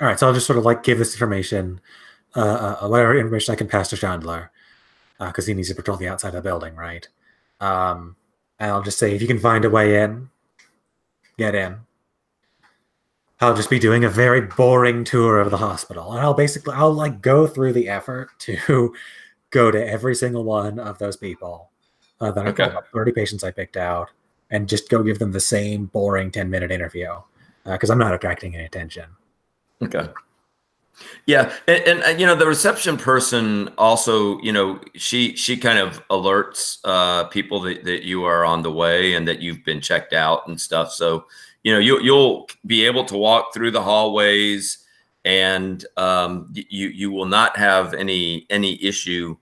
All right. So I'll just sort of like give this information, whatever information I can pass to Chandler, because he needs to patrol the outside of the building, right? And I'll just say, if you can find a way in, get in. I'll just be doing a very boring tour of the hospital, and I'll like go through the effort to go to every single one of those people that I called up, 30 patients I picked out, and just go give them the same boring 10-minute interview, because I'm not attracting any attention. Okay. Yeah, and you know, the reception person also, you know, she kind of alerts people that you are on the way and that you've been checked out and stuff. So, you know, you'll be able to walk through the hallways, and you will not have any issue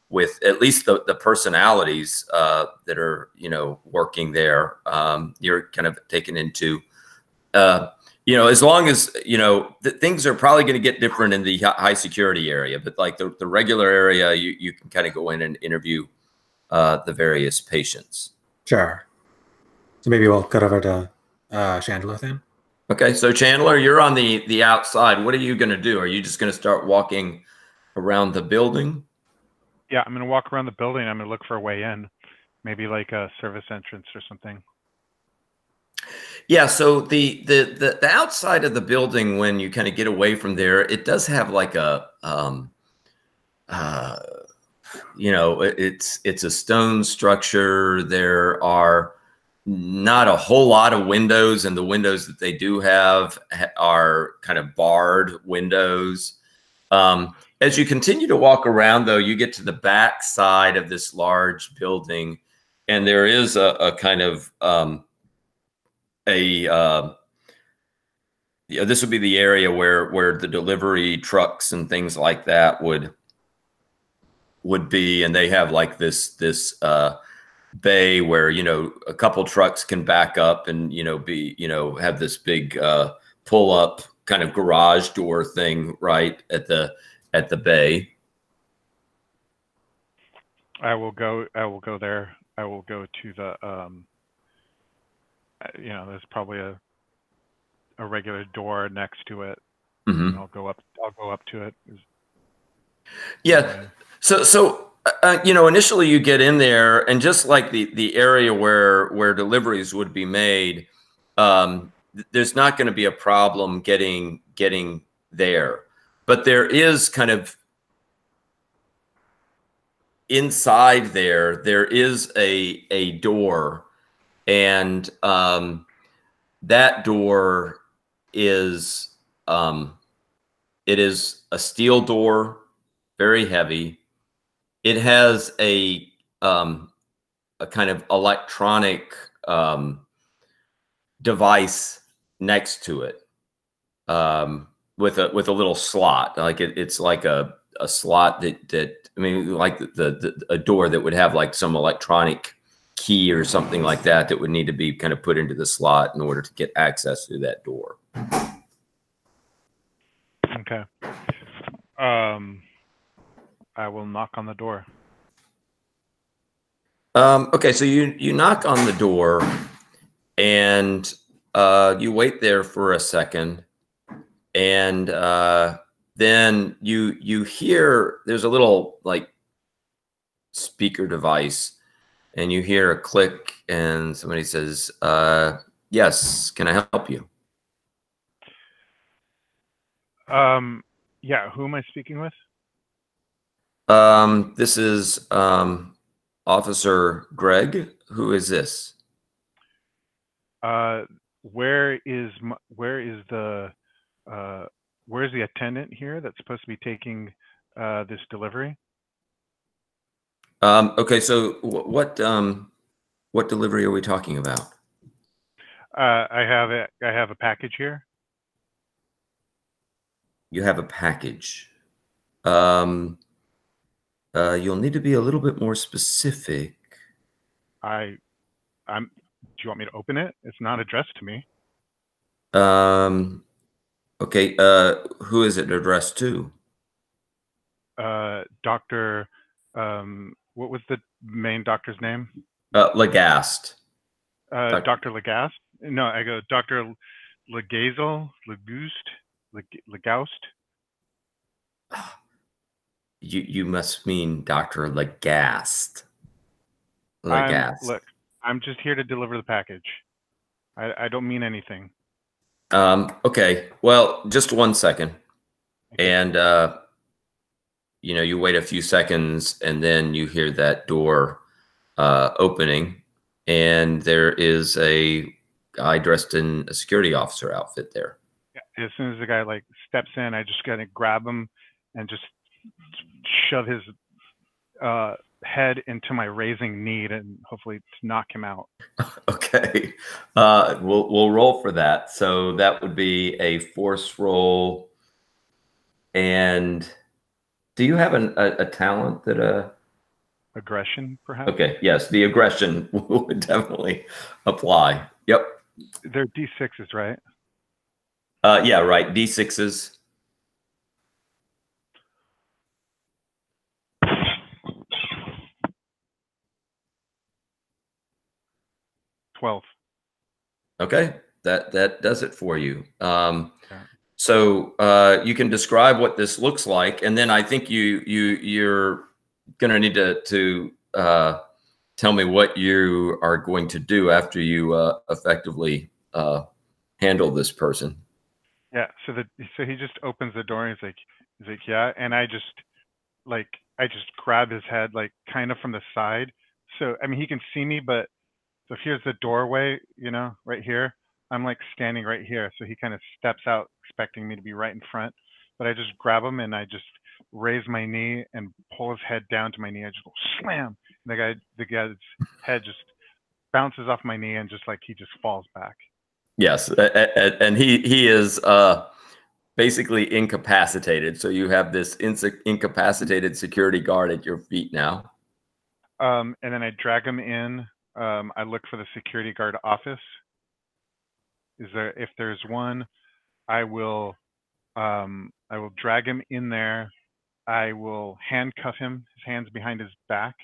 with at least the personalities that are, you know, working there. You're kind of taken into, you know, as long as, you know, things are probably going to get different in the high security area, but like the regular area, you can kind of go in and interview the various patients. Sure. So maybe we'll cut over to Chandler then. Okay, so Chandler, you're on the outside. What are you going to do? Are you just going to start walking around the building? Yeah, I'm going to walk around the building. I'm going to look for a way in, maybe like a service entrance or something. Yeah, so the outside of the building, when you kind of get away from there, it does have like a you know, it's a stone structure. There are not a whole lot of windows, and the windows that they do have are kind of barred windows. As you continue to walk around, though, you get to the back side of this large building, and there is a kind of yeah, this would be the area where the delivery trucks and things like that would would be, and they have like this bay where, you know, a couple trucks can back up and, you know, have this big pull up kind of garage door thing right at the bay. I will go there. I will go to the you know, there's probably a regular door next to it. Mm-hmm. And I'll go up to it. Yeah. So you know, initially you get in there, and just like the area where deliveries would be made, there's not going to be a problem getting there. But there is kind of inside there is a door, and that door is it is a steel door, very heavy. It has a kind of electronic device next to it, with a little slot. Like it's like a slot that I mean, like a door that would have like some electronic key or something like that would need to be kind of put into the slot in order to get access to that door. Okay. I will knock on the door. Okay, so you knock on the door, and you wait there for a second, and then you hear there's a little like speaker device, and you hear a click, and somebody says, "Yes, can I help you?" Yeah, who am I speaking with? This is Officer Greg. Who is this? Where's the attendant here that's supposed to be taking this delivery? Okay, so what delivery are we talking about? I have a package here. You have a package. You'll need to be a little bit more specific. Do you want me to open it? It's not addressed to me. Okay. Who is it addressed to? Dr. What was the main doctor's name? Lagast. Dr. Lagast? No, I go Dr. Lagazel, Lagaust. You must mean Dr. Lagast. Lagast. Look, I'm just here to deliver the package. I don't mean anything. Okay. Well, just 1 second. And you know, you wait a few seconds, and then you hear that door opening, and there is a guy dressed in a security officer outfit there. Yeah, as soon as the guy like steps in, I just gotta grab him and just shove his head into my raising knee and hopefully to knock him out. Okay. We'll roll for that. So that would be a force roll. And do you have a talent that aggression, perhaps? Okay, yes, the aggression would definitely apply. Yep. They're D6s, right? Yeah, right. D6s. Okay, that does it for you. Okay. So you can describe what this looks like, and then I think you're going to need to tell me what you are going to do after you effectively handle this person. Yeah. So he just opens the door and he's like, yeah, and I just grab his head like kind of from the side. So I mean he can see me, but so here's the doorway, you know, right here. I'm like standing right here. So he kind of steps out expecting me to be right in front. But I just grab him and I just raise my knee and pull his head down to my knee. I just go slam. And the guy's head just bounces off my knee and just like he just falls back. Yes, and he is basically incapacitated. So you have this incapacitated security guard at your feet now. And then I drag him in. I look for the security guard office. If there's one, I will drag him in there. I will handcuff him, his hands behind his back.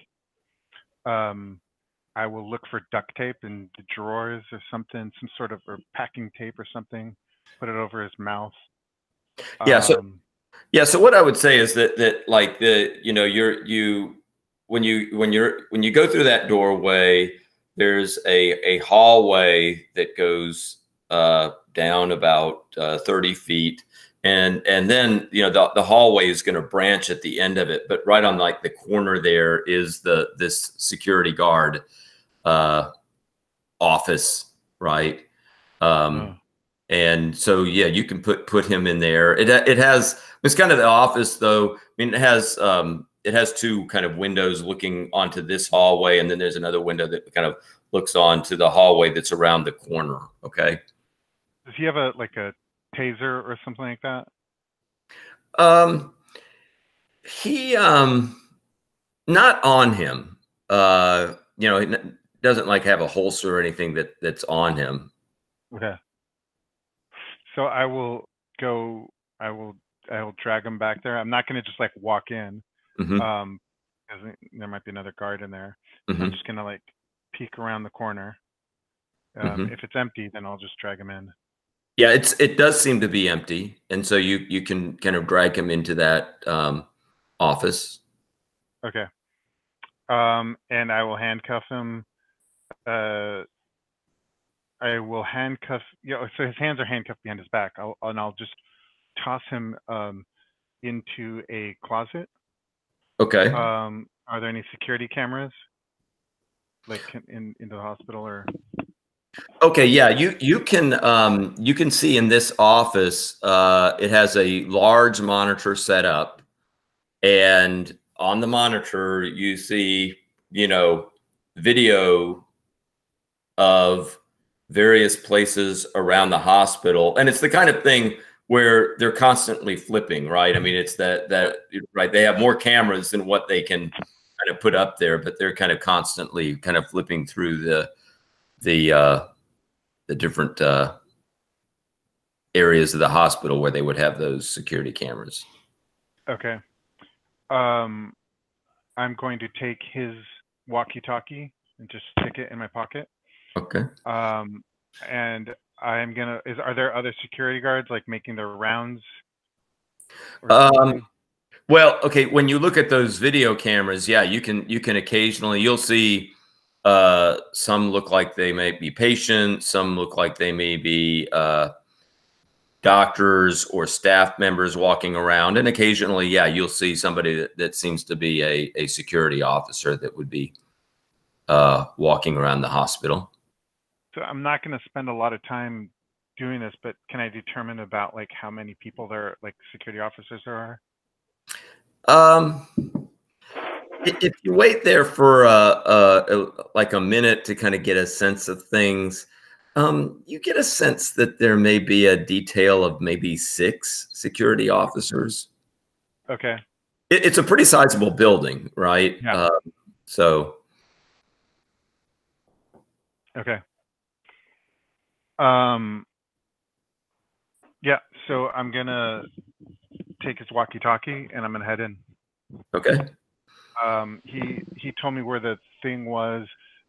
I will look for duct tape in the drawers or something, or packing tape or something. Put it over his mouth. Yeah. So what I would say is that like when you go through that doorway, there's a hallway that goes down about 30 feet. And then, the hallway is going to branch at the end of it, but right on like the corner there is this security guard office, right? And so, yeah, you can put him in there. It's kind of the office though. I mean, it has two kind of windows looking onto this hallway, and then there's another window that kind of looks onto the hallway that's around the corner. Okay. Does he have a taser or something like that? He not on him. He doesn't like have a holster or anything that's on him. Okay. So I will drag him back there. I'm not going to just like walk in. Mm-hmm. Because there might be another guard in there. Mm-hmm. So I'm just going to like peek around the corner. If it's empty, then I'll just drag him in. Yeah, it does seem to be empty, and so you can kind of drag him into that office. Okay. And I will handcuff him. I will handcuff. So his hands are handcuffed behind his back. I'll just toss him into a closet. Okay. Are there any security cameras, like into the hospital or? Okay, yeah, you can see in this office, it has a large monitor set up, and on the monitor you see, video of various places around the hospital, and it's the kind of thing where they're constantly flipping, right? I mean, it's that right. They have more cameras than what they can kind of put up there, but they're kind of constantly kind of flipping through the different areas of the hospital where they would have those security cameras. Okay. I'm going to take his walkie-talkie and just stick it in my pocket. Okay. And are there other security guards like making their rounds? Well, okay. When you look at those video cameras, yeah, you can occasionally, you'll see some look like they may be patients, some look like they may be doctors or staff members walking around, and occasionally, yeah, you'll see somebody that seems to be a security officer that would be walking around the hospital. So I'm not going to spend a lot of time doing this, but can I determine about like how many people there, like security officers there are? If you wait there for like a minute to kind of get a sense of things, you get a sense that there may be a detail of maybe 6 security officers. Okay. It's a pretty sizable building, right? Yeah. So. Okay. Yeah. So I'm gonna take his walkie-talkie and I'm gonna head in. Okay. He told me where the thing was.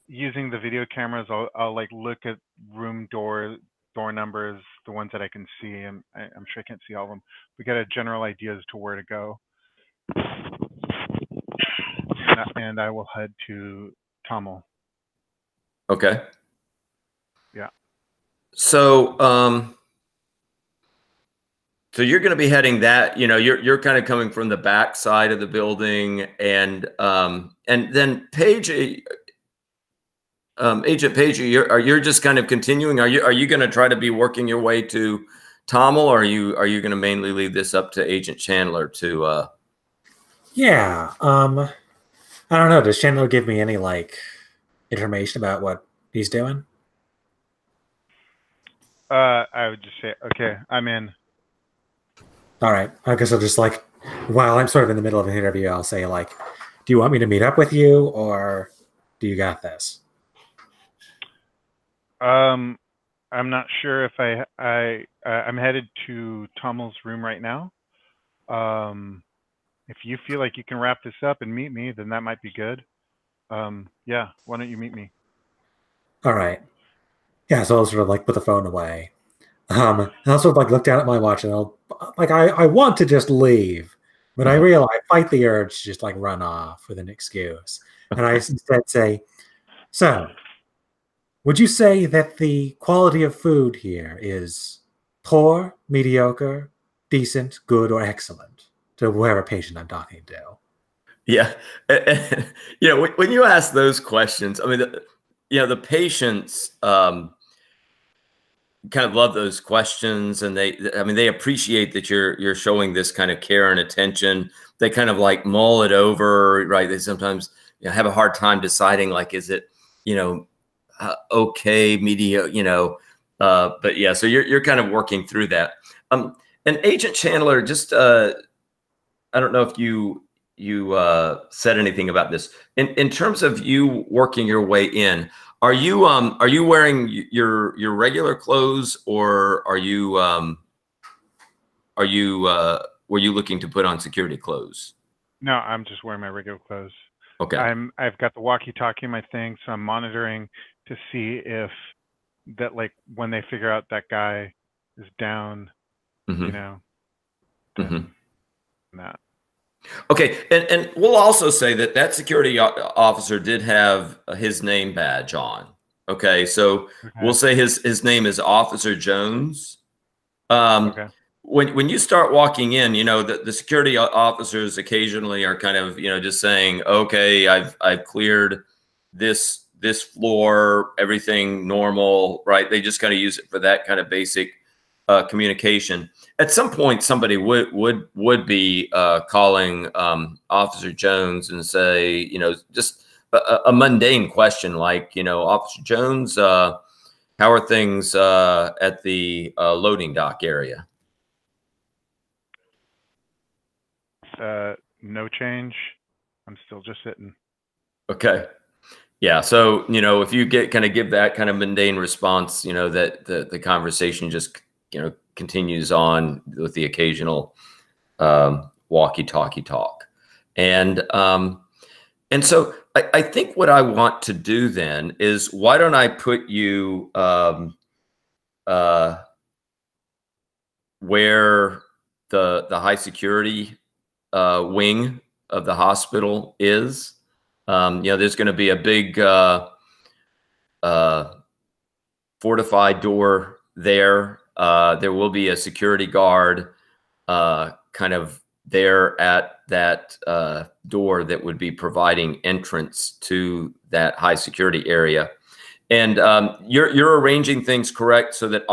Using the video cameras, I'll like look at room door numbers, the ones that I can see. I'm sure I can't see all of them. We got a general idea as to where to go, and I will head to Tommel. Okay. Yeah. So, so you're going to be heading that, you're kind of coming from the back side of the building, and then Paige, Agent Paige, you're just kind of continuing. Are you going to try to be working your way to Tommel, or are you going to mainly leave this up to Agent Chandler to? Yeah. I don't know. Does Chandler give me any like information about what he's doing? I would just say, okay, I'm in. All right. I guess I'll just like, while I'm sort of in the middle of an interview, I'll say like, do you want me to meet up with you or do you got this? I'm not sure if I'm headed to Tommel's room right now. If you feel like you can wrap this up and meet me, then that might be good. Yeah, why don't you meet me? All right. Yeah, so I'll sort of like put the phone away. And I'll sort of like look down at my watch and I'll like I want to just leave, but I realize I fight the urge to just like run off with an excuse. And I instead say, so would you say that the quality of food here is poor, mediocre, decent, good, or excellent to whoever patient I'm talking to? Yeah. You know, when you ask those questions, I mean, the patients kind of love those questions, and they appreciate that you're showing this kind of care and attention. They kind of like mull it over, right? They sometimes have a hard time deciding, like, is it, okay, media, but yeah, so you're kind of working through that. And Agent Chandler, just I don't know if you said anything about this in terms of you working your way in. Are you wearing your regular clothes, or were you looking to put on security clothes? No, I'm just wearing my regular clothes. Okay. I've got the walkie-talkie in my thing, so I'm monitoring to see if that, like, when they figure out that guy is down, that. Okay, and we'll also say that security officer did have his name badge on. Okay, so we'll say his name is Officer Jones. Okay. When you start walking in, the security officers occasionally are kind of just saying, okay, I've cleared this floor, everything normal, right? They just kind of use it for that kind of basic communication. At some point, somebody would be calling Officer Jones and say, just a mundane question like, Officer Jones, how are things at the loading dock area? No change. I'm still just sitting. Okay. Yeah. So, if you give that kind of mundane response, that the conversation just, continues on with the occasional walkie-talkie talk. And so I think what I want to do then is, why don't I put you where the high security wing of the hospital is. There's going to be a big fortified door there. There will be a security guard kind of there at that door that would be providing entrance to that high security area. And you're arranging things correct so that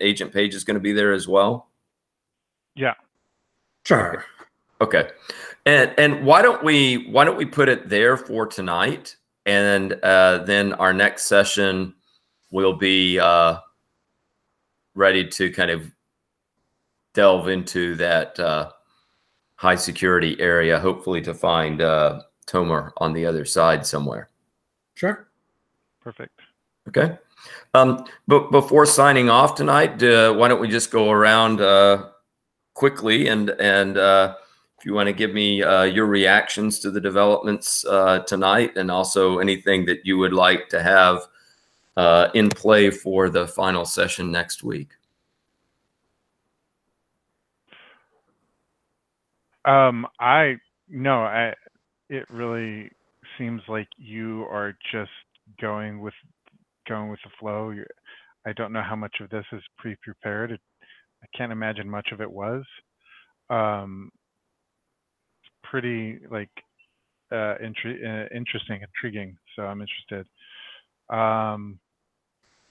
Agent Page is going to be there as well? Yeah. Sure. Okay. And why don't we put it there for tonight, and then our next session will be ready to kind of delve into that high security area, hopefully to find Tomer on the other side somewhere. Sure. Perfect. Okay. But before signing off tonight, why don't we just go around quickly and if you want to give me your reactions to the developments tonight, and also anything that you would like to have in play for the final session next week. It really seems like you are just going with the flow. I don't know how much of this is pre-prepared. I can't imagine much of it was. It's pretty like interesting, intriguing. So I'm interested.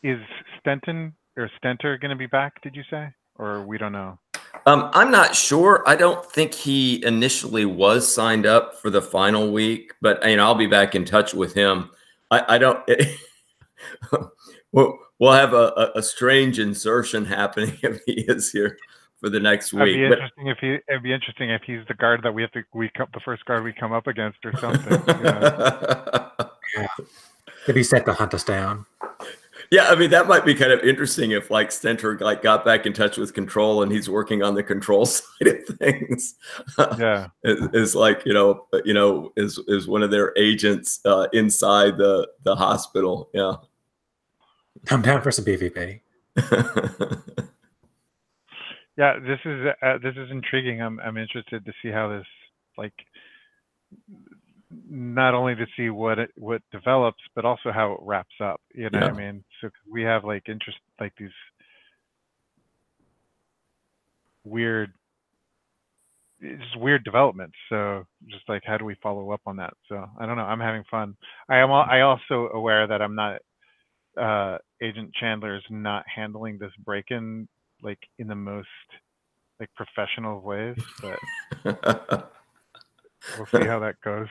Is Stenter going to be back? Did you say, or we don't know? I'm not sure. I don't think he initially was signed up for the final week, but I'll be back in touch with him. I don't. We'll have a strange insertion happening if he is here for the next It'd week. be interesting if it'd be interesting if he's the guard that the first guard we come up against or something. Yeah. They'd be set to hunt us down. Yeah, I mean that might be kind of interesting if like Stentor like got back in touch with Control and he's working on the control side of things. Yeah, is like is one of their agents inside the hospital. Yeah, Come down for some PvP. yeah. This is intriguing. I'm interested to see how this like not only to see what develops, but also how it wraps up. You know what I mean? So we have like these weird, just weird developments. So just like how do we follow up on that? So I don't know. I'm having fun. I also aware that I'm not Agent Chandler is not handling this break-in like in the most like professional ways, but we'll see how that goes.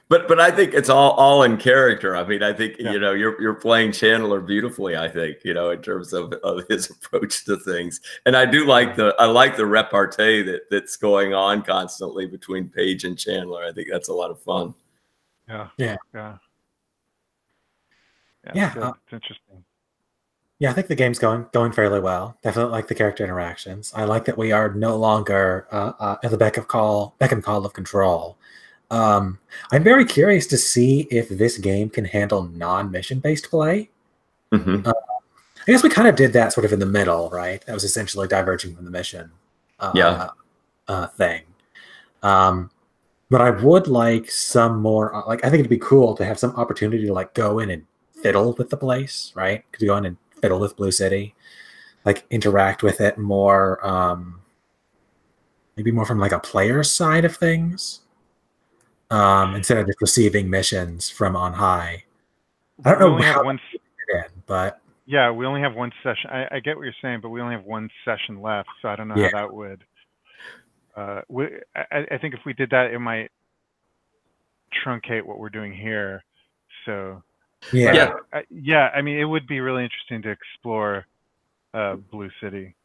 But I think it's all in character. I mean, I think you're playing Chandler beautifully. I think in terms of his approach to things, and I do like the repartee that's going on constantly between Paige and Chandler. I think that's a lot of fun. Yeah. It's interesting. Yeah, I think the game's going fairly well. Definitely like the character interactions. I like that we are no longer at the beck and call of Control. I'm very curious to see if this game can handle non-mission based play. Mm-hmm. I guess we kind of did that sort of in the middle, right? That was essentially diverging from the mission thing. But I would like some more, I think it'd be cool to have some opportunity to like go in and fiddle with the place, right? Could you go in and fiddle with Blue City, like interact with it more, maybe more from like a player's side of things. Instead of just receiving missions from on high. I don't know how one but yeah, we only have one session. I get what you're saying, but we only have one session left, so I don't know how that would. I think if we did that, it might truncate what we're doing here. So yeah. I mean, it would be really interesting to explore Blue City.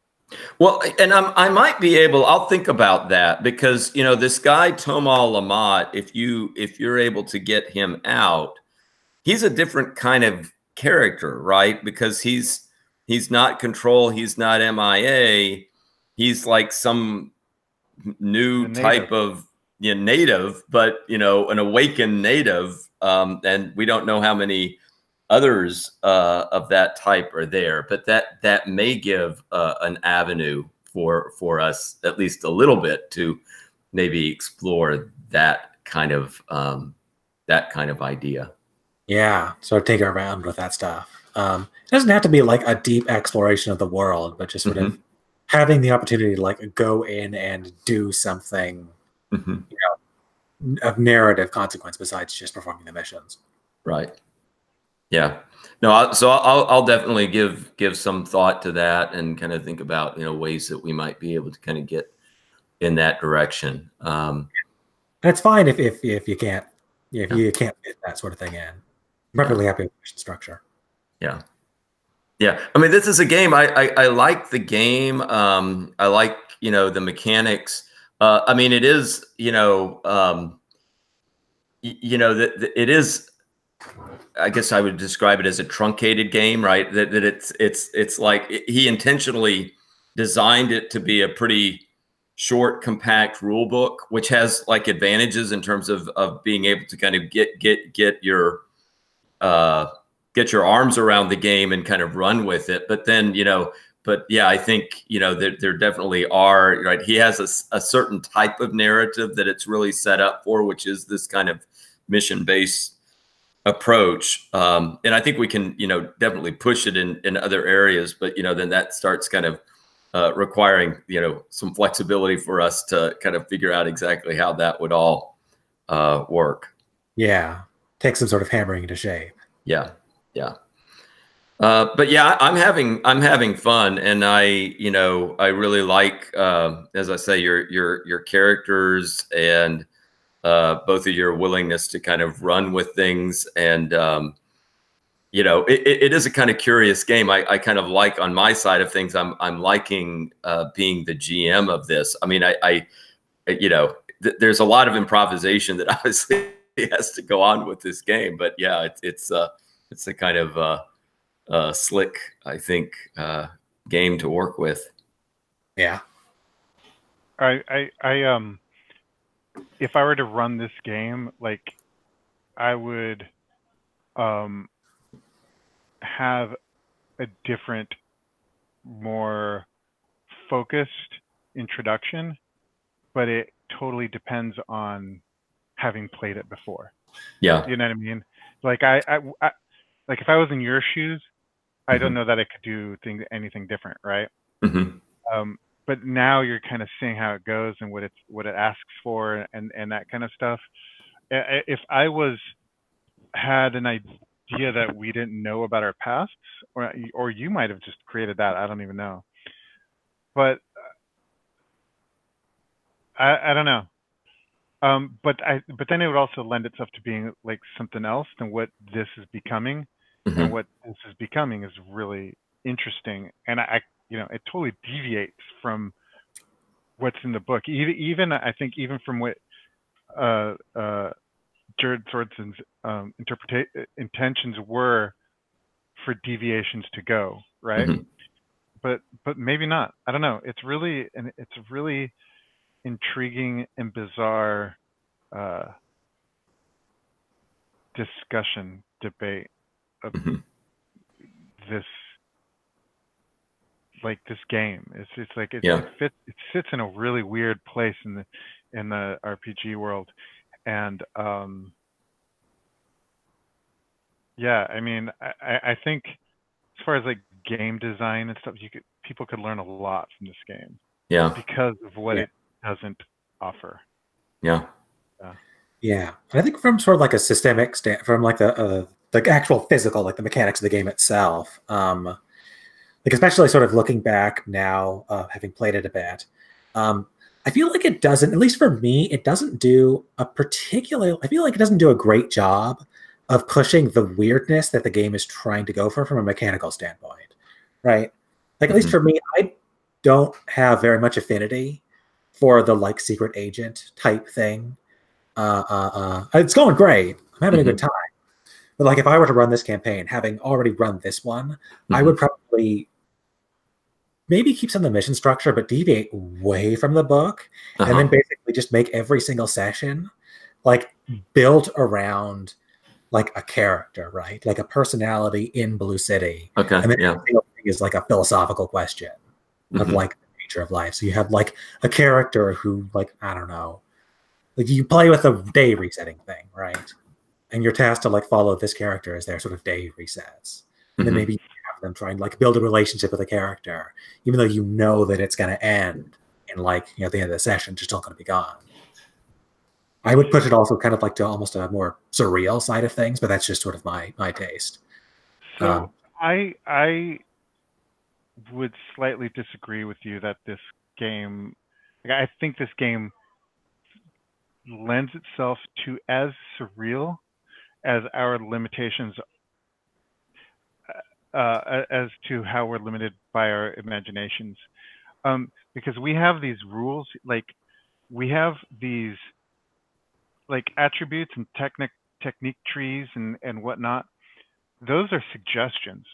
Well, and I might be able. I'll think about that because this guy Tomal Lamotte. If you're able to get him out, he's a different kind of character, right? Because he's not Control. He's not MIA. He's like some new type of native, but an awakened native, and we don't know how many others of that type are there, but that may give an avenue for us at least a little bit to maybe explore that kind of idea. Yeah, sort of take it around with that stuff. It doesn't have to be like a deep exploration of the world, but just sort of having the opportunity to like go in and do something of narrative consequence besides just performing the missions. Right. Yeah. No, so I'll definitely give some thought to that and kind of think about ways that we might be able to kind of get in that direction. That's fine if you can't you can't fit that sort of thing in. I'm perfectly happy with mission structure. Yeah. Yeah. I mean, this is a game. I like the game. I like the mechanics. I mean, it is it is. I guess I would describe it as a truncated game, right? That it's like he intentionally designed it to be a pretty short, compact rule book, which has like advantages in terms of being able to kind of get your arms around the game and kind of run with it. But then but yeah, I think there definitely are, right? He has a certain type of narrative that it's really set up for, which is this kind of mission-based approach, and I think we can definitely push it in other areas, but then that starts kind of requiring some flexibility for us to kind of figure out exactly how that would all work. Yeah, take some sort of hammering into shape. Yeah. But yeah, I'm having fun, and I really like as I say your characters and both of your willingness to kind of run with things, and you know, it is a kind of curious game. I kind of like, on my side of things, I'm liking being the GM of this. I mean, you know, there's a lot of improvisation that obviously has to go on with this game, but yeah, it's a kind of slick, I think, game to work with. Yeah. If I were to run this game, like, I would have a different, more focused introduction, but it totally depends on having played it before. Yeah. You know what I mean? Like like if I was in your shoes, I don't know that I could do anything different, right? But now you're kind of seeing how it goes and what it asks for and that kind of stuff. If I had an idea that we didn't know about our pasts, or you might have just created that, I don't even know. But I don't know. But then it would also lend itself to being like something else than what this is becoming. And what this is becoming is really interesting. And it totally deviates from what's in the book. Even I think even from what Jared Swordson's intentions were for deviations to go, right? But maybe not. I don't know. It's a really intriguing and bizarre discussion, debate of this, like, this game. It's like it sits in a really weird place in the RPG world, and yeah, I mean, I think as far as like game design and stuff, people could learn a lot from this game. Yeah. Because of what it doesn't offer. Yeah. Yeah. I think from sort of like a systemic from like the actual physical, like the mechanics of the game itself, like especially sort of looking back now, having played it a bit, I feel like it doesn't, at least for me, it doesn't do I feel like it doesn't do a great job of pushing the weirdness that the game is trying to go for from a mechanical standpoint, right? Like, at least for me, I don't have very much affinity for the like secret agent type thing. It's going great. I'm having a good time. But like, if I were to run this campaign, having already run this one, I would probably maybe keep some of the mission structure, but deviate way from the book, and then basically just make every single session like built around like a character, right? Like a personality in Blue City. Okay. And then every single thing is like a philosophical question of like the nature of life. So you have like a character who, like, I don't know, like you play with a day resetting thing, right? And you're tasked to like follow this character as their sort of day resets. And then maybe you have them try and like build a relationship with a character, even though you know that it's going to end in like, you know, at the end of the session, just not going to be gone. I would push it also kind of like to almost a more surreal side of things, but that's just sort of my taste. So I would slightly disagree with you that this game, like, I think this game lends itself to as surreal as our limitations, as to how we're limited by our imaginations, because we have these rules, like we have these like attributes and technique trees and whatnot. Those are suggestions,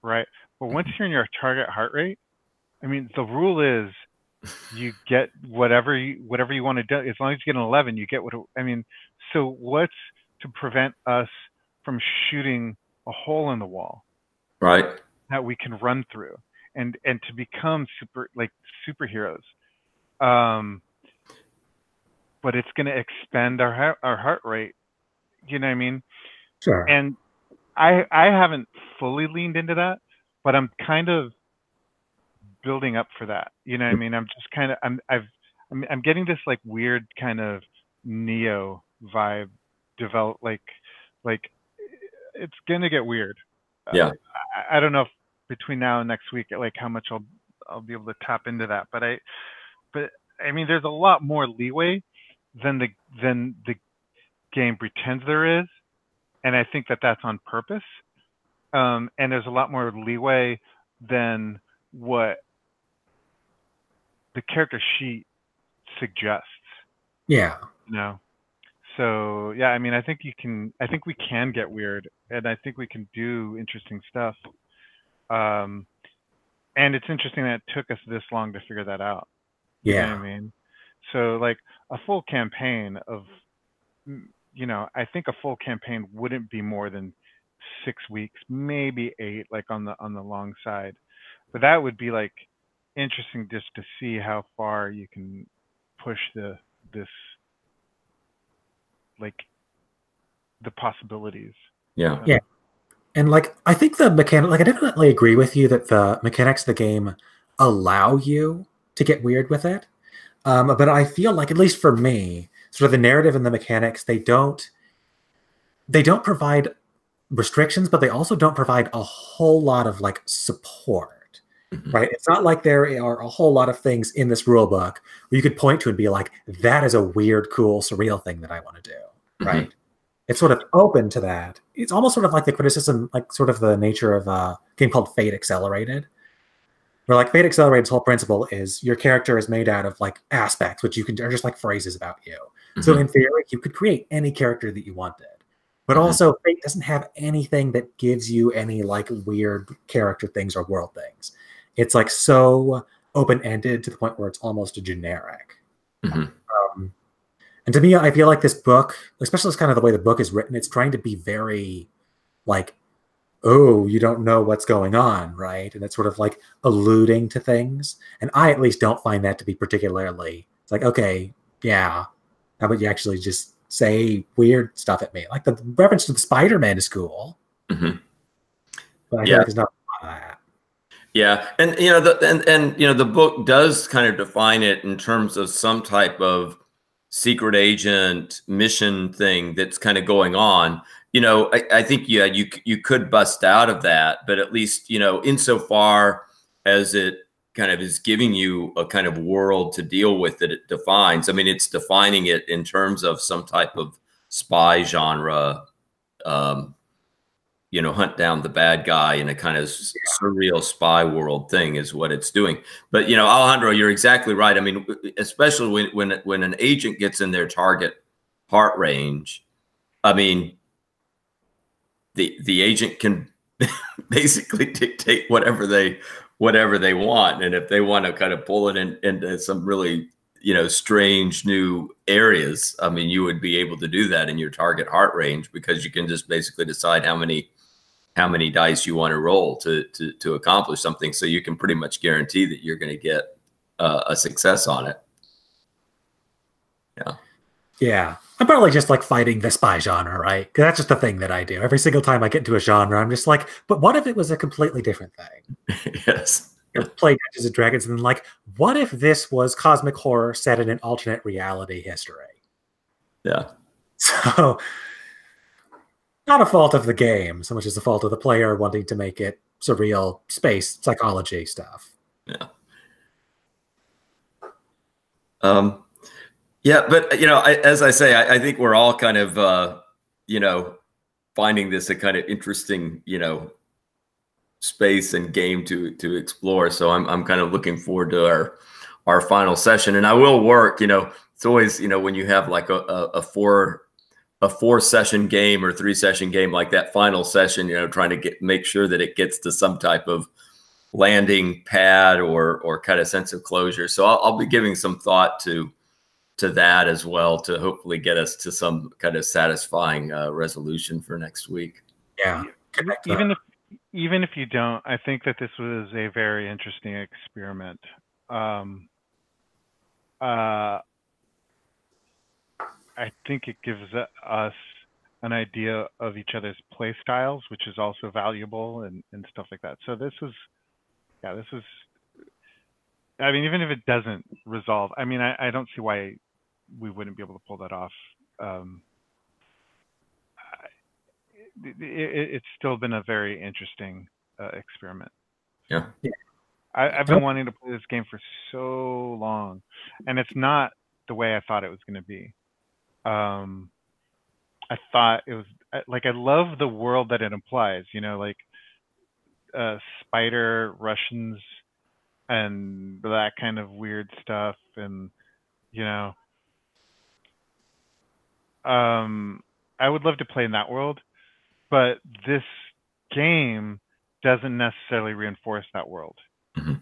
right? But once you're in your target heart rate, I mean, the rule is you get whatever you want to do. As long as you get an 11, you get what, I mean, so what's to prevent us from shooting a hole in the wall, right, that we can run through and to become superheroes? But it's going to expend our heart rate. You know what I mean? Sure. And I haven't fully leaned into that, but I'm kind of building up for that. You know what I mean? I'm just kind of I'm getting this like weird kind of Neo vibe develop, like it's gonna get weird. Yeah. I don't know if between now and next week, like how much I'll be able to tap into that, but I mean, there's a lot more leeway than the game pretends there is, and I think that that's on purpose. And there's a lot more leeway than what the character sheet suggests. Yeah. So yeah, I mean, I think we can get weird, and I think we can do interesting stuff. And it's interesting that it took us this long to figure that out. You know what I mean? So like a full campaign of, I think a full campaign wouldn't be more than 6 weeks, maybe 8, like on the long side. But that would be like interesting just to see how far you can push this like the possibilities. Yeah. Yeah. And like I think the mechanic, like I definitely agree with you that the mechanics of the game allow you to get weird with it. But I feel like, at least for me, sort of the narrative and the mechanics, they don't provide restrictions, but they also don't provide a whole lot of like support. Right? It's not like there are a whole lot of things in this rule book where you could point to and be like, that is a weird, cool, surreal thing that I want to do. Right? It's sort of open to that. It's almost sort of like the criticism, like sort of the nature of a game called Fate Accelerated, where like Fate Accelerated's whole principle is your character is made out of like aspects, which you can are just like phrases about you. So in theory, you could create any character that you wanted. But also, Fate doesn't have anything that gives you any like weird character things or world things. It's like so open-ended to the point where it's almost a generic. And to me, I feel like this book, especially kind of the way the book is written, it's trying to be very like, oh, you don't know what's going on, right? And it's sort of like alluding to things. And I at least don't find that to be particularly, it's like, okay, yeah, how about you actually just say weird stuff at me? Like the reference to the Spider-Man is cool. But I feel like there's not a lot of that. Yeah, and the book does kind of define it in terms of some type of secret agent mission thing that's kind of going on. I think you could bust out of that, but at least insofar as it kind of is giving you a kind of world to deal with that it defines. I mean, it's defining it in terms of some type of spy genre. Hunt down the bad guy in a kind of surreal spy world thing is what it's doing. But Alejandro, you're exactly right. I mean, especially when an agent gets in their target heart range, I mean, the agent can basically dictate whatever they want, and if they want to kind of pull it into some really strange new areas, I mean, you would be able to do that in your target heart range because you can just basically decide how many dice you want to roll to accomplish something. So you can pretty much guarantee that you're going to get a success on it. Yeah. I'm probably just like fighting the spy genre, right? Because that's just the thing that I do. Every single time I get into a genre, I'm just like, but what if it was a completely different thing? Yes. Play Dungeons and Dragons, and then like, what if this was cosmic horror set in an alternate reality history? Yeah. So, not a fault of the game so much as a fault of the player wanting to make it surreal space psychology stuff. Yeah. Yeah, but as I say, I think we're all kind of finding this a kind of interesting space and game to explore. So I'm kind of looking forward to our final session, and I will work. It's always when you have like a 4-session game or 3-session game, like that final session, trying to make sure that it gets to some type of landing pad or kind of sense of closure. So I'll be giving some thought to that as well, to hopefully get us to some kind of satisfying resolution for next week. Yeah. Even if you don't, I think that this was a very interesting experiment. I think it gives us an idea of each other's play styles, which is also valuable and stuff like that. So this was, I mean, even if it doesn't resolve, I mean, I don't see why we wouldn't be able to pull that off. It's still been a very interesting experiment. Yeah. I've been wanting to play this game for so long, and it's not the way I thought it was going to be. I thought it was like, I love the world that it implies, like spider Russians and that kind of weird stuff, and you know, I would love to play in that world, but this game doesn't necessarily reinforce that world. Mm-hmm.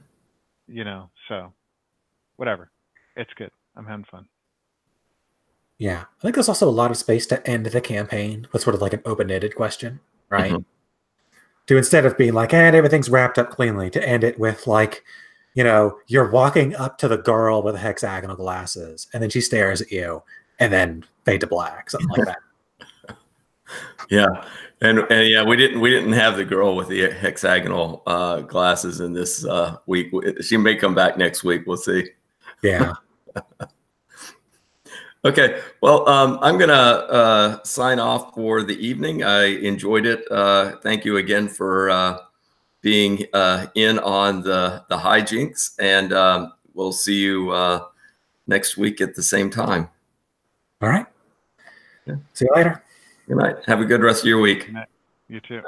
You know, so whatever, it's good. I'm having fun. Yeah, I think there's also a lot of space to end the campaign with sort of like an open-ended question, right? Mm-hmm. To instead of being like, and everything's wrapped up cleanly, to end it with like, you know, you're walking up to the girl with the hexagonal glasses, and then she stares at you, and then fade to black, something like that. Yeah, and yeah, we didn't have the girl with the hexagonal glasses in this week. She may come back next week. We'll see. Yeah. Okay, well, I'm gonna sign off for the evening. I enjoyed it. Thank you again for being in on the hijinks, and we'll see you next week at the same time. All right. Yeah. See you later. Good night. Have a good rest of your week. Good night. You too.